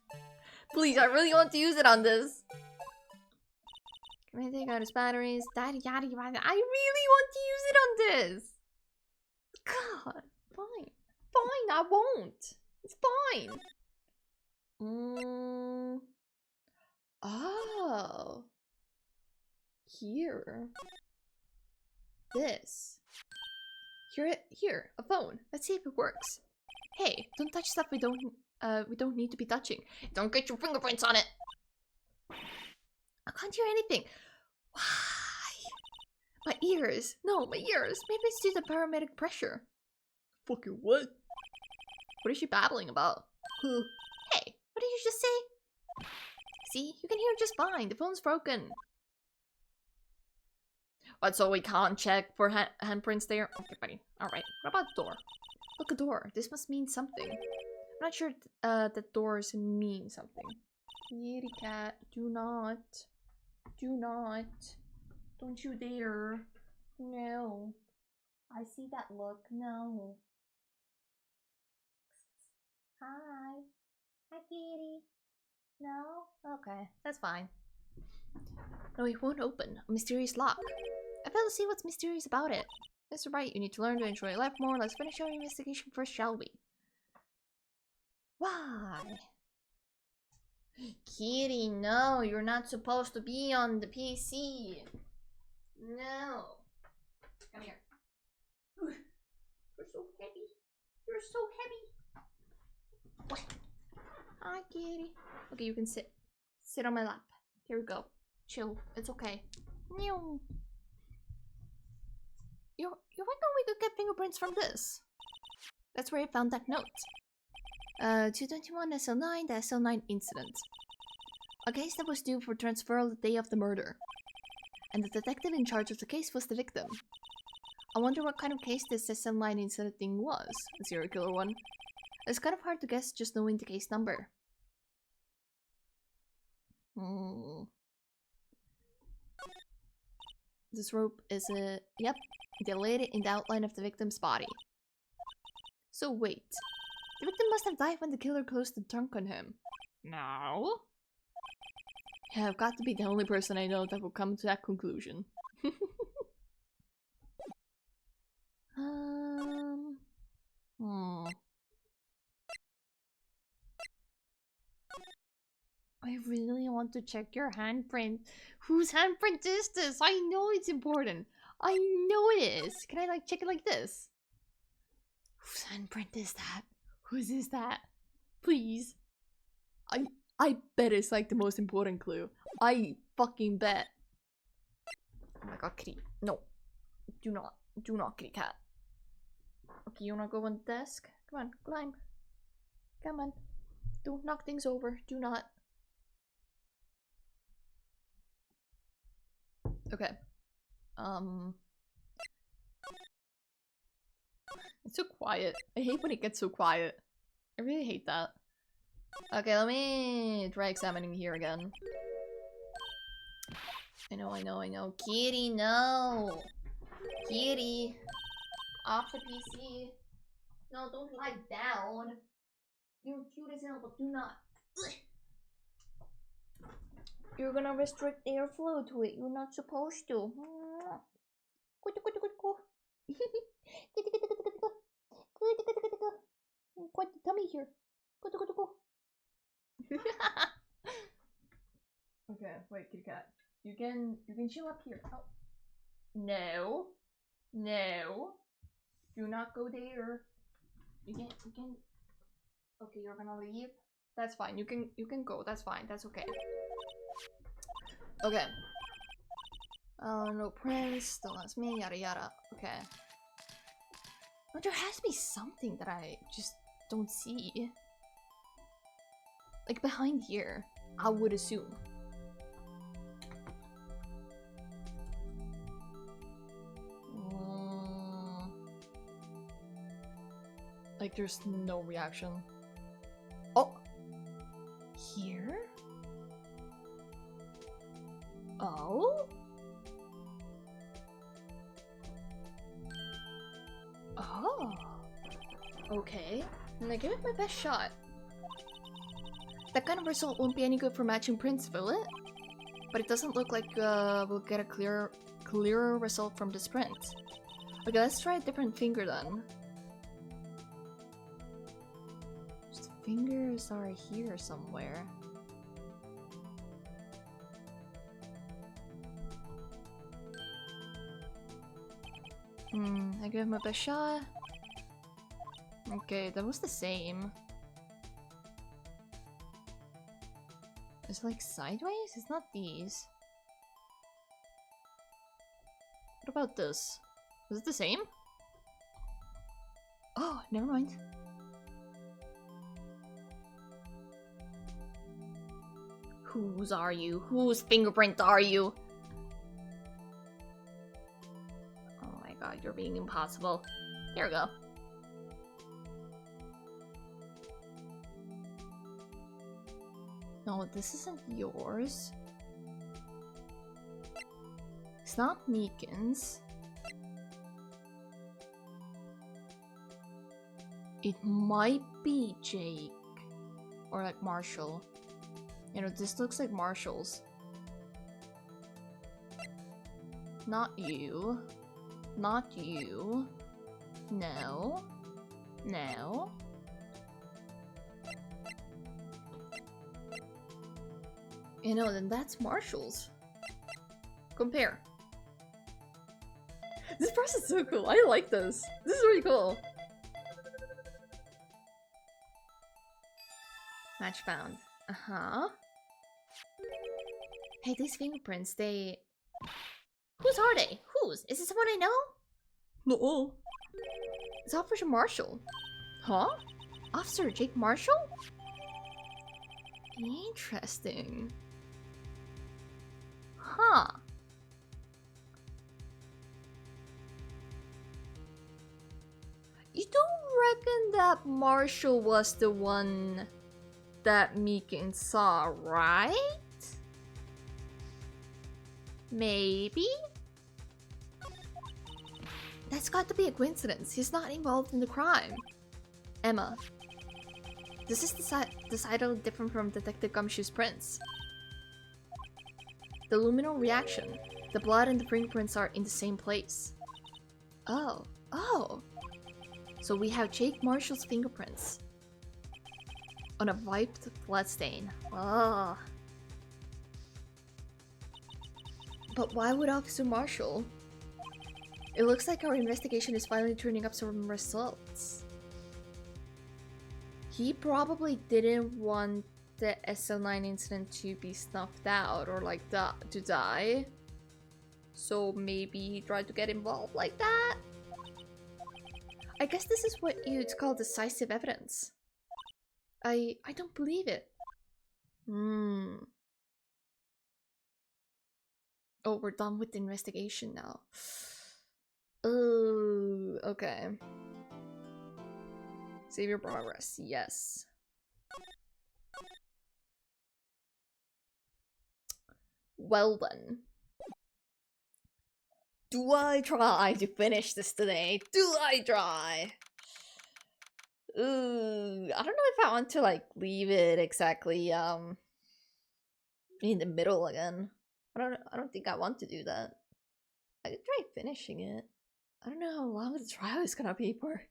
Please, I really want to use it on this. Can I take out his batteries? Daddy, yada, yada. I really want to use it on this. God. Fine. Fine, I won't. It's fine. Oh. Here. This. Here, a phone. Let's see if it works. Hey, don't touch stuff we don't need to be touching. Don't get your fingerprints on it. I can't hear anything. Why? My ears. No, my ears. Maybe it's due to paramedic pressure. Fucking what? What is she babbling about? Hey, what did you just say? See, you can hear just fine. The phone's broken. What, so we can't check for handprints there? Okay, buddy. Alright, what about the door? Look, a door. This must mean something. I'm not sure that doors mean something. Kitty cat, do not. Do not. Don't you dare. No. I see that look. No. Hi. Hi, kitty. No? Okay, that's fine. No, it won't open. A mysterious lock. I fail to see what's mysterious about it. Mr. Wright, you need to learn to enjoy life more. Let's finish our investigation first, shall we? Why? Kitty, no, you're not supposed to be on the PC. No. Come here. You're so heavy. You're so heavy. Hi, kitty. Okay, you can sit. Sit on my lap. Here we go. Chill. It's okay. You reckon we could get fingerprints from this? That's where I found that note. 221 SL9, the SL9 incident. A case that was due for transferal the day of the murder. And the detective in charge of the case was the victim. I wonder what kind of case this SL9 incident thing was. A serial killer one. It's kind of hard to guess just knowing the case number. This rope is yep, they laid it in the outline of the victim's body. So wait, the victim must have died when the killer closed the trunk on him. No? Yeah, I've got to be the only person I know that will come to that conclusion. I really want to check your handprint. Whose handprint is this? I know it's important. I know it is. Can I like check it like this? Whose handprint is that? Whose is that? Please. I bet it's like the most important clue. I fucking bet. Oh my god, kitty. No. Do not. Do not, kitty cat. Okay, you wanna go on the desk? Come on, climb. Come on. Don't knock things over. Do not. Okay. It's so quiet. I hate when it gets so quiet. I really hate that. Okay, let me try examining here again. I know. Kitty, no! Kitty! Off the PC. No, don't lie down. You're cute as hell, but do not. You're gonna restrict airflow to it. You're not supposed to. Quite the tummy here. Okay, wait, kitty cat. You can chill up here. Oh. No. Do not go there. You can okay, you're gonna leave? That's fine. You can go. That's fine. That's okay. Okay. No prints, don't ask me, yada yada. Okay. But there has to be something that I just don't see. Like behind here, I would assume. Like there's no reaction. Oh! Here? Oh? Oh. Okay. And I give it my best shot. That kind of result won't be any good for matching prints, will it? But it doesn't look like we'll get a clearer result from this print. Okay, let's try a different finger then. Just fingers are here somewhere. I give him a best shot. Okay, that was the same. It's like sideways? It's not these. What about this? Was it the same? Oh, never mind. Whose are you? Whose fingerprint are you? Oh my god, you're being impossible. Here we go. No, this isn't yours. It's not Meekin's. It might be Jake. Or like Marshall. You know, this looks like Marshall's. Not you. Not you. No. No. You know, then that's Marshall's. Compare. This process is so cool. I like this. This is really cool. Match found. Uh-huh. Hey, these fingerprints, they... Whose are they? Whose? Is it someone I know? No. It's Officer Marshall. Huh? Officer Jake Marshall? Interesting. Huh. You don't reckon that Marshall was the one that Meekin saw, right? Maybe? That's got to be a coincidence. He's not involved in the crime. Emma, this is decidedly different from Detective Gumshoe's prints. The luminal reaction. The blood and the fingerprints are in the same place. Oh. Oh. So we have Jake Marshall's fingerprints on a wiped bloodstain. Oh. But why would Officer Marshall? It looks like our investigation is finally turning up some results. He probably didn't want the SL9 incident to be snuffed out or like to die. So maybe he tried to get involved like that? I guess this is what you'd call decisive evidence. I don't believe it. Oh, we're done with the investigation now. Oh, okay. Save your progress, yes. Well then. Do I try to finish this today? Do I try? Ooh, I don't know if I want to like leave it exactly in the middle again. I don't think I want to do that. I could try finishing it. I don't know how long the trial is gonna be for.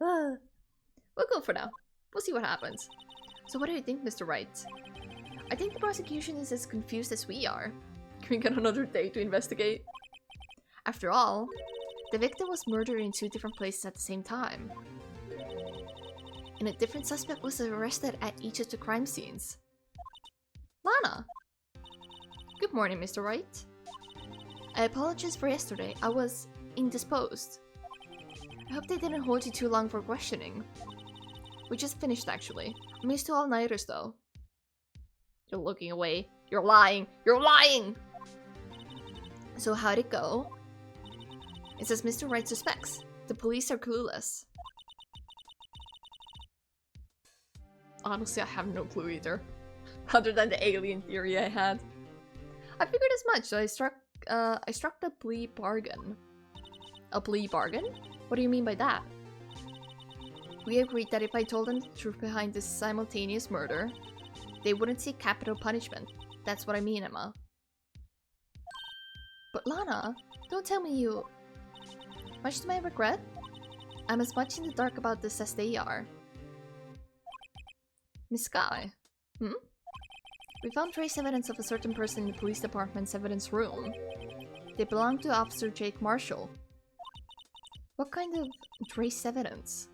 We'll go for now. We'll see what happens. So what do you think, Mr. Wright? I think the prosecution is as confused as we are. Can we get another day to investigate? After all, the victim was murdered in 2 different places at the same time. And a different suspect was arrested at each of the crime scenes. Lana! Good morning, Mr. Wright. I apologize for yesterday. I was indisposed. I hope they didn't hold you too long for questioning. We just finished, actually. I'm used to all-nighters, though. You're looking away. You're lying. You're lying! So how'd it go? It says Mr. Wright suspects. The police are clueless. Honestly, I have no clue either. Other than the alien theory I had. I figured as much, so I struck the plea bargain. A plea bargain? What do you mean by that? We agreed that if I told them the truth behind this simultaneous murder, they wouldn't seek capital punishment. That's what I mean, Emma. But Lana, don't tell me you... Much to my regret, I'm as much in the dark about this as they are. Miss Sky? We found trace evidence of a certain person in the police department's evidence room. They belong to Officer Jake Marshall. What kind of trace evidence?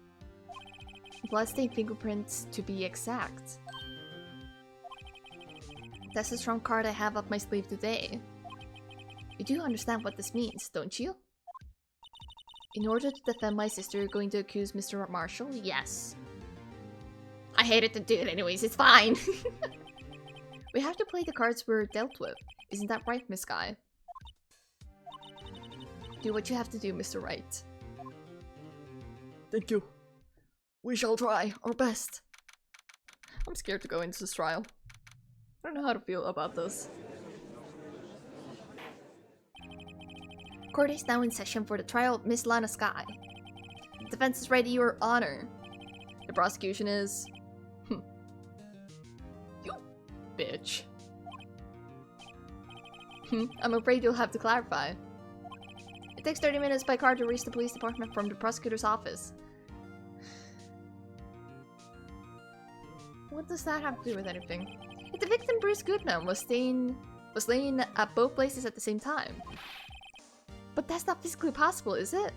Bloodstained fingerprints, to be exact. That's a strong card I have up my sleeve today. You do understand what this means, don't you? In order to defend my sister, you're going to accuse Mr. Marshall? Yes. I hated to do it anyways, it's fine! We have to play the cards we're dealt with. Isn't that right, Miss Sky? Do what you have to do, Mr. Wright. Thank you. We shall try our best. I'm scared to go into this trial. I don't know how to feel about this. Court is now in session for the trial of Miss Lana Sky. The defense is ready, Your Honor. The prosecution is... You bitch. I'm afraid you'll have to clarify. takes 30 minutes by car to reach the police department from the prosecutor's office. What does that have to do with anything? If the victim, Bruce Goodman, was laying at both places at the same time. But that's not physically possible, is it?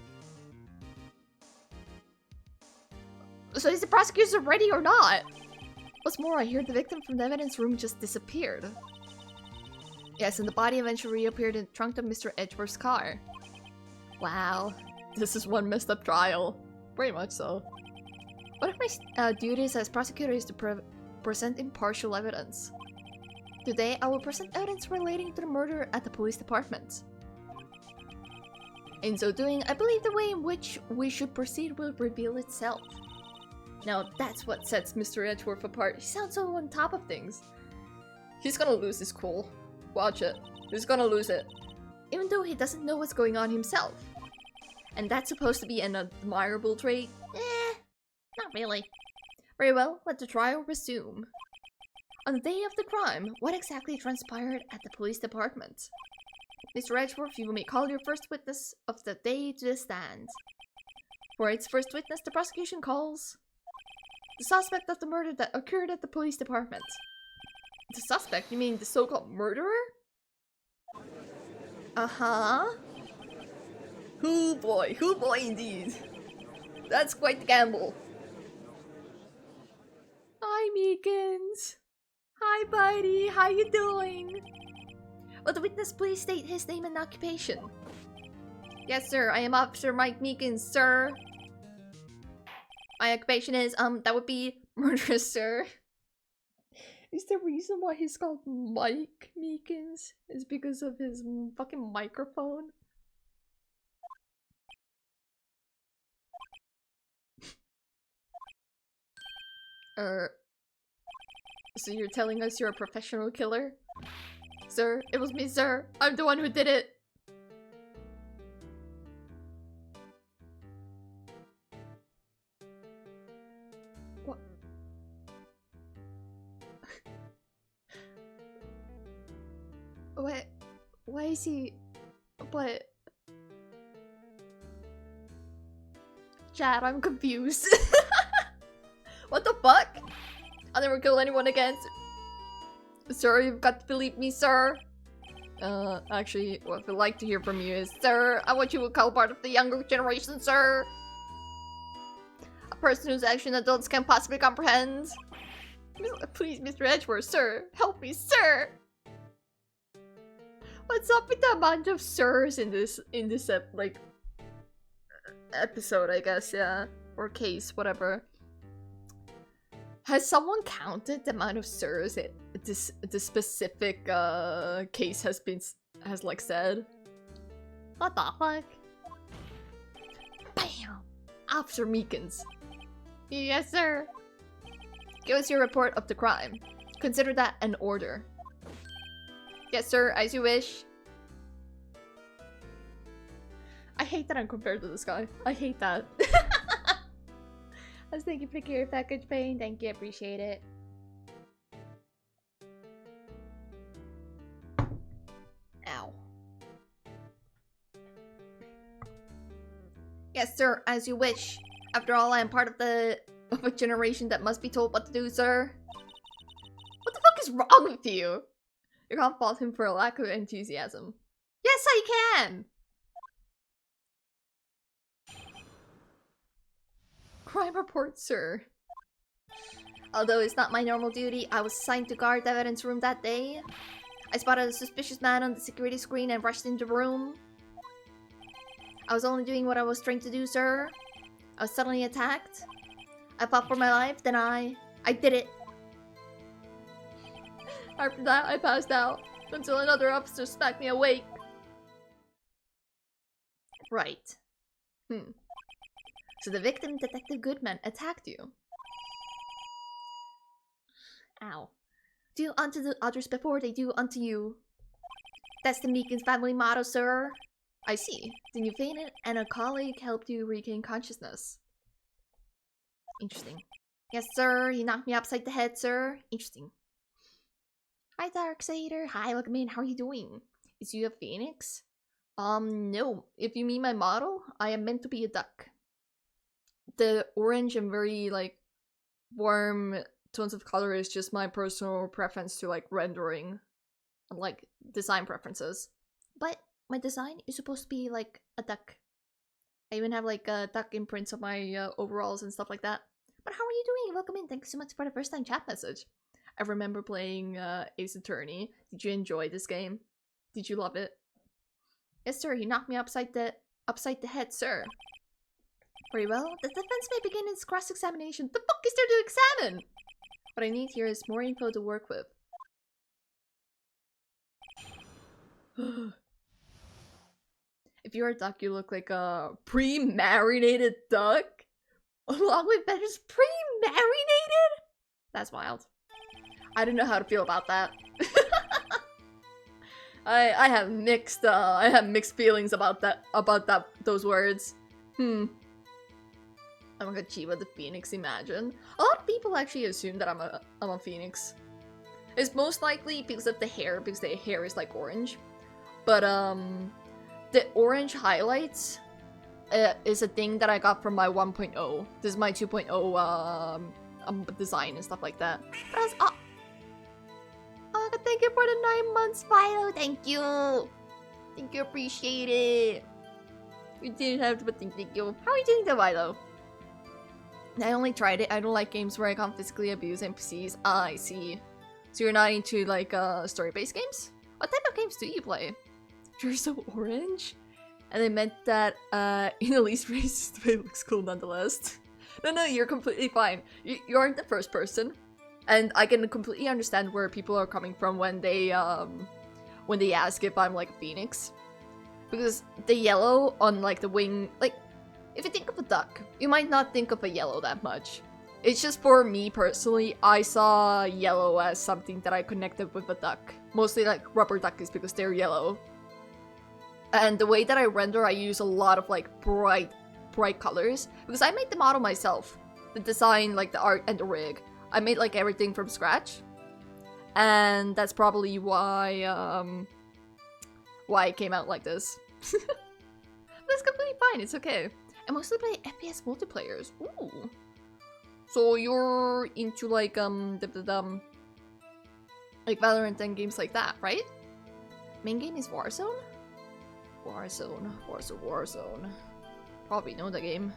So is the prosecutor ready or not? What's more, I hear the victim from the evidence room just disappeared. Yes, and the body eventually reappeared in the trunk of Mr. Edgeworth's car. Wow, this is one messed up trial. Pretty much so. One of my duties as prosecutor is to present impartial evidence. Today, I will present evidence relating to the murder at the police department. In so doing, I believe the way in which we should proceed will reveal itself. Now, that's what sets Mr. Edgeworth apart. He sounds so on top of things. He's gonna lose his cool. Watch it. He's gonna lose it. Even though he doesn't know what's going on himself. And that's supposed to be an admirable trait? Not really. Very well, let the trial resume. On the day of the crime, what exactly transpired at the police department? Mr. Edgeworth, you may call your first witness of the day to the stand. For its first witness, the prosecution calls the suspect of the murder that occurred at the police department. The suspect? You mean the so-called murderer? Uh-huh. Hoo boy indeed. That's quite the gamble. Hi, Meekins. Hi, buddy. How you doing? Will the witness please state his name and occupation? Yes, sir. I am Officer Mike Meekins, sir. My occupation is, that would be murderous, sir. Is the reason why he's called Mike Meekins is because of his fucking microphone? So you're telling us you're a professional killer? Sir, it was me, sir. I'm the one who did it. What? What? Why is he... What? Chad, I'm confused. What the fuck? I'll never kill anyone again. Sir, you've got to believe me, sir. Actually, what I'd like to hear from you is, sir, I want you to call part of the younger generation, sir. A person whose action adults can't possibly comprehend. Please, Mr. Edgeworth, sir. Help me, sir. What's up with the amount of sirs in this episode, I guess, yeah. Or case, whatever. Has someone counted the amount of sirs this specific case has said? What the fuck? Bam! Officer Meekins. Yes, sir. Give us your report of the crime. Consider that an order. Yes, sir, as you wish. I hate that I'm compared to this guy. I hate that. Thank you for the care package, Payne. Thank you, I appreciate it. Ow. Yes, sir, as you wish. After all, I am part of a generation that must be told what to do, sir. What the fuck is wrong with you? You can't fault him for a lack of enthusiasm. Yes, I can! Crime report, sir. Although it's not my normal duty, I was assigned to guard the evidence room that day. I spotted a suspicious man on the security screen and rushed into the room. I was only doing what I was trained to do, sir. I was suddenly attacked. I fought for my life, then I did it. After that, I passed out until another officer smacked me awake. Right. So the victim, Detective Goodman, attacked you. Ow. Do unto the others before they do unto you. That's the Meekins family motto, sir. I see. Then you fainted and a colleague helped you regain consciousness. Interesting. Yes, sir. He knocked me upside the head, sir. Interesting. Hi, Darksader. Hi, welcome in. How are you doing? Is you a Phoenix? No. If you mean my model, I am meant to be a duck. The orange and very, like, warm tones of color is just my personal preference to, like, rendering and, like, design preferences. But my design is supposed to be, like, a duck. I even have, like, duck imprints on my overalls and stuff like that. But how are you doing? Welcome in. Thanks so much for the first time chat message. I remember playing Ace Attorney. Did you enjoy this game? Did you love it? Yes, sir. He knocked me upside the head, sir. Very well. The defense may begin its cross-examination. The fuck is there to examine? What I need here is more info to work with. If you're a duck, you look like a pre-marinated duck? Along with betters pre-marinated? That's wild. I don't know how to feel about that. I have mixed feelings about those words. I'm like a Chiba the Phoenix, imagine. A lot of people actually assume that I'm a Phoenix. It's most likely because of the hair, because the hair is like orange. But the orange highlights is a thing that I got from my 1.0. This is my 2.0 design and stuff like that. Oh, thank you for the 9 months, Philo. Thank you. Thank you, appreciate it. You didn't have to, but thank you. How are you doing, Philo? I only tried it. I don't like games where I can't physically abuse NPCs. Ah, I see. So you're not into, like, story-based games? What type of games do you play? You're so orange? And I meant that, in the least racist way, it looks cool nonetheless. No, you're completely fine. You aren't the first person. And I can completely understand where people are coming from when they ask if I'm, like, a phoenix. Because the yellow on, like, the wing, like, if you think of a duck, you might not think of a yellow that much. It's just for me personally, I saw yellow as something that I connected with a duck. Mostly like rubber duckies because they're yellow. And the way that I render, I use a lot of like bright colors. Because I made the model myself. The design, like the art and the rig. I made like everything from scratch. And that's probably why it came out like this. That's completely fine, it's okay. I mostly play FPS multiplayers. Ooh. So you're into like like Valorant and games like that, right? Main game is Warzone? Warzone. Probably know the game.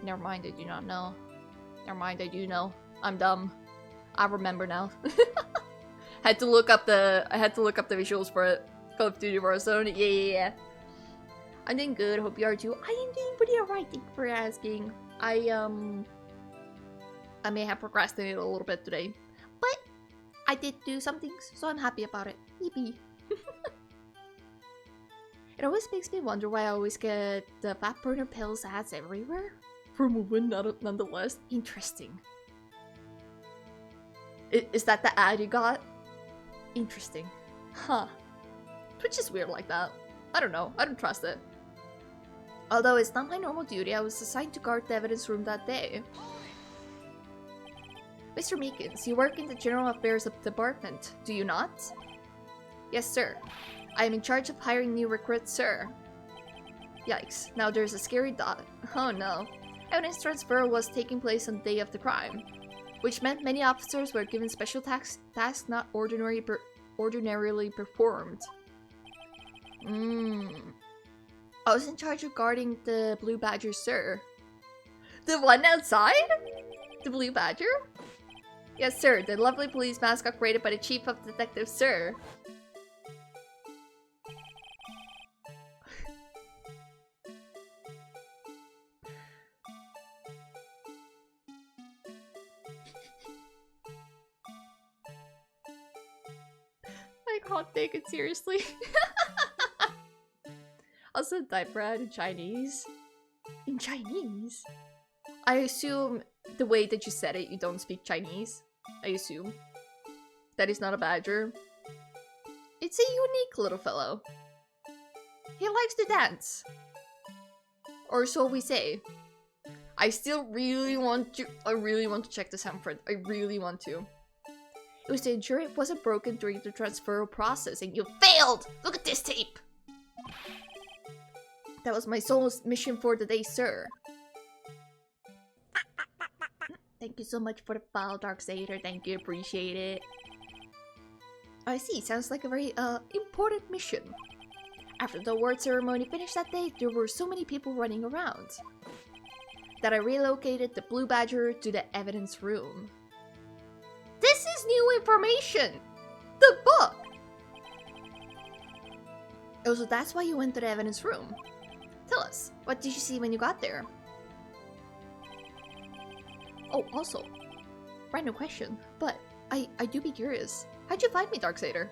Never mind, I do not know. Never mind, I do know. I'm dumb. I remember now. I had to look up the visuals for it. Call of Duty Warzone. Yeah. I'm doing good. Hope you are too. I am doing pretty alright. Thank you for asking. I may have procrastinated a little bit today, but I did do some things, so I'm happy about it. Yippee. It always makes me wonder why I always get the fat burner pills ads everywhere. From a win, nonetheless. Interesting. Is that the ad you got? Interesting. Huh. Twitch is weird like that. I don't know. I don't trust it. Although it's not my normal duty, I was assigned to guard the evidence room that day. Mr. Meekins, you work in the General Affairs Department, do you not? Yes, sir. I am in charge of hiring new recruits, sir. Yikes. Now there's a scary dot. Oh no. Evidence transfer was taking place on the day of the crime, which meant many officers were given special tasks not ordinarily performed. I was in charge of guarding the Blue Badger, sir. The one outside? The Blue Badger? Yes, sir. The lovely police mascot created by the Chief of Detectives, sir. I can't take it seriously. Also, diaper ad in Chinese. In Chinese? I assume the way that you said it, you don't speak Chinese. I assume. That is not a badger. It's a unique little fellow. He likes to dance. Or so we say. I still really want to check this out, Fred. I really want to. It was to ensure it wasn't broken during the transfer process, and you failed! Look at this tape! That was my sole mission for the day, sir. Thank you so much for the file, Darksader. Thank you, appreciate it. I see, sounds like a very, important mission. After the award ceremony finished that day, there were so many people running around that I relocated the Blue Badger to the evidence room. This is new information! The book! Oh, so that's why you went to the evidence room. Tell us, what did you see when you got there? Oh, also, random question, but I do be curious. How'd you find me, Darksader?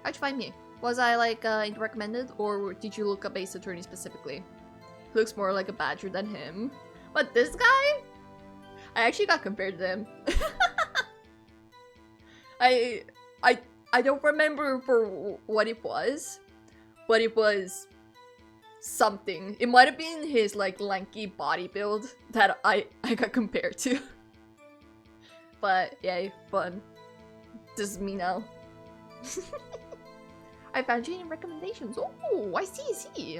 How'd you find me? Was I like recommended, or did you look up Ace Attorney specifically? He looks more like a badger than him. But this guy? I actually got compared to him. I don't remember for what it was, but it was something. It might have been his like lanky body build that I got compared to. But yay, fun. This is me now. I found you in recommendations. Oh, I see.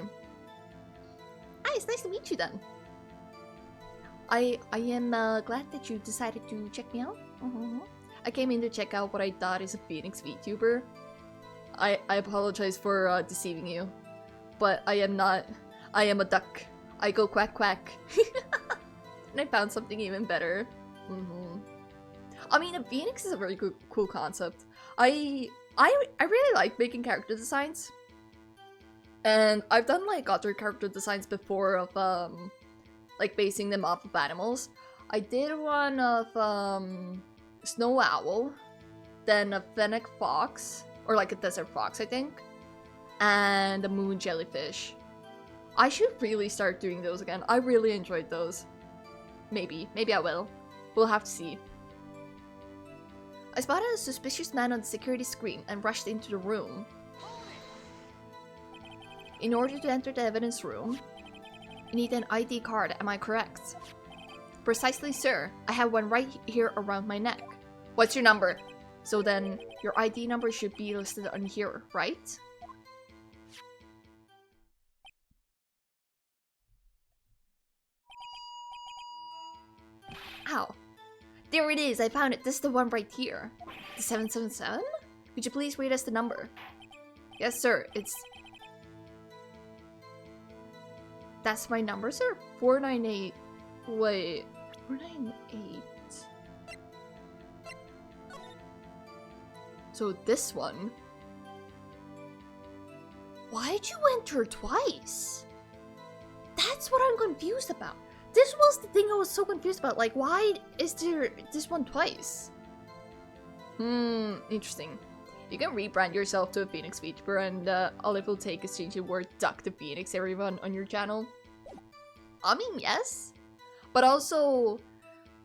Ah, it's nice to meet you then. I am glad that you decided to check me out. I came in to check out what I thought is a Phoenix VTuber. I apologize for deceiving you, but I am not. I am a duck. I go quack quack. And I found something even better. I mean, a Phoenix is a very cool concept. I really like making character designs. And I've done like other character designs before of like basing them off of animals. I did one of Snow Owl, then a Fennec Fox, or like a Desert Fox, I think, and a Moon Jellyfish. I should really start doing those again. I really enjoyed those. Maybe I will. We'll have to see. I spotted a suspicious man on the security screen and rushed into the room. In order to enter the evidence room, you need an ID card, am I correct? Precisely, sir. I have one right here around my neck. What's your number? So then, your ID number should be listed on here, right? Ow. There it is, I found it. This is the one right here. The 777? Could you please read us the number? Yes, sir. It's... That's my number, sir? 498... Wait... 498... So this one... Why'd you enter twice? That's what I'm confused about. This was the thing I was so confused about. Like, why is there this one twice? Interesting. You can rebrand yourself to a Phoenix VTuber, and all it will take is change the word duck to Phoenix, everyone, on your channel. I mean, yes. But also,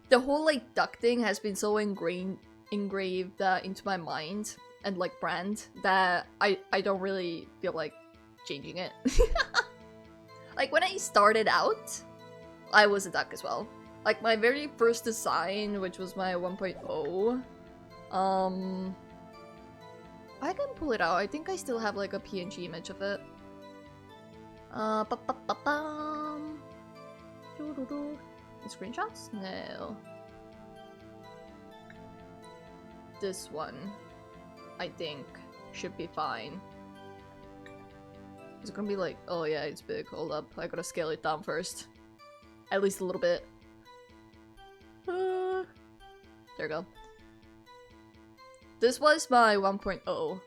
the whole, like, duck thing has been so engraved into my mind and, like, brand that I don't really feel like changing it. Like, when I started out, I was a duck as well. Like, my very first design, which was my 1.0, I can pull it out. I think I still have, like, a PNG image of it. The screenshots? No. This one, I think, should be fine. Is it gonna be like, oh yeah, it's big, hold up, I gotta scale it down first. At least a little bit. There we go. This was my 1.0.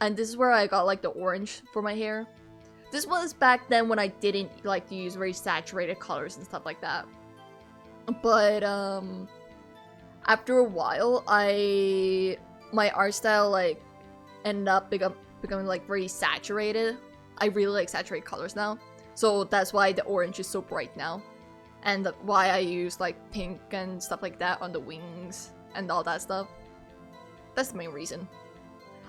And this is where I got like the orange for my hair. This was back then when I didn't like to use very saturated colors and stuff like that. But after a while, my art style like ended up becoming like very saturated. I really like saturated colors now. So that's why the orange is so bright now. And why I use like pink and stuff like that on the wings and all that stuff. That's the main reason.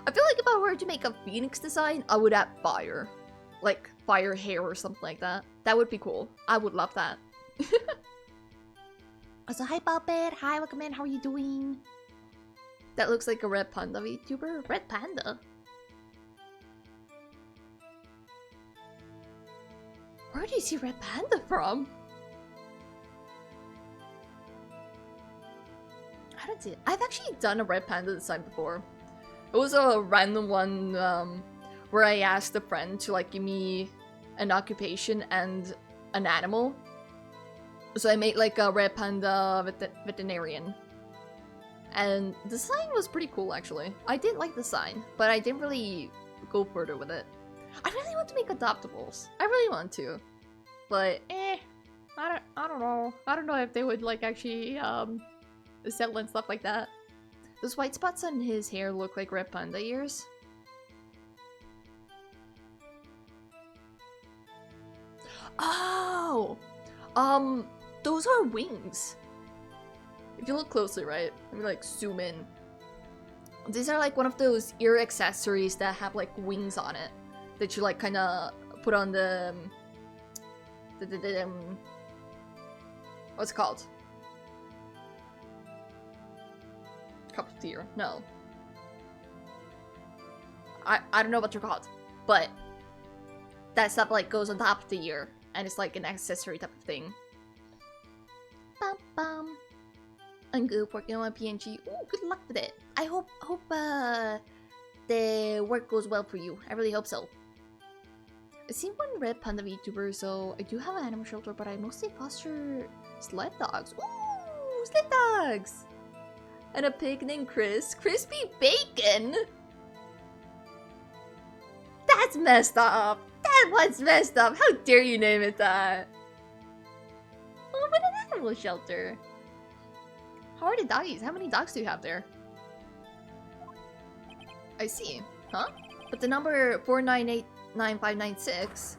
I feel like if I were to make a Phoenix design, I would add fire. Like fire hair or something like that. That would be cool. I would love that. So hi Puppet, hi, welcome in, how are you doing? That looks like a red panda VTuber. Red panda? Where do you see red panda from? I don't see it. I've actually done a red panda design before. It was a random one where I asked a friend to like give me an occupation and an animal. So I made like a red panda veterinarian. And the design was pretty cool actually. I did like the design, but I didn't really go further with it. I really want to make adoptables. I really want to. But I don't know. I don't know if they would like actually settle and stuff like that. Those white spots on his hair look like red panda ears. Oh! Those are wings. If you look closely, right? Let me like zoom in. These are like one of those ear accessories that have like wings on it. That you like kinda put on the what's it called? Cup of tea? No. I don't know what they're called, but that stuff like goes on top of the ear, and it's like an accessory type of thing. Bum bum. I'm good working on my PNG. Ooh, good luck with it. I hope the work goes well for you. I really hope so. I've seen one red panda VTuber, so I do have an animal shelter, but I mostly foster sled dogs. Ooh, sled dogs! And a pig named Chris. Crispy Bacon! That's messed up! That one's messed up! How dare you name it that? Oh, but an animal shelter. How are the doggies? How many dogs do you have there? I see. Huh? But the number 4989596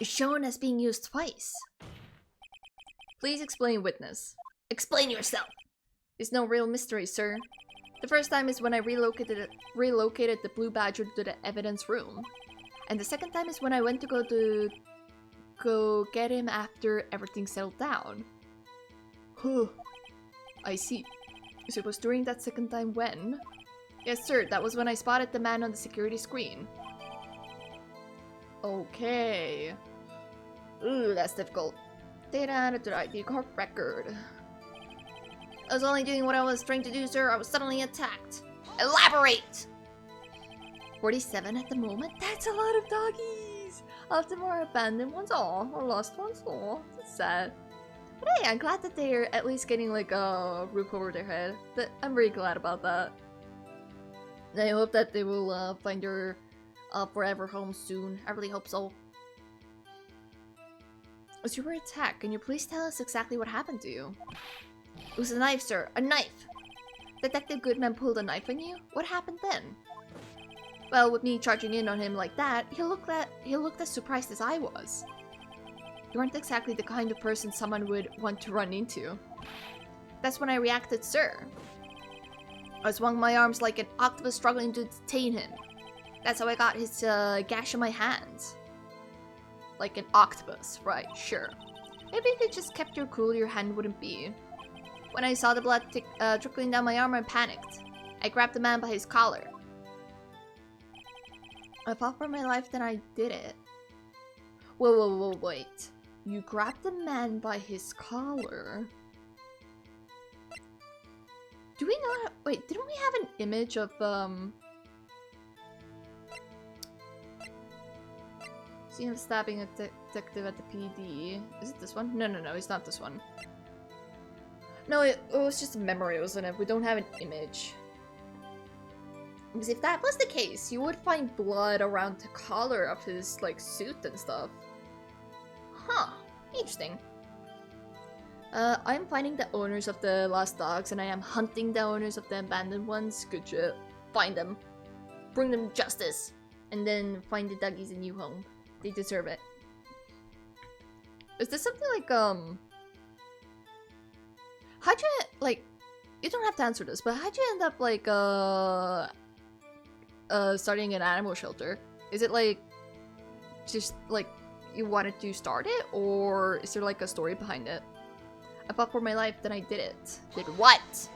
is shown as being used twice. Please explain, witness. Explain yourself! It's no real mystery, sir. The first time is when I relocated the blue badger to the evidence room. And the second time is when I went to go get him after everything settled down. Huh. I see. So it was during that second time when? Yes, sir. That was when I spotted the man on the security screen. Okay. Ooh, that's difficult. Data added to the ID card record. I was only doing what I was trying to do, sir. I was suddenly attacked. Elaborate! 47 at the moment? That's a lot of doggies! Of the more abandoned ones, aw, or lost ones, aw. That's sad. But hey, I'm glad that they're at least getting like a roof over their head. I'm very glad about that. And I hope that they will find their forever home soon. I really hope so. As you were attacked, can you please tell us exactly what happened to you? It was a knife, sir. A knife! Detective Goodman pulled a knife on you? What happened then? Well, with me charging in on him like that, he looked as surprised as I was. You weren't exactly the kind of person someone would want to run into. That's when I reacted, sir. I swung my arms like an octopus struggling to detain him. That's how I got his gash on my hands. Like an octopus, right, sure. Maybe if you just kept your cool, your hand wouldn't be. When I saw the blood trickling down my arm, I panicked. I grabbed the man by his collar. I fought for my life, then I did it. Whoa, wait. You grabbed the man by his collar? Do we not... Wait, didn't we have an image of, see him stabbing a detective at the PD. Is it this one? No, it's not this one. No, it was just a memory, wasn't it? We don't have an image. Because if that was the case, you would find blood around the collar of his, like, suit and stuff. Huh. Interesting. I'm finding the owners of the lost dogs, and I am hunting the owners of the abandoned ones. Good shit. Find them. Bring them justice. And then find the doggies a new home. They deserve it. Is this something like, how'd you, like, you don't have to answer this, but how'd you end up, like, starting an animal shelter? Is it, like, just, like, you wanted to start it? Or is there, like, a story behind it? I fought for my life, then I did it. Did what?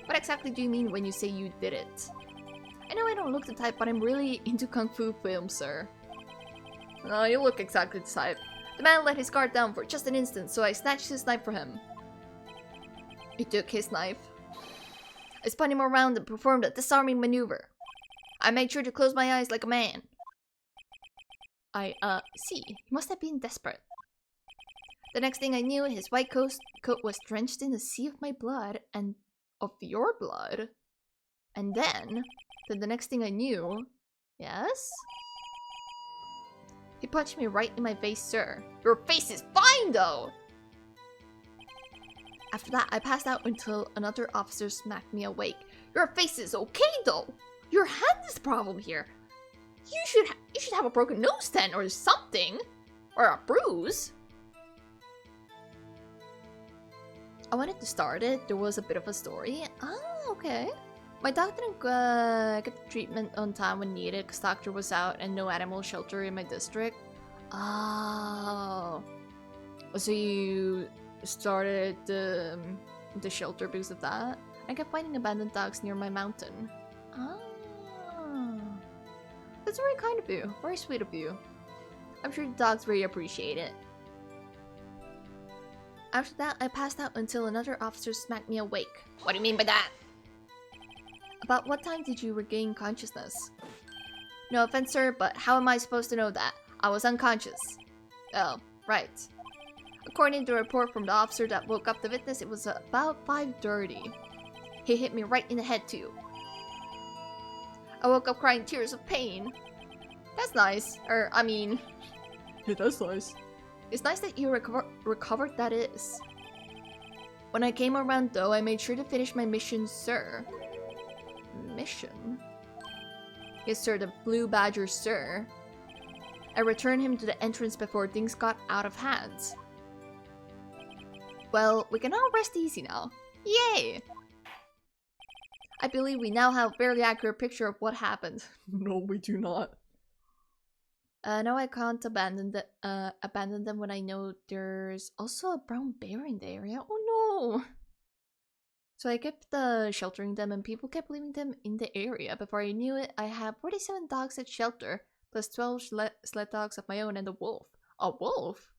What exactly do you mean when you say you did it? I know I don't look the type, but I'm really into kung fu films, sir. No, you look exactly the type. The man let his guard down for just an instant, so I snatched his knife from him. He took his knife. I spun him around and performed a disarming maneuver. I made sure to close my eyes like a man. See. He must have been desperate. The next thing I knew, his white coat was drenched in a sea of my blood and of your blood. And then the next thing I knew... Yes? He punched me right in my face, sir. Your face is fine, though! After that, I passed out until another officer smacked me awake. Your face is okay, though! Your hand is the problem here. You should have a broken nose then, or something! Or a bruise. I wanted to start it. There was a bit of a story. Ah, okay. My dog didn't get the treatment on time when needed because doctor was out and no animal shelter in my district. Oh. So you started the shelter because of that? I kept finding abandoned dogs near my mountain. Ah. That's very kind of you. Very sweet of you. I'm sure the dogs really appreciate it. After that, I passed out until another officer smacked me awake. What do you mean by that? About what time did you regain consciousness? No offense, sir, but how am I supposed to know that? I was unconscious. Oh, right. According to a report from the officer that woke up the witness, it was about 5:30. He hit me right in the head, too. I woke up crying tears of pain. That's nice. Yeah, that's nice. It's nice that you recovered, that is. When I came around, though, I made sure to finish my mission, sir. Mission? Yes, sir, the Blue Badger, sir. I returned him to the entrance before things got out of hand. Well, we can all rest easy now. Yay! I believe we now have a fairly accurate picture of what happened. No, we do not. No, I can't abandon them when I know there's also a brown bear in the area. Oh no! So I kept sheltering them and people kept leaving them in the area. Before I knew it, I had 47 dogs at shelter, plus 12 sled dogs of my own and a wolf. A wolf?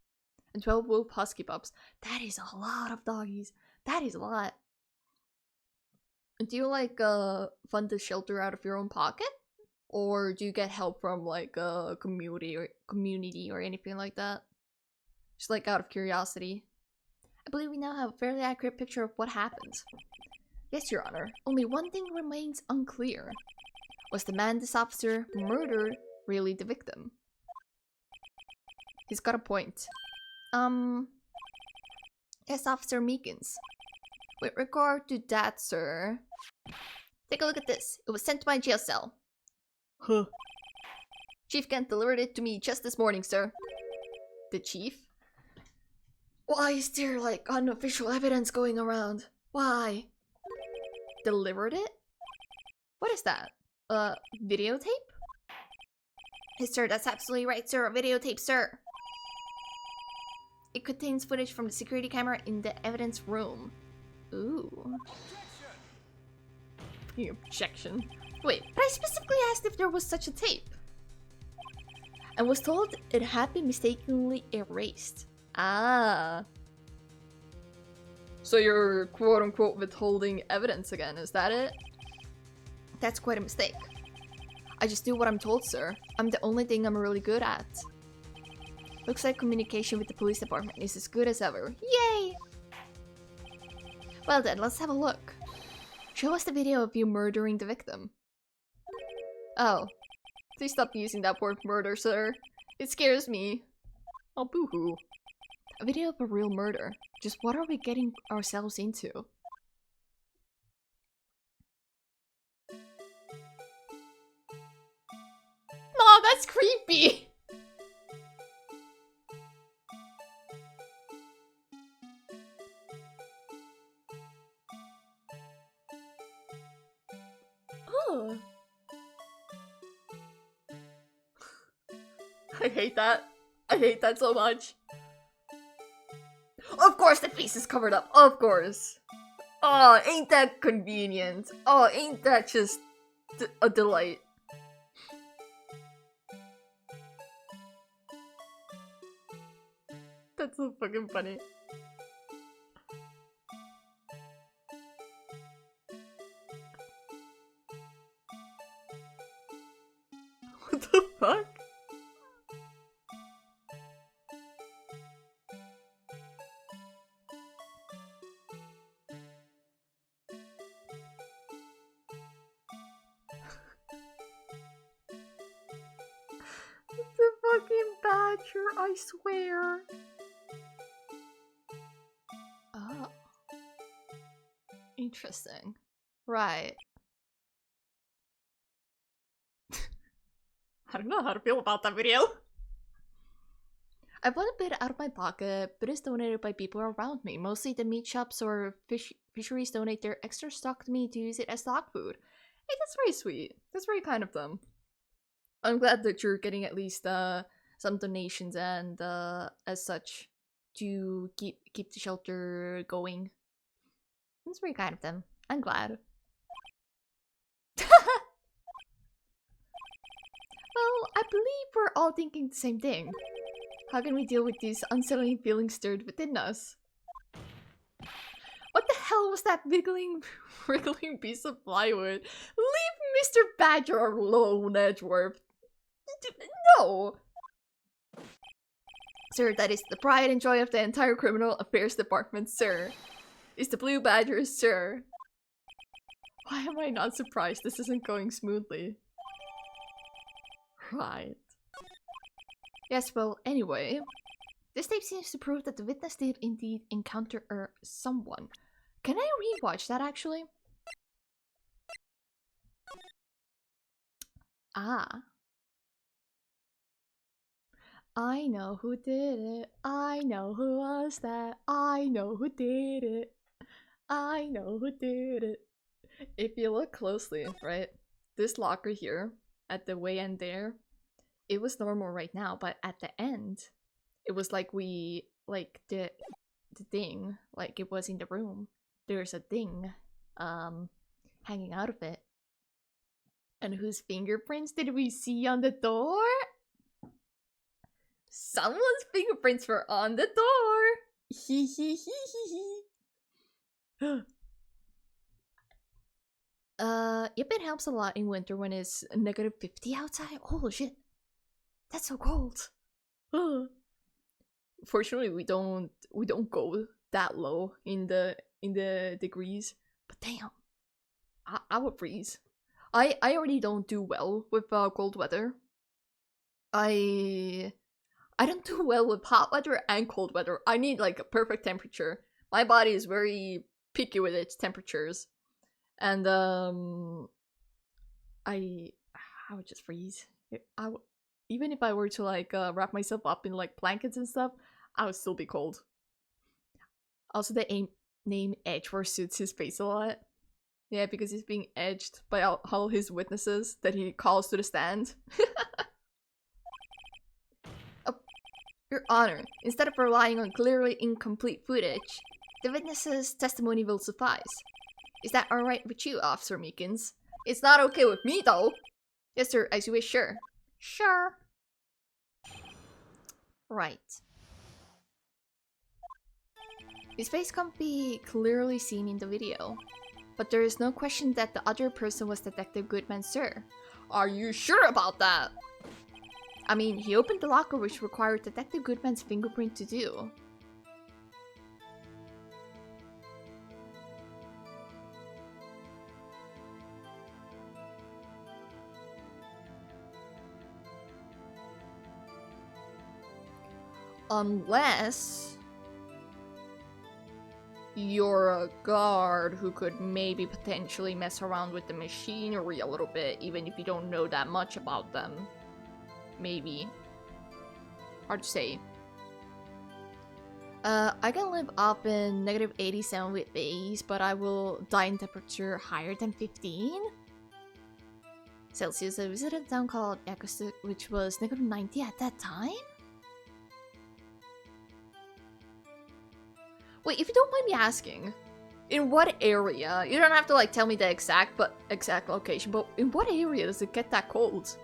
And 12 wolf husky pups. That is a lot of doggies. That is a lot. Do you fund the shelter out of your own pocket? Or do you get help from a community or anything like that? Just out of curiosity. I believe we now have a fairly accurate picture of what happened. Yes, Your Honor. Only one thing remains unclear. Was the man this officer murdered really the victim? He's got a point. Yes, Officer Meekins. With regard to that, sir... Take a look at this. It was sent to my jail cell. Huh. Chief Kent delivered it to me just this morning, sir. The chief? Why is there, unofficial evidence going around? Why? Delivered it? What is that? Videotape? Yes, sir, that's absolutely right, sir. A videotape, sir. It contains footage from the security camera in the evidence room. Ooh. Objection. Wait, but I specifically asked if there was such a tape. And was told it had been mistakenly erased. Ah. So you're quote-unquote withholding evidence again, is that it? That's quite a mistake. I just do what I'm told, sir. I'm the only thing I'm really good at. Looks like communication with the police department is as good as ever. Yay! Well then, let's have a look. Show us the video of you murdering the victim. Oh. Please stop using that word murder, sir. It scares me. Oh, boo-hoo. A video of a real murder. Just what are we getting ourselves into? Aw, that's creepy! Oh. I hate that. I hate that so much. Of course the face is covered up. Of course. Oh, ain't that convenient? Oh, ain't that just a delight? That's so fucking funny. What the fuck? It's a fucking badger, I swear. Oh. Interesting. Right. I don't know how to feel about that video. I bought a bit out of my pocket, but it's donated by people around me. Mostly the meat shops or fisheries donate their extra stock to me to use it as stock food. Hey, that's very sweet. That's very kind of them. I'm glad that you're getting at least some donations and as such to keep the shelter going. That's very kind of them. I'm glad. Well, I believe we're all thinking the same thing. How can we deal with these unsettling feelings stirred within us? What the hell was that wriggling piece of plywood? Leave Mr. Badger alone, Edgeworth. No! Sir, that is the pride and joy of the entire criminal affairs department, sir. It's the Blue Badger, sir. Why am I not surprised this isn't going smoothly? Right. Yes, well, anyway. This tape seems to prove that the witness did indeed encounter someone. Can I rewatch that, actually? Ah. I know who did it. I know who was that. I know who did it. I know who did it. If you look closely, right? This locker here, at the way end there, it was normal right now, but at the end, it was like the thing, like it was in the room. There's a thing, hanging out of it. And whose fingerprints did we see on the door? Someone's fingerprints were on the door! Hee hee hee hee hee. Yep, it helps a lot in winter when it's -50 outside. Holy shit. That's so cold. Fortunately, we don't go that low in the degrees. But damn. I would freeze. I already don't do well with cold weather. I don't do well with hot weather and cold weather. I need like a perfect temperature. My body is very picky with its temperatures. And I would just freeze. Even if I were to like wrap myself up in like blankets and stuff, I would still be cold. Also, the name Edgeworth suits his face a lot. Yeah, because he's being edged by all his witnesses that he calls to the stand. Oh, Your Honor, instead of relying on clearly incomplete footage, the witness's testimony will suffice. Is that alright with you, Officer Meekins? It's not okay with me, though! Yes, sir, as you wish, sure. Sure. Right. His face can't be clearly seen in the video, but there is no question that the other person was Detective Goodman, sir. Are you sure about that? I mean, he opened the locker, which required Detective Goodman's fingerprint to do. Unless you're a guard who could maybe potentially mess around with the machinery a little bit, even if you don't know that much about them. Maybe. Hard to say. I can live up in -87 with these, but I will die in temperature higher than 15 Celsius. I visited a town called Acoustic, which was -90 at that time? Wait, if you don't mind me asking, In what area? You don't have to like tell me the exact location, but in what area does it get that cold?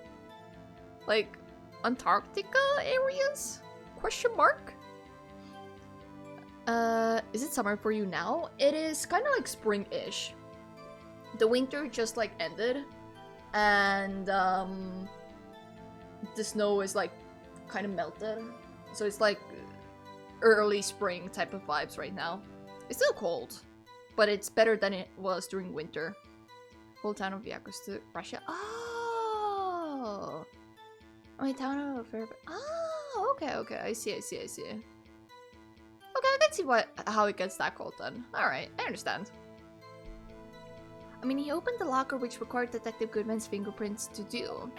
Like Antarctica areas? Question mark? Is it summer for you now? It is kind of like spring-ish. The winter just like ended, and the snow is like kind of melted, so it's like early spring type of vibes right now. It's still cold, but it's better than it was during winter. Whole town of Yakutsk to Russia. Oh, my town of oh, okay. I see. Okay, I can see how it gets that cold then. All right, I understand. I mean, he opened the locker which required Detective Goodman's fingerprints to do.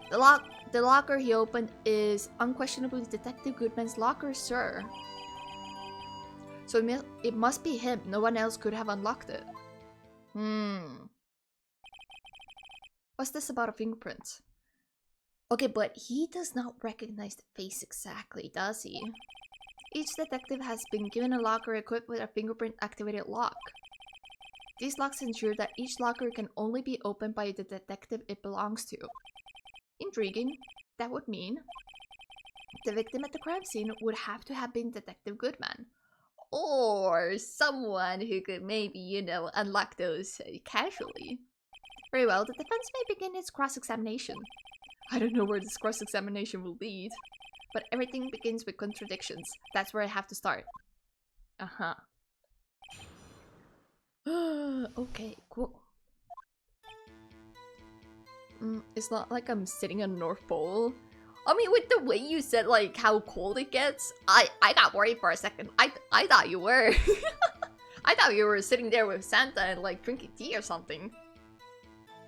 The locker he opened is unquestionably Detective Goodman's locker, sir. So it must be him. No one else could have unlocked it. What's this about a fingerprint? Okay, but he does not recognize the face exactly, does he? Each detective has been given a locker equipped with a fingerprint-activated lock. These locks ensure that each locker can only be opened by the detective it belongs to. Intriguing. That would mean the victim at the crime scene would have to have been Detective Goodman. Or someone who could maybe, you know, unlock those casually. Very well, the defense may begin its cross-examination. I don't know where this cross-examination will lead, but everything begins with contradictions. That's where I have to start. Uh-huh. Okay, cool. It's not like I'm sitting on North Pole. I mean, with the way you said, like, how cold it gets, I got worried for a second. I thought you were. I thought you were sitting there with Santa and, like, drinking tea or something.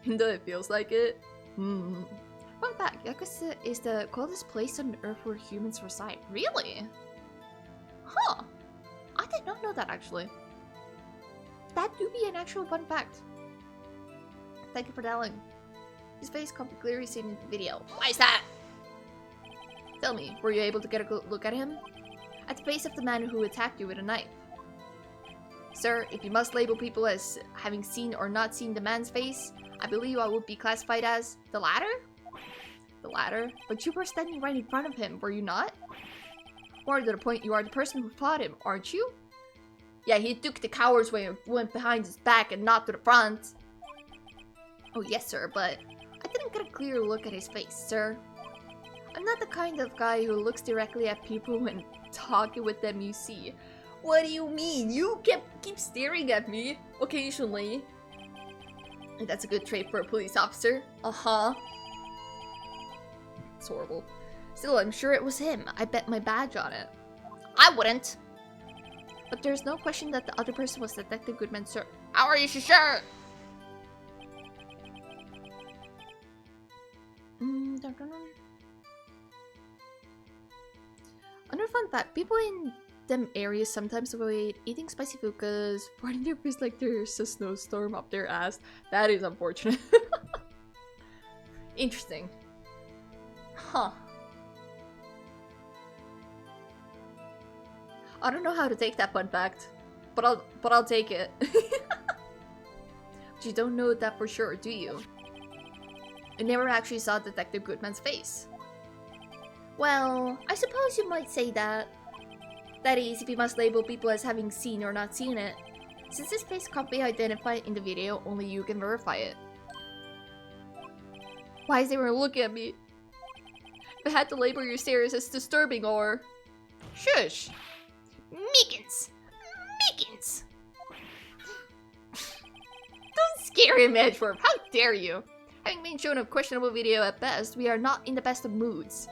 Though it feels like it. Fun fact, Yakutsk is the coldest place on Earth where humans reside. Really? Huh. I did not know that, actually. That do be an actual fun fact. Thank you for telling. His face can't be clearly seen in the video. Why is that? Tell me, were you able to get a good look at him? At the face of the man who attacked you with a knife. Sir, if you must label people as having seen or not seen the man's face, I believe I would be classified as the latter? The latter? But you were standing right in front of him, were you not? More to the point, you are the person who fought him, aren't you? Yeah, he took the coward's way and went behind his back and not to the front. Oh yes, sir, but I didn't get a clear look at his face, sir. I'm not the kind of guy who looks directly at people when talking with them, you see. What do you mean? You keep staring at me occasionally. That's a good trait for a police officer. Uh-huh. It's horrible. Still, I'm sure it was him. I bet my badge on it. I wouldn't. But there's no question that the other person was Detective Goodman, sir. How are you sure? Another fun fact, people in them areas sometimes avoid eating spicy food because farting there feels like there's a snowstorm up their ass. That is unfortunate. Interesting. Huh. I don't know how to take that fun fact, but I'll take it. But you don't know that for sure, do you? You never actually saw Detective Goodman's face. Well, I suppose you might say that. That is, if you must label people as having seen or not seen it. Since this face can't be identified in the video, only you can verify it. Why is everyone looking at me? If I had to label your stares as disturbing or... Shush! Meekins! Meekins! Don't scare him, Edgeworth! How dare you! Having been shown a questionable video at best, we are not in the best of moods.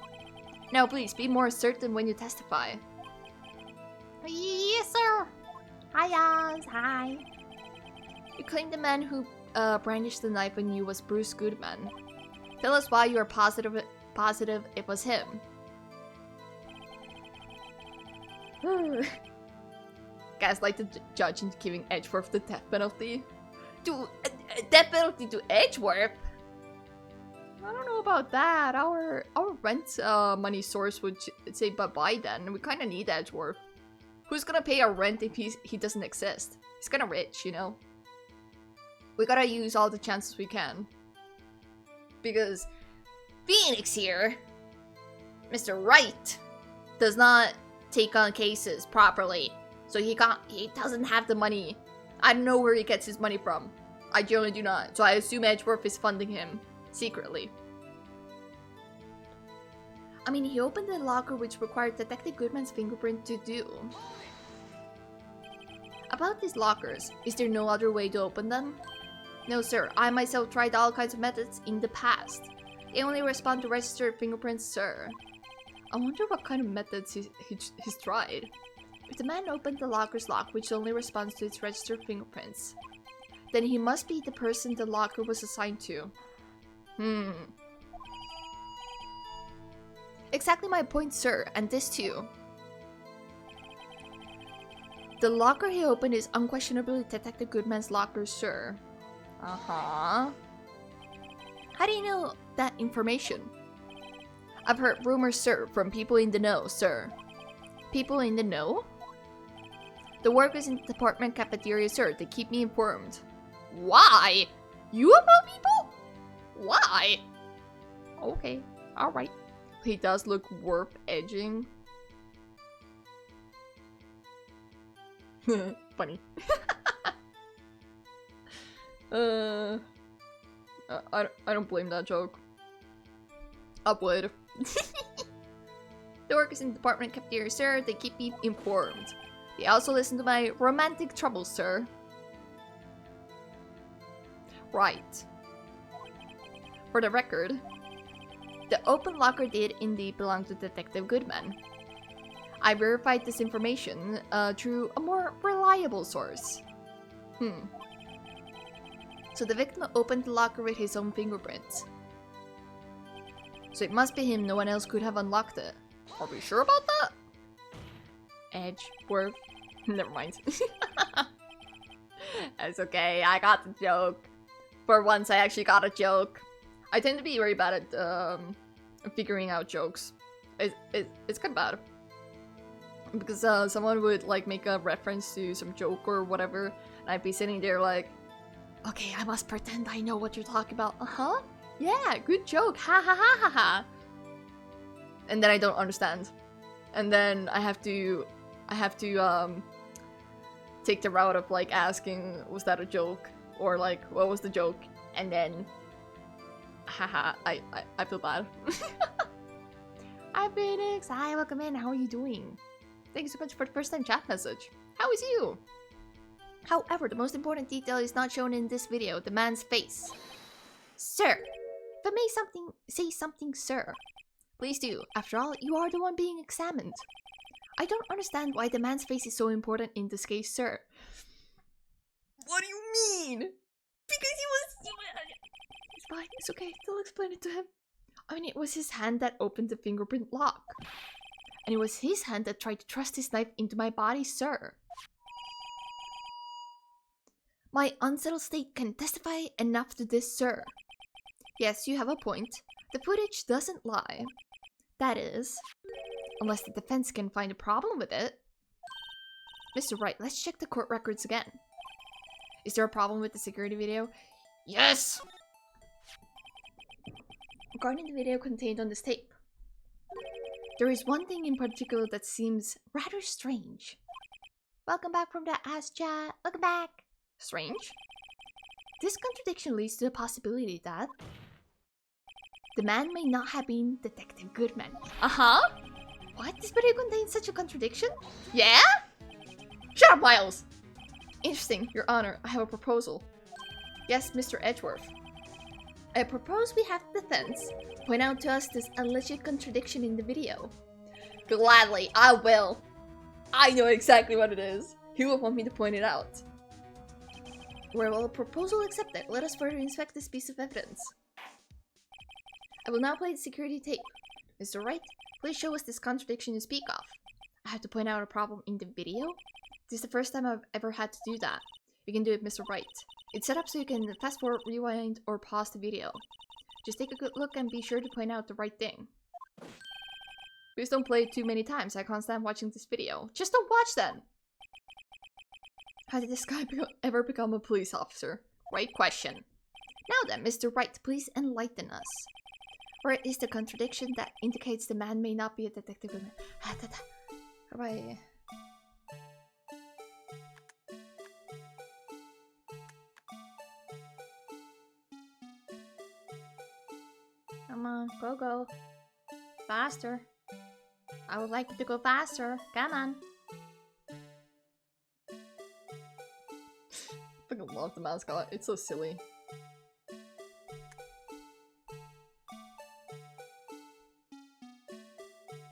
Now please, be more certain when you testify. Yes, sir! Hi, guys! Hi! You claim the man who brandished the knife on you was Bruce Goodman. Tell us why you are positive it was him. Gaslight the judge into giving Edgeworth the death penalty. Death penalty to Edgeworth? I don't know about that. Our rent money source would say bye-bye then. We kind of need Edgeworth. Who's gonna pay our rent if he doesn't exist? He's kinda rich, you know? We gotta use all the chances we can. Because Phoenix here, Mr. Wright, does not take on cases properly. So he doesn't have the money. I don't know where he gets his money from. I generally do not. So I assume Edgeworth is funding him secretly. I mean, he opened the locker which required Detective Goodman's fingerprint to do. About these lockers, is there no other way to open them? No, sir. I myself tried all kinds of methods in the past. They only respond to registered fingerprints, sir. I wonder what kind of methods he's tried. If the man opened the locker's lock, which only responds to its registered fingerprints, then he must be the person the locker was assigned to. Exactly my point, sir, and this too. The locker he opened is unquestionably Detective Goodman's locker, sir. Uh-huh. How do you know that information? I've heard rumors, sir, from people in the know, sir. People in the know? The workers in the department cafeteria, sir. They keep me informed. Why? You about people? Why? Okay, alright. He does look worth edging. Funny. I don't blame that joke. I would. The workers in the department cafeteria, sir, they keep me informed. They also listen to my romantic troubles, sir. Right. For the record, the open locker did indeed belong to Detective Goodman. I verified this information through a more reliable source. So the victim opened the locker with his own fingerprints. So it must be him, no one else could have unlocked it. Are we sure about that? Edgeworth. Never mind. It's okay, I got the joke. For once, I actually got a joke. I tend to be very bad at figuring out jokes. It's kind of bad. Because someone would like make a reference to some joke or whatever, and I'd be sitting there like, okay, I must pretend I know what you're talking about. Uh-huh. Yeah, good joke. Ha ha ha ha ha. And then I don't understand. And then I have to take the route of like asking, was that a joke? Or like, what was the joke? And then haha, I feel bad. Hi Phoenix, hi, welcome in, how are you doing? Thank you so much for the first time chat message. How is you? However, the most important detail is not shown in this video, the man's face. Sir, if I may say something, sir. Please do. After all, you are the one being examined. I don't understand why the man's face is so important in this case, sir. What do you mean? Because he was... It's fine, it's okay, I'll explain it to him. I mean, it was his hand that opened the fingerprint lock. And it was his hand that tried to thrust his knife into my body, sir. My unsettled state can testify enough to this, sir. Yes, you have a point. The footage doesn't lie. That is, unless the defense can find a problem with it. Mr. Wright, let's check the court records again. Is there a problem with the security video? Yes! Regarding the video contained on this tape, there is one thing in particular that seems rather strange. Welcome back from the ass chat. Welcome back. Strange? This contradiction leads to the possibility that the man may not have been Detective Goodman. Uh-huh. What? This video contains such a contradiction? Yeah? Shut up, Miles! Interesting, Your Honor. I have a proposal. Yes, Mr. Edgeworth. I propose we have the defense point out to us this alleged contradiction in the video. Gladly, I will. I know exactly what it is. He will want me to point it out. Well, proposal accepted. Let us further inspect this piece of evidence. I will now play the security tape. Mr. Wright, please show us this contradiction you speak of. I have to point out a problem in the video? This is the first time I've ever had to do that. You can do it, Mr. Wright. It's set up so you can fast forward, rewind, or pause the video. Just take a good look and be sure to point out the right thing. Please don't play it too many times. I can't stand watching this video. Just don't watch then. How did this guy ever become a police officer? Great question. Now then, Mr. Wright, please enlighten us. Where is the contradiction that indicates the man may not be a detective? How do I... Come on, go. Faster. I would like you to go faster. Come on. I fucking love the mascot. It's so silly.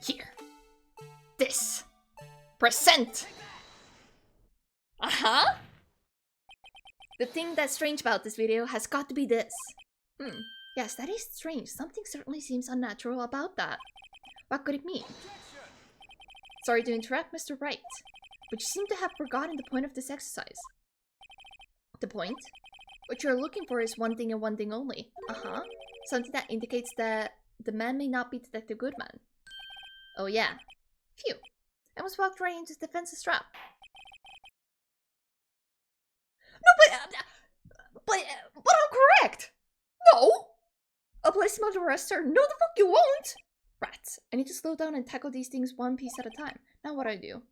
Here. This. Present. Uh-huh. The thing that's strange about this video has got to be this. Yes, that is strange. Something certainly seems unnatural about that. What could it mean? Sorry to interrupt, Mr. Wright, but you seem to have forgotten the point of this exercise. The point? What you're looking for is one thing and one thing only. Uh-huh. Something that indicates that the man may not be Detective Goodman. Oh yeah. Phew. I almost walked right into the defense's trap. No, but I'm correct! No! A police mode arrester? No, the fuck you won't! Rats. I need to slow down and tackle these things one piece at a time. Now what I do?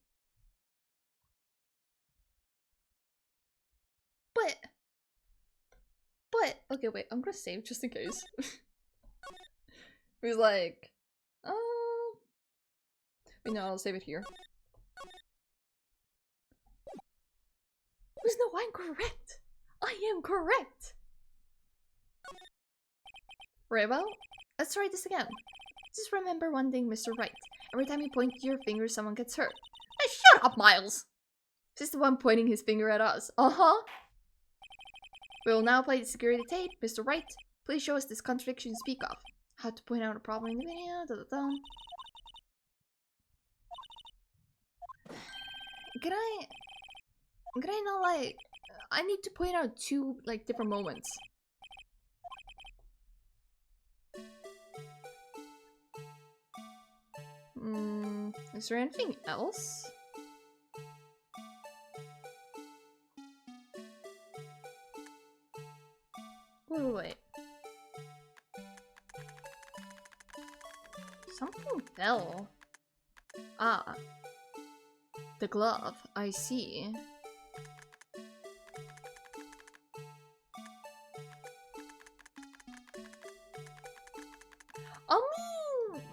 But... Okay, wait. I'm gonna save just in case. He was like... Wait, no, I'll save it here. No, I'm correct! I am correct! Very well. Let's try this again. Just remember one thing, Mr. Wright. Every time you point your finger, someone gets hurt. Hey, shut up, Miles! This is the one pointing his finger at us. Uh-huh. We will now play the security tape. Mr. Wright, please show us this contradiction you speak of. How to point out a problem in the video. Can I not, like... I need to point out two, like, different moments. Is there anything else? Wait. Something fell. Ah. The glove, I see.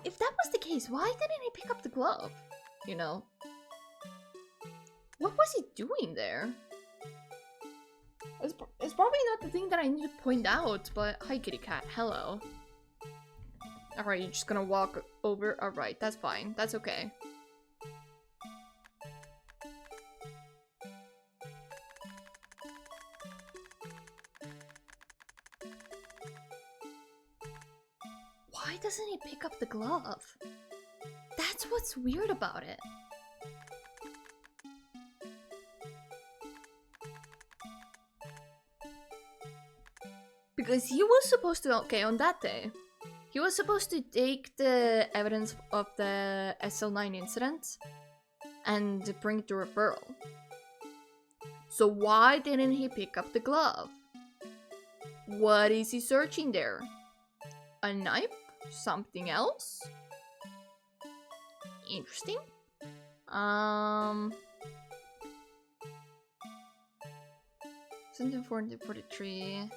If that was the case, why didn't he pick up the glove? You know? What was he doing there? It's probably not the thing that I need to point out, but hi kitty cat, hello. Alright, you're just gonna walk over? Alright, that's fine, that's okay. Why doesn't he pick up the glove? That's what's weird about it. Because he was supposed to, okay, on that day, he was supposed to take the evidence of the SL9 incident and bring it to referral. So why didn't he pick up the glove? What is he searching there? A knife? Something else? Interesting. Something for the tree.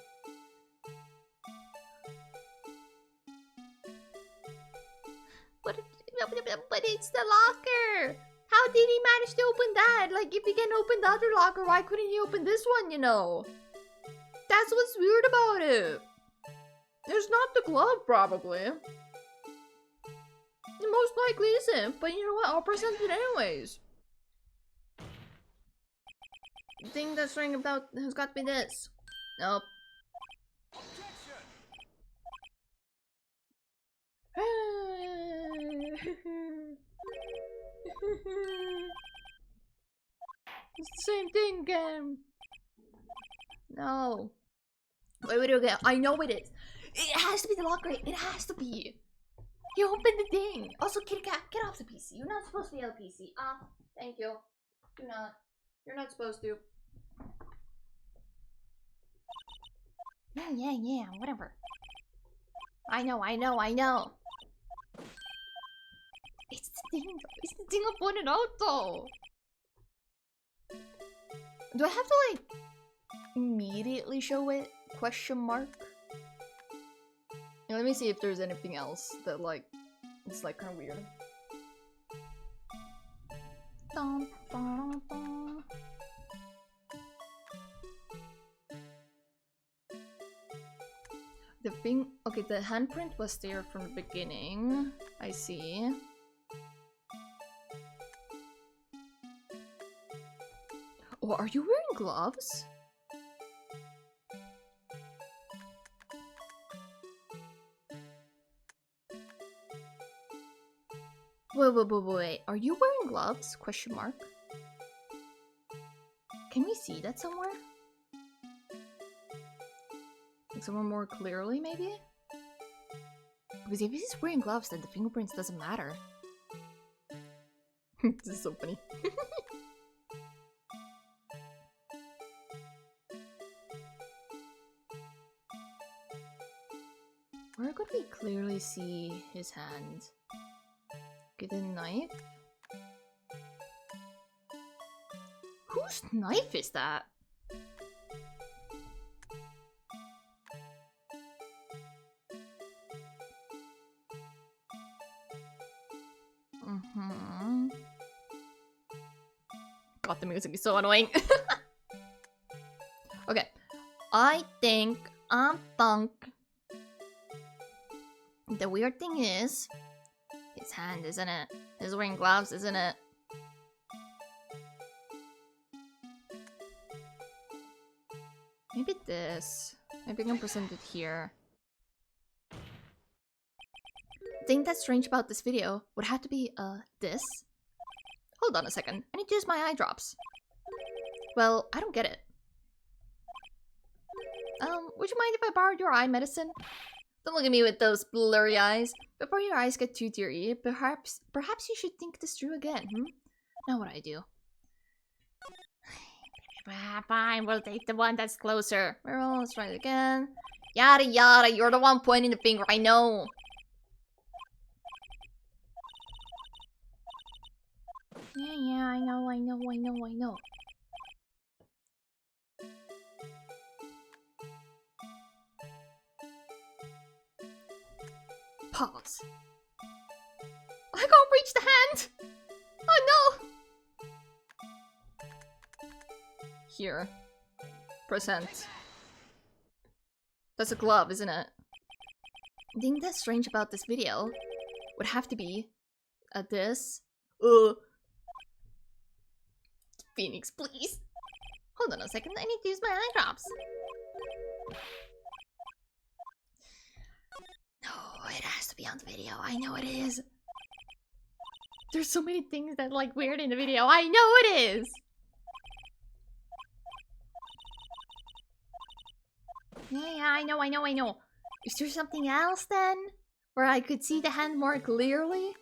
But it's the locker! How did he manage to open that? Like, if he can open the other locker, why couldn't he open this one, you know? That's what's weird about it. There's not the glove, probably. It most likely isn't, but you know what? I'll present it anyways. The thing that's ringing about has got to be this. Nope. It's the same thing again. No. Wait, okay. I know it is. It has to be the locker. It has to be. You opened the thing! Also, kitty cat, get off the PC. You're not supposed to be on the PC. Thank you. Do not. You're not supposed to. Yeah, whatever. I know. It's the thing I pointed out, though. Do I have to, like, immediately show it? Question mark? Let me see if there's anything else that, like, it's, like, kind of weird. Dun, dun, dun. The thing, okay, the handprint was there from the beginning. I see. Oh, are you wearing gloves? Wait. Are you wearing gloves? Question mark. Can we see that somewhere? Like somewhere more clearly, maybe? Because if he's wearing gloves, then the fingerprints doesn't matter. This is so funny. Where could we clearly see his hand? Okay, the knife? Whose knife is that? God, the music is so annoying. Okay, I think the weird thing is his hand, isn't it? He's wearing gloves, isn't it? Maybe this. Maybe I can present it here. The thing that's strange about this video would have to be, this. Hold on a second. I need to use my eye drops. Well, I don't get it. Would you mind if I borrowed your eye medicine? Don't look at me with those blurry eyes. Before your eyes get too teary, perhaps you should think this through again, Now what I do? Fine, we'll take the one that's closer. Well, let's try it again. Yada yada, you're the one pointing the finger, I know. Yeah, I know. Pause. I can't reach the hand! Oh no! Here. Present. That's a glove, isn't it? The thing that's strange about this video would have to be this. Phoenix, please. Hold on a second, I need to use my eye drops. No, it has to be on the video. I know it is. There's so many things that like weird in the video. I know it is. Yeah, I know. Is there something else then? Where I could see the hand more clearly?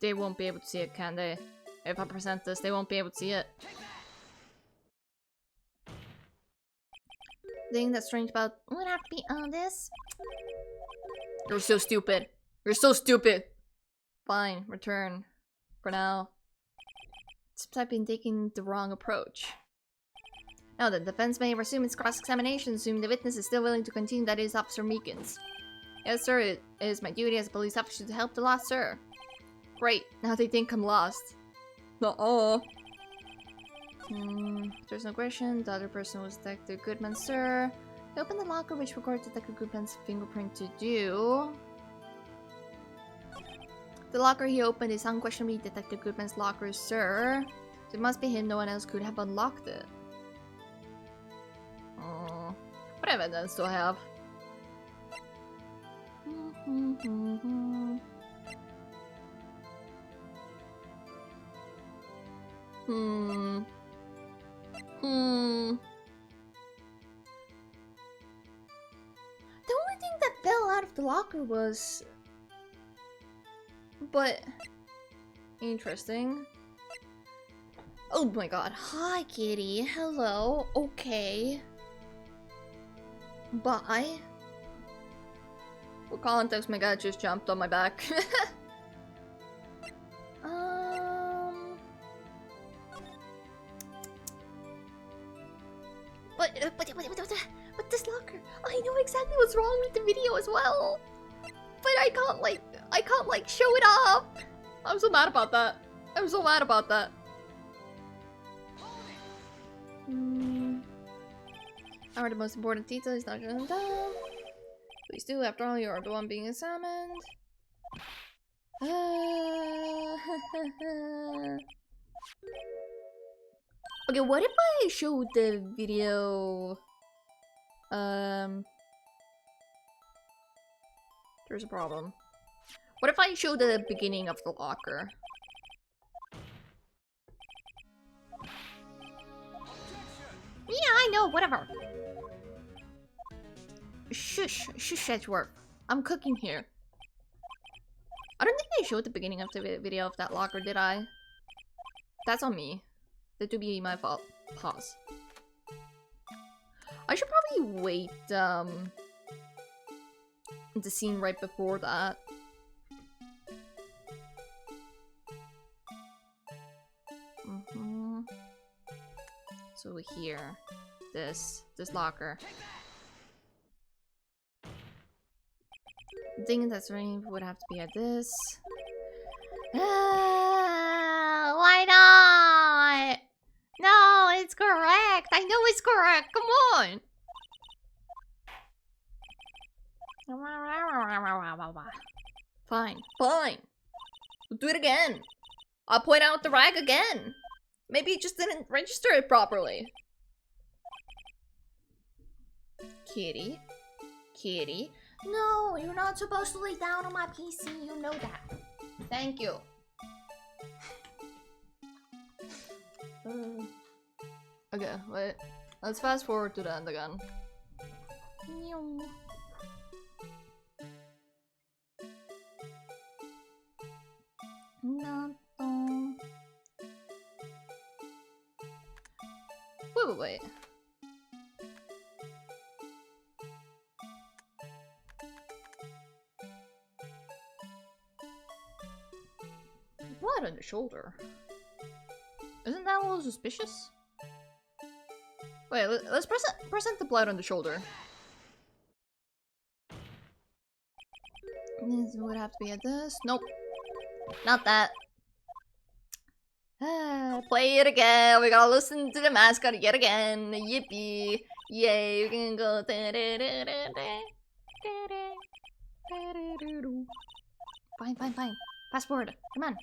They won't be able to see it, can they? If I present this, they won't be able to see it. Thing that's strange about would have to be on this. You're so stupid. You're so stupid. Fine, return. For now. Seems I've been taking the wrong approach. Now the defense may resume its cross-examination, assuming the witness is still willing to continue, that is Officer Meekins. Yes, sir, it is my duty as a police officer to help the lost, sir. Great, now they think I'm lost. There's no question. The other person was Detective Goodman, sir. I opened the locker which recorded Detective Goodman's fingerprint to do. The locker he opened is unquestionably Detective Goodman's locker, sir. So it must be him, no one else could have unlocked it. What evidence do I have? The only thing that fell out of the locker was... But... Interesting. Oh my god. Hi, kitty. Hello. Okay. Bye. For context, my guy just jumped on my back. But this locker, I know exactly what's wrong with the video as well. But I can't like show it off. I'm so mad about that. I'm so mad about that. Are the most important details not written down? Please do, after all, you are the one being examined. Okay, what if I showed the video? There's a problem. What if I show the beginning of the locker? Yeah, I know, whatever. Shush, shush, Edgeworth. I'm cooking here. I don't think I showed the beginning of the video of that locker, did I? That's on me. That would be my fault. Pause. I should probably wait, the scene right before that. So here, this locker. The thing that's running would have to be at this. Why not? No, it's correct. I know it's correct. Come on. Fine, fine. We'll do it again. I'll point out the rag again. Maybe it just didn't register it properly. Kitty. Kitty. No, you're not supposed to lay down on my PC. You know that. Thank you. Okay, wait. Let's fast forward to the end again. Wait. Blood on the shoulder. Isn't that a little suspicious? Wait, let's present the blood on the shoulder. This would have to be at this. Nope. Not that. Play it again. We gotta listen to the mascot yet again. Yippee. Yay, we can go. Fine. Fast forward. Come on.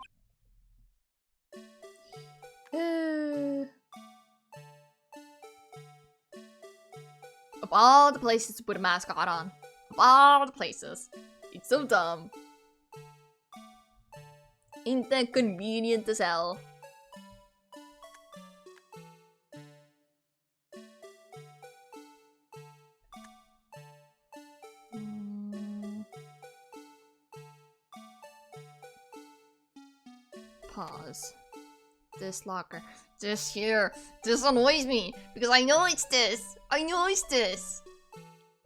Of all the places to put a mascot on. Of all the places. It's so dumb. Ain't that convenient as hell? Pause. This locker. This here. This annoys me because I know it's this. I know it's this.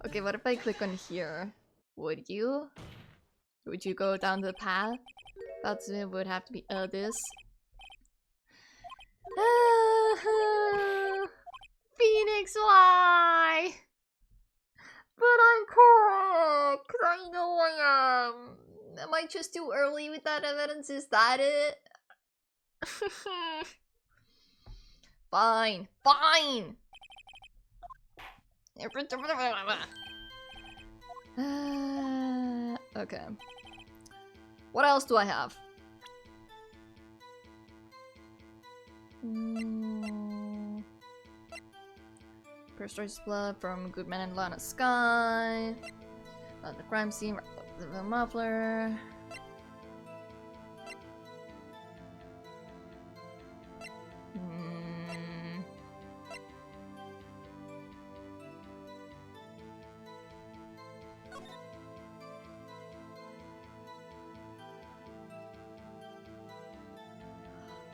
Okay, what if I click on here? Would you? Would you go down the path? That's it would have to be this. Phoenix, why? But I'm correct. I know I am. Am I just too early with that evidence? Is that it? Fine. Okay. What else do I have? First choice blood from Goodman and Lana Sky. The crime scene, the muffler.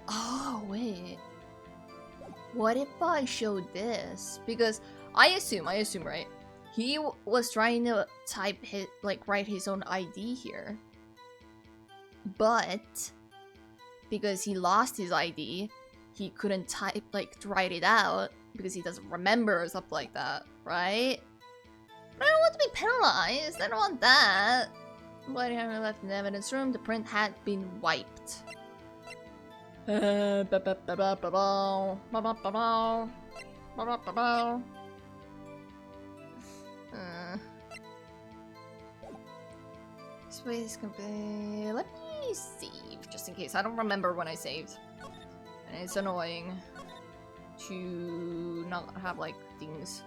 Oh, wait. What if I showed this? Because I assume, right? He was trying to type his, write his own ID here. But because he lost his ID, he couldn't type, write it out because he doesn't remember or stuff like that, right? But I don't want to be penalized. I don't want that. Bloody hammer left in the evidence room. The print had been wiped. Space can be. Let me save just in case. I don't remember when I saved, and it's annoying to not have things.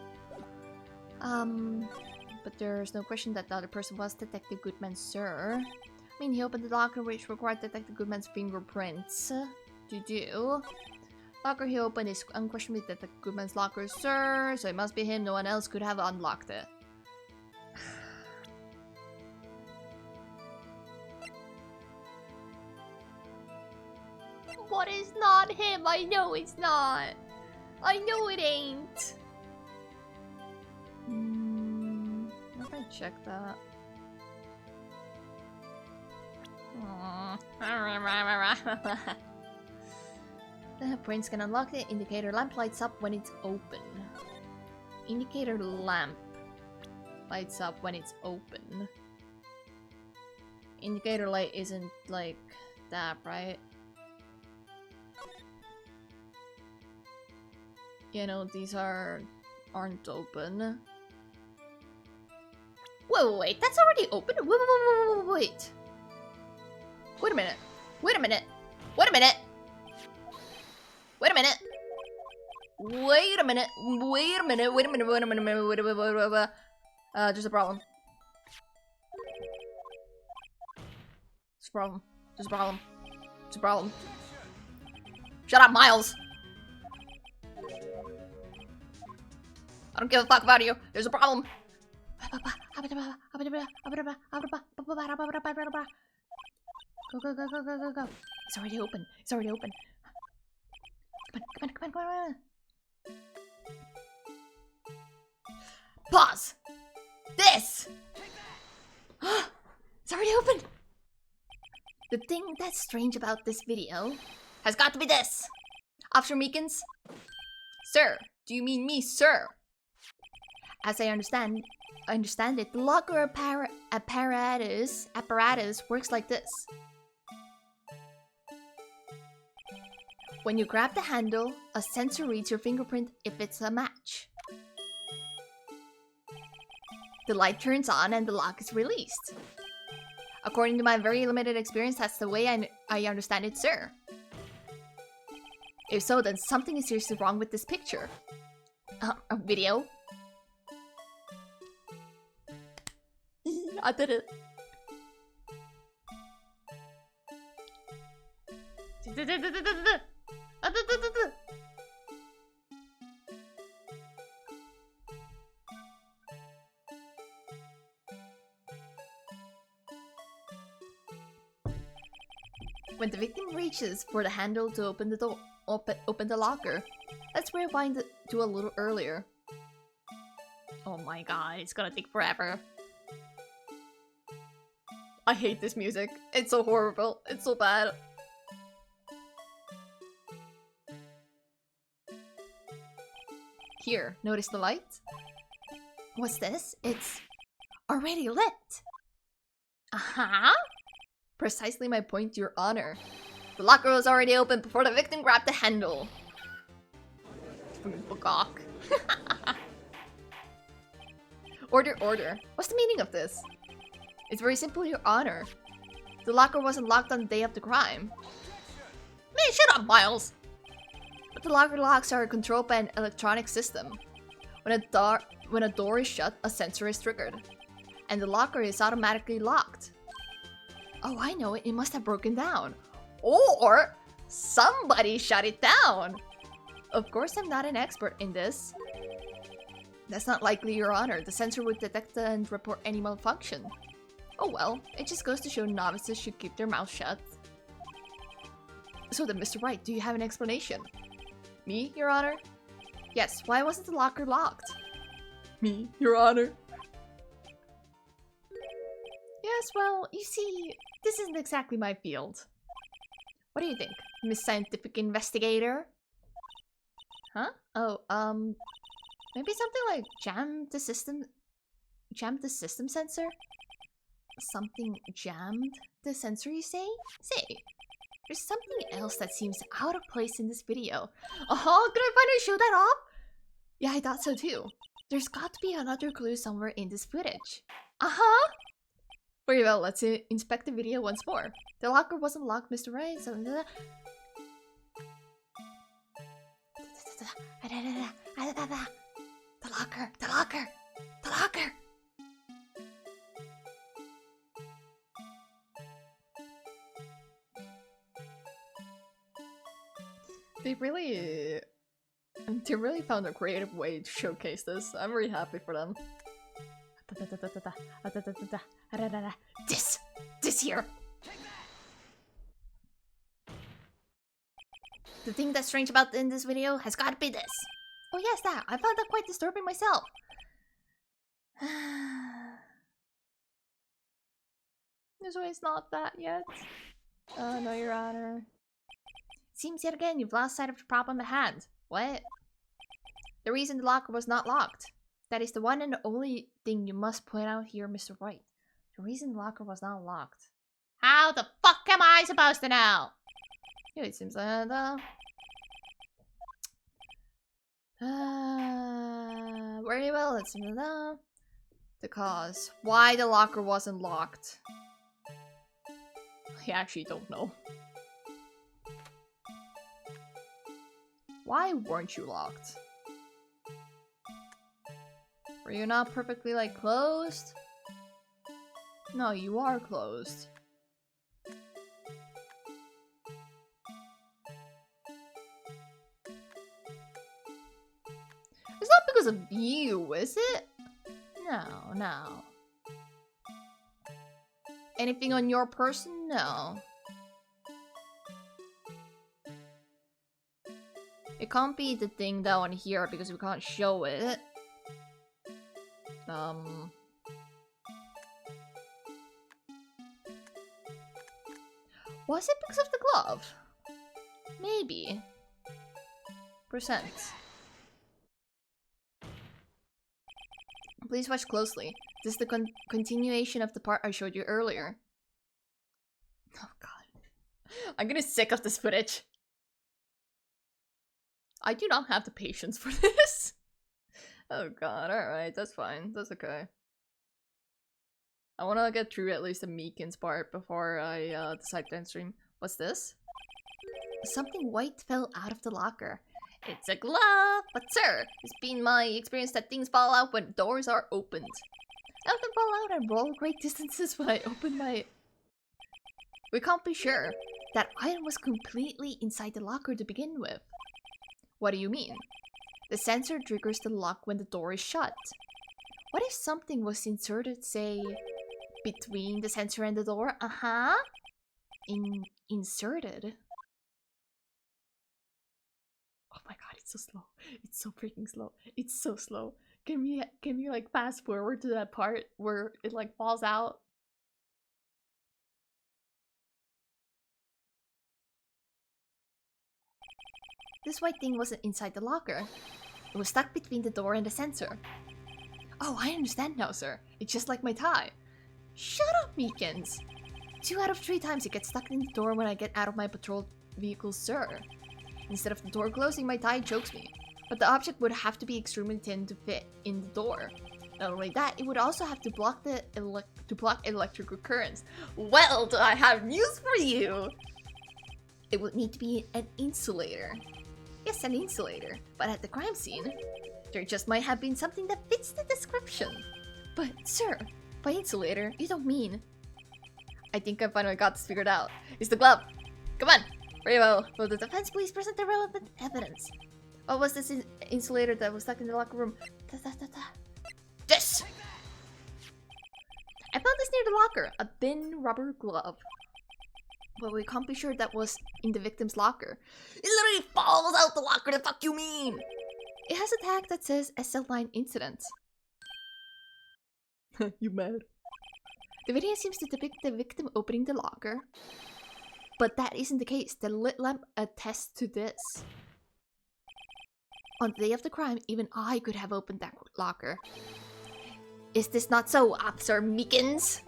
But there's no question that the other person was Detective Goodman, sir. I mean, he opened the locker which required Detective Goodman's fingerprints to do. Locker he opened is unquestionably Detective Goodman's locker, sir, so it must be him. No one else could have unlocked it. What is not him? I know it's not. I know it ain't. What if I check that? The prints can unlock the indicator lamp lights up when it's open. Indicator lamp lights up when it's open. Indicator light isn't like that, right? You know, these aren't open. Wait, that's already open? Wait. Wait a minute. Wait a minute. Wait a minute. Wait a minute. Wait a minute. Wait a minute. Wait a minute. Wait a minute. Wait. There's a problem. There's a problem. There's a problem. There's a problem. Shut up, Miles. I don't give a fuck about you. There's a problem. Go. It's already open. It's already open. Come on. Pause. This. It's already open. The thing that's strange about this video has got to be this. Officer Meekins? Sir, do you mean me, sir? As I understand it, the locker apparatus works like this. When you grab the handle, a sensor reads your fingerprint if it's a match. The light turns on and the lock is released. According to my very limited experience, that's the way I understand it, sir. If so, then something is seriously wrong with this picture. A video? I did it. When the victim reaches for the handle to open the door, open the locker, let's rewind to a little earlier. Oh my god, it's gonna take forever. I hate this music. It's so horrible. It's so bad. Here, notice the light? What's this? It's already lit. Uh-huh. Precisely my point, Your Honor. The locker was already open before the victim grabbed the handle. Gawk. Order. What's the meaning of this? It's very simple, Your Honor. The locker wasn't locked on the day of the crime. Man, shut up, Miles! But the locker locks are controlled by an electronic system. When a door is shut, a sensor is triggered. And the locker is automatically locked. Oh, I know it. It must have broken down. Or somebody shut it down. Of course, I'm not an expert in this. That's not likely, Your Honor. The sensor would detect and report any malfunction. Oh well, it just goes to show novices should keep their mouths shut. So then, Mr. Wright, do you have an explanation? Me, Your Honor? Yes, why wasn't the locker locked? Me, Your Honor? Yes, well, you see, this isn't exactly my field. What do you think, Miss Scientific Investigator? Huh? Oh, maybe something like jam the system sensor? Something jammed the sensor, you say? Say, there's something else that seems out of place in this video. Oh, could I finally show that off? Yeah, I thought so too. There's got to be another clue somewhere in this footage. Uh-huh! Very well, let's inspect the video once more. The locker wasn't locked, Mr. Wright, so... The locker! They really found a creative way to showcase this. I'm very happy for them. This here. The thing that's strange about in this video has got to be this. Oh yes, that. I found that quite disturbing myself. This way's not that yet. Oh no, Your Honor. Seems yet again you've lost sight of the problem at hand. What? The reason the locker was not locked. That is the one and only thing you must point out here, Mr. Wright. The reason the locker was not locked. How the fuck am I supposed to know? Yeah, it seems like very well, let's see the cause. Why the locker wasn't locked. I actually don't know. Why weren't you locked? Were you not perfectly, like, closed? No, you are closed. It's not because of you, is it? No, no. Anything on your person? No. It can't be the thing down here because we can't show it. Was it because of the glove? Maybe. Percent. Please watch closely. This is the continuation of the part I showed you earlier. Oh god. I'm getting sick of this footage. I do not have the patience for this. Oh god, alright, that's fine. That's okay. I want to get through at least the Meekins part before I decide to end stream. What's this? Something white fell out of the locker. It's a glove! But sir, it's been my experience that things fall out when doors are opened. I often fall out and roll great distances when I open my... We can't be sure. That item was completely inside the locker to begin with. What do you mean? The sensor triggers the lock when the door is shut. What if something was inserted, say, between the sensor and the door? Uh-huh. Inserted? Oh my god, it's so slow. It's so freaking slow. It's so slow. Can we like fast forward to that part where it like falls out? This white thing wasn't inside the locker. It was stuck between the door and the sensor. Oh, I understand now, sir. It's just like my tie. Shut up, Meekins. 2 out of 3 times it gets stuck in the door when I get out of my patrol vehicle, sir. Instead of the door closing, my tie chokes me. But the object would have to be extremely thin to fit in the door. Not only that, it would also have to block the electrical currents. Well, do I have news for you? It would need to be an insulator. Yes, an insulator. But at the crime scene, There just might have been something that fits the description. But, sir, by insulator, you don't mean... I think I finally got this figured out. It's the glove! Come on! Very well. Will the defense please present the relevant evidence? What was this insulator that was stuck in the locker room? This! I found this near the locker. A thin rubber glove. But we can't be sure that was in the victim's locker. It literally falls out the locker, the fuck you mean? It has a tag that says SL9 incident. You mad? The video seems to depict the victim opening the locker. But that isn't the case. The lit lamp attests to this. On the day of the crime, even I could have opened that locker. Is this not so, Officer Meekins?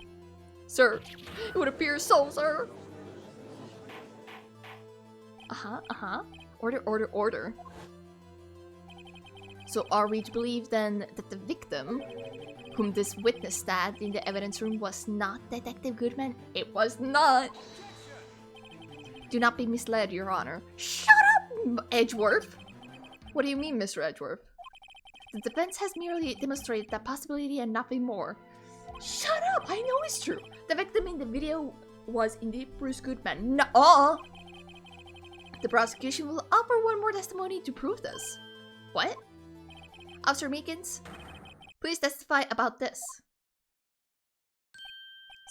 Sir, it would appear so, sir. Order. So are we to believe then that the victim, whom this witness stabbed in the evidence room, was not Detective Goodman? It was not. Do not be misled, Your Honor. Shut up, Edgeworth! What do you mean, Mr. Edgeworth? The defense has merely demonstrated that possibility and nothing more. Shut up! I know it's true. The victim in the video was indeed Bruce Goodman. No. The prosecution will offer one more testimony to prove this. What? Officer Meekins, please testify about this.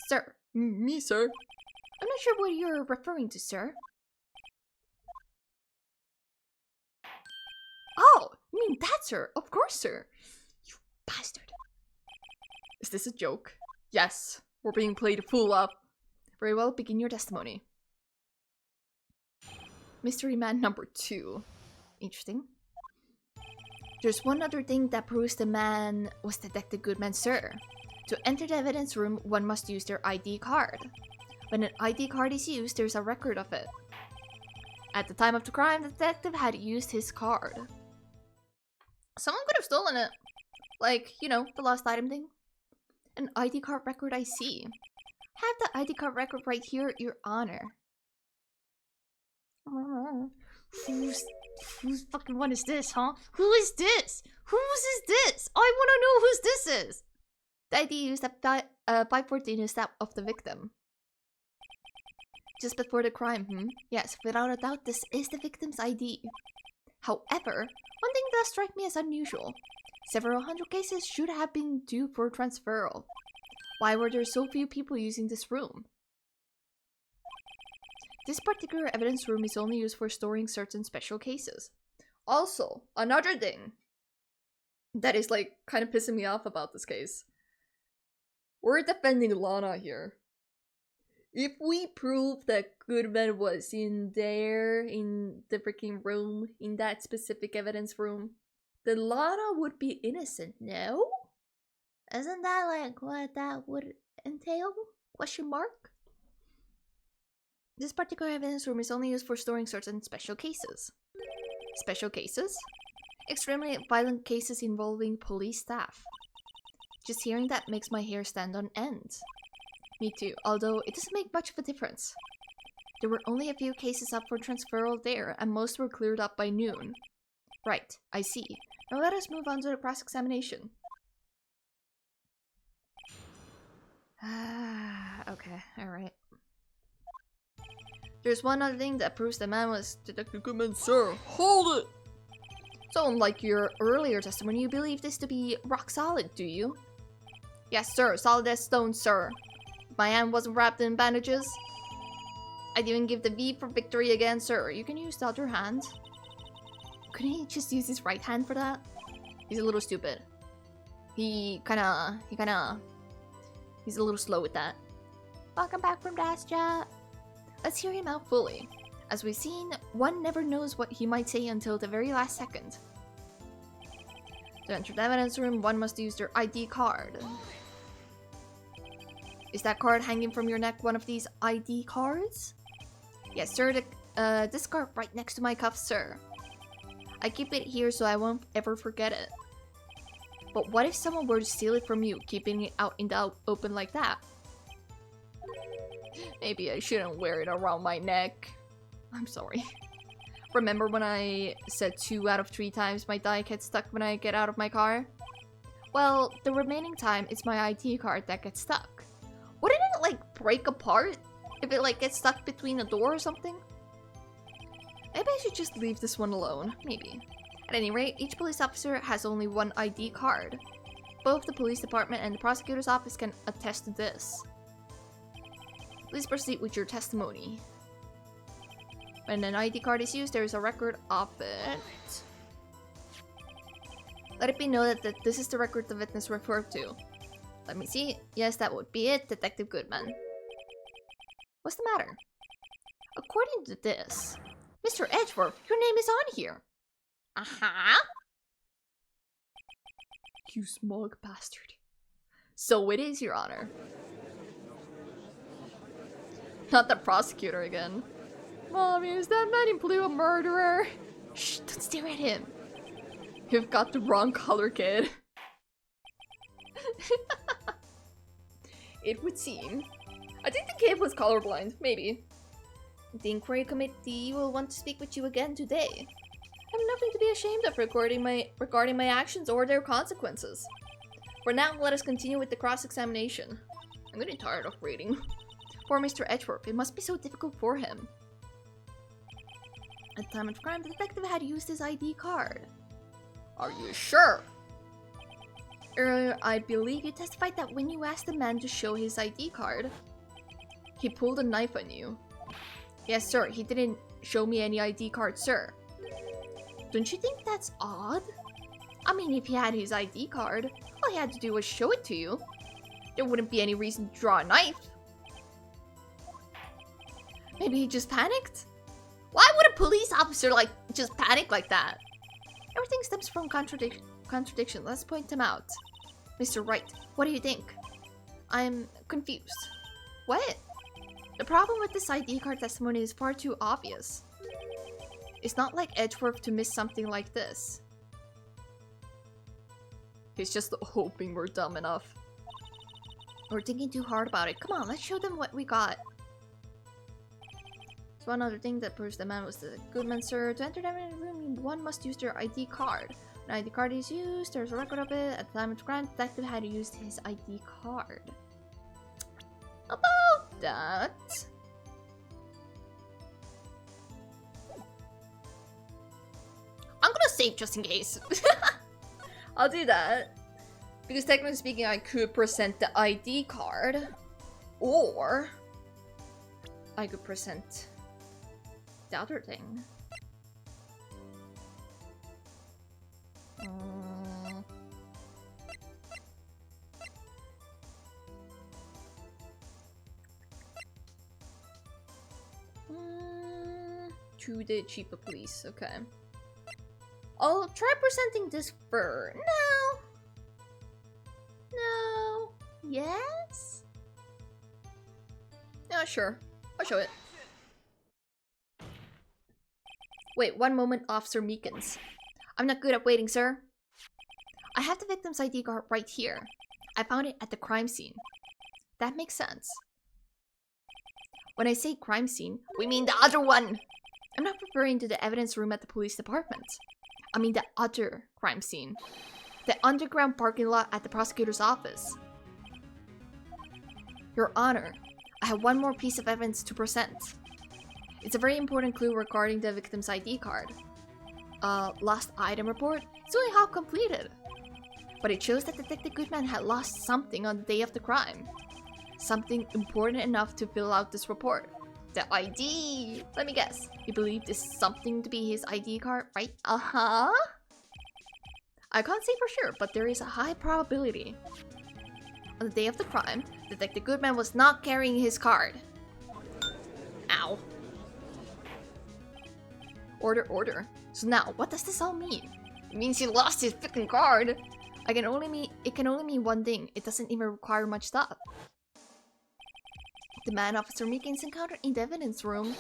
Sir. Me, sir? I'm not sure what you're referring to, sir. Oh, you mean that, sir? Of course, sir. You bastard. Is this a joke? Yes, we're being played a fool up. Very well, begin your testimony. Mystery Man number 2. Interesting. There's one other thing that proves the man was Detective Goodman, sir. To enter the evidence room, one must use their ID card. When an ID card is used, there's a record of it. At the time of the crime, the detective had used his card. Someone could have stolen it. Like, you know, the lost item thing. An ID card record I see. I have the ID card record right here, Your Honor. Whose fucking one is this, huh? Who is this? Whose is this? I wanna know whose this is! The ID used at 514 is that of the victim. Just before the crime, Yes, without a doubt, this is the victim's ID. However, one thing does strike me as unusual. Several hundred cases should have been due for transferal. Why were there so few people using this room? This particular evidence room is only used for storing certain special cases. Also, another thing that is like kind of pissing me off about this case. We're defending Lana here. If we prove that Goodman was in there, in the freaking room, in that specific evidence room, then Lana would be innocent, no? Isn't that like what that would entail? Question mark? This particular evidence room is only used for storing certain special cases. Special cases? Extremely violent cases involving police staff. Just hearing that makes my hair stand on end. Me too, although it doesn't make much of a difference. There were only a few cases up for transferal there, and most were cleared up by noon. Right, I see. Now let us move on to the cross-examination. Okay, alright. There's one other thing that proves the man was Detective Goodman, sir. Hold it! So unlike your earlier testimony, you believe this to be rock solid, do you? Yes, sir. Solid as stone, sir. My hand wasn't wrapped in bandages. I'd even give the V for victory again, sir. You can use the other hand. Couldn't he just use his right hand for that? He's a little stupid. He's a little slow with that. Welcome back from Dash Chat. Let's hear him out fully. As we've seen, one never knows what he might say until the very last second. To enter the evidence room, one must use their ID card. Is that card hanging from your neck one of these ID cards? Yes, sir. This card right next to my cuff, sir. I keep it here so I won't ever forget it. But what if someone were to steal it from you, keeping it out in the open like that? Maybe I shouldn't wear it around my neck. I'm sorry. Remember when I said 2 out of 3 times my die gets stuck when I get out of my car? Well, the remaining time it's my ID card that gets stuck. Wouldn't it like break apart if it like gets stuck between a door or something? Maybe I should just leave this one alone. Maybe. At any rate, each police officer has only one ID card. Both the police department and the prosecutor's office can attest to this. Please proceed with your testimony. When an ID card is used, there is a record of it. Let it be noted that this is the record the witness referred to. Let me see. Yes, that would be it, Detective Goodman. What's the matter? According to this, Mr. Edgeworth, your name is on here. Uh-huh. You smug bastard. So it is, Your Honor. Not the prosecutor again. Mommy, is that man in blue a murderer? Shh, don't stare at him. You've got the wrong color, kid. It would seem. I think the kid was colorblind, maybe. The inquiry committee will want to speak with you again today. I have nothing to be ashamed of regarding my actions or their consequences. For now, let us continue with the cross-examination. I'm getting tired of reading. Poor Mr. Edgeworth, it must be so difficult for him. At the time of crime, the detective had used his ID card. Are you sure? Earlier, I believe you testified that when you asked the man to show his ID card, he pulled a knife on you. Yes, sir, he didn't show me any ID card, sir. Don't you think that's odd? I mean, if he had his ID card, all he had to do was show it to you. There wouldn't be any reason to draw a knife. Maybe he just panicked? Why would a police officer, like, just panic like that? Everything stems from contradiction. Let's point them out. Mr. Wright, what do you think? I'm confused. What? The problem with this ID card testimony is far too obvious. It's not like Edgeworth to miss something like this. He's just hoping we're dumb enough. We're thinking too hard about it. Come on, let's show them what we got. There's one other thing that proves the man was the Goodman, sir. To enter the room, one must use their ID card. When an ID card is used, there's a record of it. At the time of the crime, the detective had used his ID card. About that... I'm gonna save just in case. I'll do that. Because technically speaking, I could present the ID card. Or... I could present... the other thing. To the chief of police, okay. I'll try presenting this first. No. No. Yes? Yeah, sure. I'll show it. Wait, one moment, Officer Meekins. I'm not good at waiting, sir. I have the victim's ID card right here. I found it at the crime scene. That makes sense. When I say crime scene, we mean the other one. I'm not referring to the evidence room at the police department. I mean the other crime scene. The underground parking lot at the prosecutor's office. Your Honor, I have one more piece of evidence to present. It's a very important clue regarding the victim's ID card. Lost item report? It's only half completed. But it shows that Detective Goodman had lost something on the day of the crime. Something important enough to fill out this report. The ID! Let me guess. You believe this something to be his ID card, right? Uh-huh? I can't say for sure, but there is a high probability. On the day of the crime, Detective Goodman was not carrying his card. Ow. Order, order. So now, what does this all mean? It means he lost his freaking card. It can only mean one thing. It doesn't even require much stuff. The man Officer Meekins encountered in the evidence room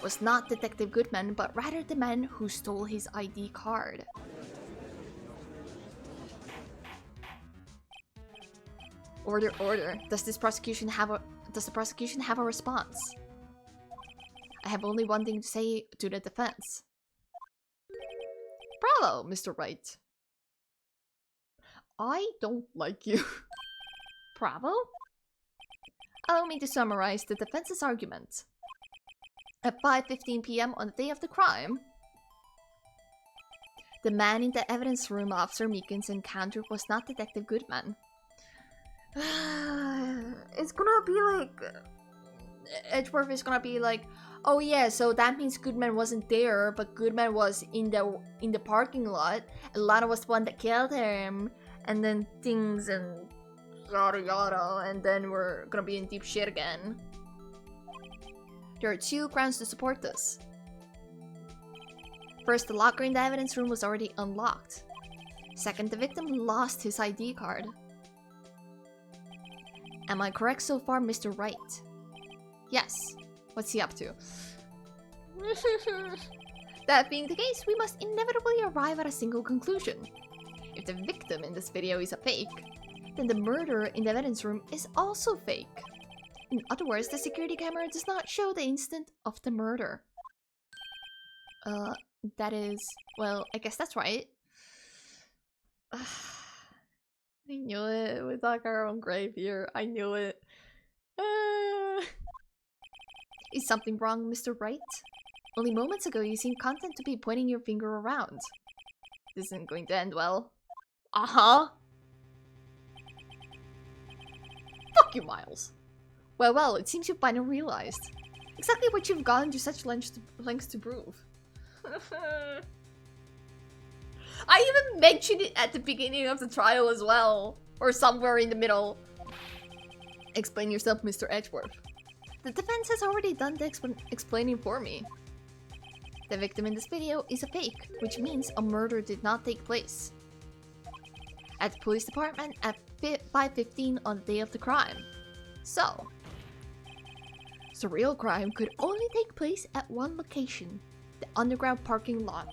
was not Detective Goodman, but rather the man who stole his ID card. Order, order. Does the prosecution have a response? I have only one thing to say to the defense. bravo, Mr. Wright. I don't like you. Bravo? Allow me to summarize the defense's argument. At 5:15 p.m. on the day of the crime, the man in the evidence room Officer Meekins encountered was not Detective Goodman. It's gonna be like... Edgeworth is gonna be like, oh yeah, so that means Goodman wasn't there, but Goodman was in the parking lot, and Lana was the one that killed him, and then things and yada yada, and then we're gonna be in deep shit again. There are two grounds to support this. First, the locker in the evidence room was already unlocked. Second, the victim lost his ID card. Am I correct so far, Mr. Wright? Yes. What's he up to? That being the case, we must inevitably arrive at a single conclusion. If the victim in this video is a fake, then the murderer in the evidence room is also fake. In other words, the security camera does not show the instant of the murder. That is... well, I guess that's right. I knew it. We dug our own grave here. I knew it. Is something wrong, Mr. Wright? Only moments ago you seemed content to be pointing your finger around. This isn't going to end well. Uh-huh. Fuck you, Miles. Well, it seems you finally realized. Exactly what you've gone to such lengths to prove. I even mentioned it at the beginning of the trial as well. Or somewhere in the middle. Explain yourself, Mr. Edgeworth. The defense has already done the explaining for me. The victim in this video is a fake, which means a murder did not take place at the police department at 5:15 on the day of the crime. So, the real crime could only take place at one location, the underground parking lot.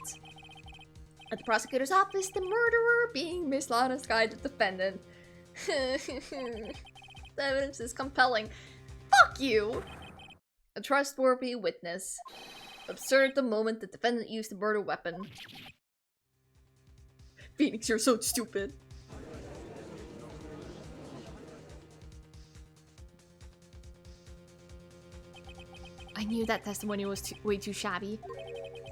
At the prosecutor's office, the murderer being Miss Lana Skye, the defendant. The evidence is compelling. Fuck you! A trustworthy witness. Observed the moment the defendant used the murder weapon. Phoenix, you're so stupid. I knew that testimony was way too shabby.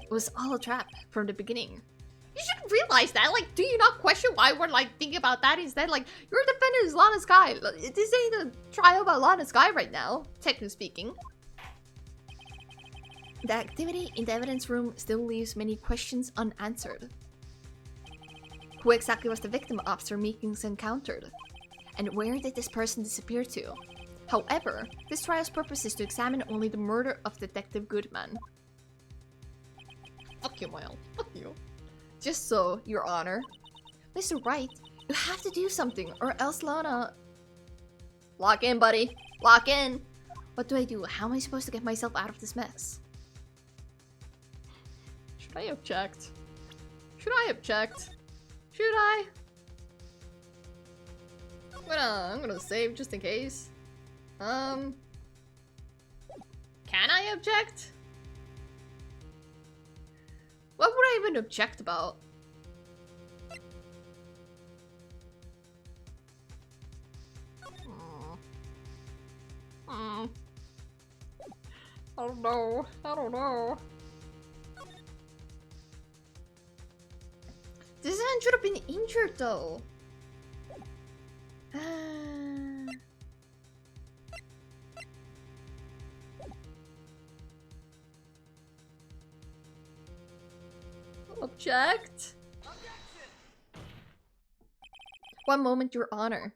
It was all a trap from the beginning. You should realize that. Like, do you not question why we're like thinking about that instead? Like, your defendant is Lana Skye. This ain't a trial about Lana Skye right now, technically speaking. The activity in the evidence room still leaves many questions unanswered. Who exactly was the victim Officer Meekins encountered? And where did this person disappear to? However, this trial's purpose is to examine only the murder of Detective Goodman. Fuck you, Miles. Fuck you. Just so, Your Honor. Mr. Wright, you have to do something, or else Lana... Lock in, buddy. Lock in! What do I do? How am I supposed to get myself out of this mess? Should I object? Should I object? Should I? I'm gonna save just in case. Can I object? What would I even object about? I don't know. I don't know. This man should have been injured though. Object? One moment, Your Honor.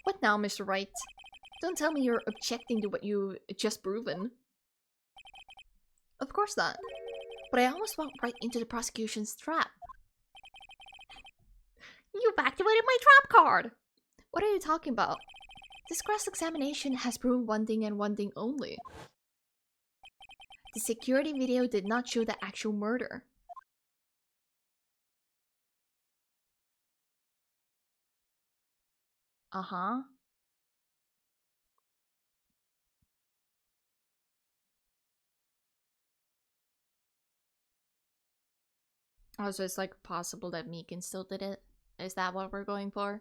What now, Mr. Wright? Don't tell me you're objecting to what you just proven. Of course not. But I almost walked right into the prosecution's trap. You've activated my trap card! What are you talking about? This cross-examination has proven one thing and one thing only. The security video did not show the actual murder. Uh-huh. Also, it's like possible that Meekin still did it. Is that what we're going for?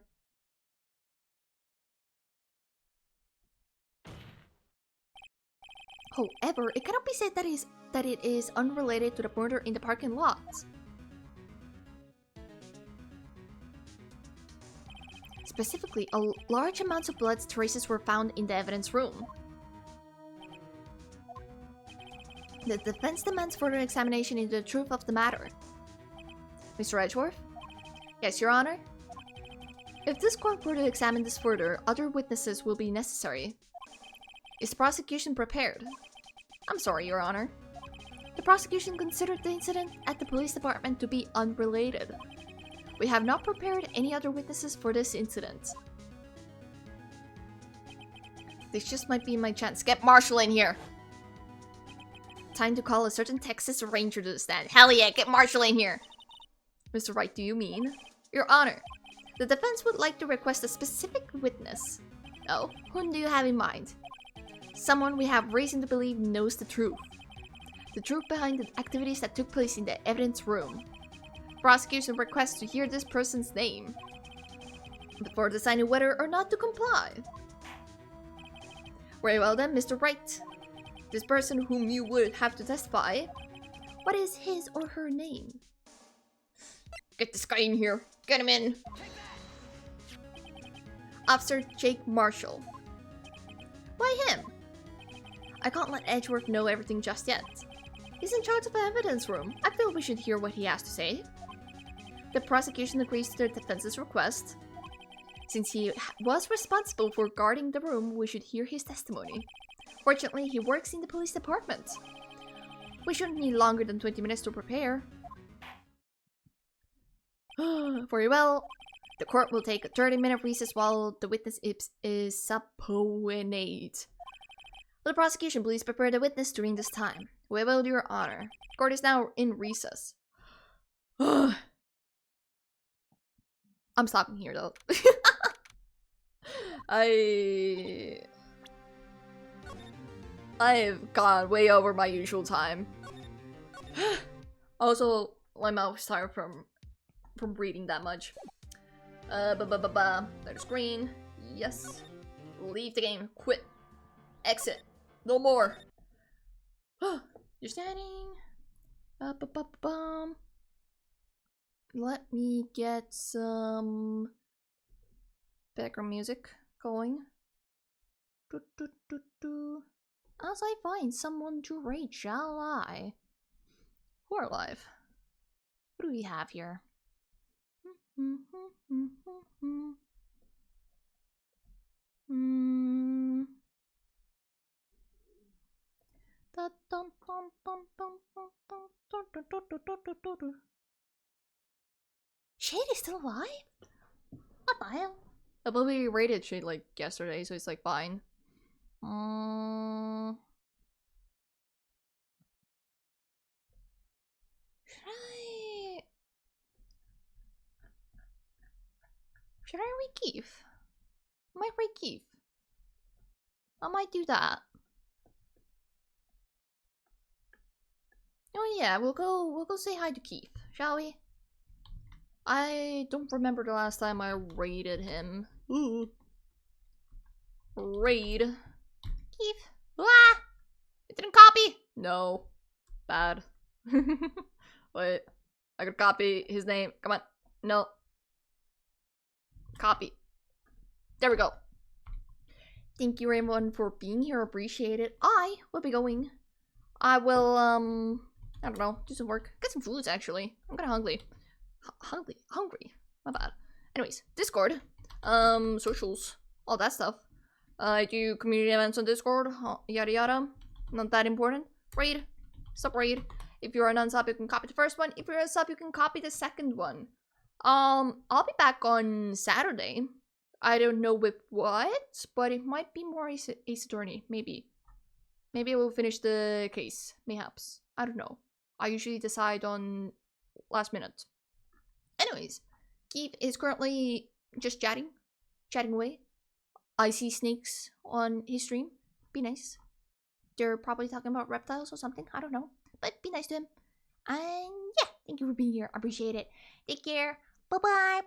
However, it cannot be said that it is unrelated to the murder in the parking lot. Specifically, large amounts of blood traces were found in the evidence room. The defense demands further examination into the truth of the matter. Mr. Edgeworth? Yes, Your Honor? If this court were to examine this further, other witnesses will be necessary. Is the prosecution prepared? I'm sorry, Your Honor. The prosecution considered the incident at the police department to be unrelated. We have not prepared any other witnesses for this incident. This just might be my chance. Get Marshall in here! Time to call a certain Texas Ranger to the stand. Hell yeah, get Marshall in here! Mr. Wright, do you mean? Your Honor, the defense would like to request a specific witness. Oh, whom do you have in mind? Someone we have reason to believe knows the truth. The truth behind the activities that took place in the evidence room. Prosecution requests to hear this person's name before deciding whether or not to comply. Very well then, Mr. Wright. This person whom you would have to testify, what is his or her name? Get this guy in here. Get him in. Officer Jake Marshall. Why him? I can't let Edgeworth know everything just yet. He's in charge of the evidence room. I feel we should hear what he has to say. The prosecution agrees to the defense's request. Since he was responsible for guarding the room, we should hear his testimony. Fortunately, he works in the police department. We shouldn't need longer than 20 minutes to prepare. Very well. The court will take a 30-minute recess while the witness is subpoenaed. Will the prosecution please prepare the witness during this time? We will, Your Honor. Court is now in recess. I'm stopping here though. I've gone way over my usual time. Also, my mouth is tired from reading that much. There's green. Yes. Leave the game. Quit. Exit. No more. You're standing. Let me get some background music going. As I find someone to rate, shall I? Who are alive? What do we have here? Shade is still alive? What the hell? I believe we rated Shade like yesterday, so it's like fine. Should I rate Keith? I might rate Keith. I might do that. Oh yeah, we'll go say hi to Keith, shall we? I don't remember the last time I raided him. Ooh. Raid. Keith. Ah! It didn't copy! No. Bad. Wait. I could copy his name. Come on. No. Copy. There we go. Thank you everyone for being here. Appreciate it. I will be going. I will, I don't know, do some work. Get some foods, actually. I'm kinda hungry. Hungry. My bad. Anyways, Discord. Socials. All that stuff. I do community events on Discord. Yada yada. Not that important. Raid. Stop raid. If you're a non-sub, you can copy the first one. If you're a sub, you can copy the second one. I'll be back on Saturday. I don't know with what, but it might be more Ace Attorney. Maybe. Maybe I will finish the case. Mayhaps. I don't know. I usually decide on last minute. Anyways, Keith is currently just chatting away. I see snakes on his stream. Be nice. They're probably talking about reptiles or something. I don't know. But be nice to him. And yeah, thank you for being here. I appreciate it. Take care. Bye-bye.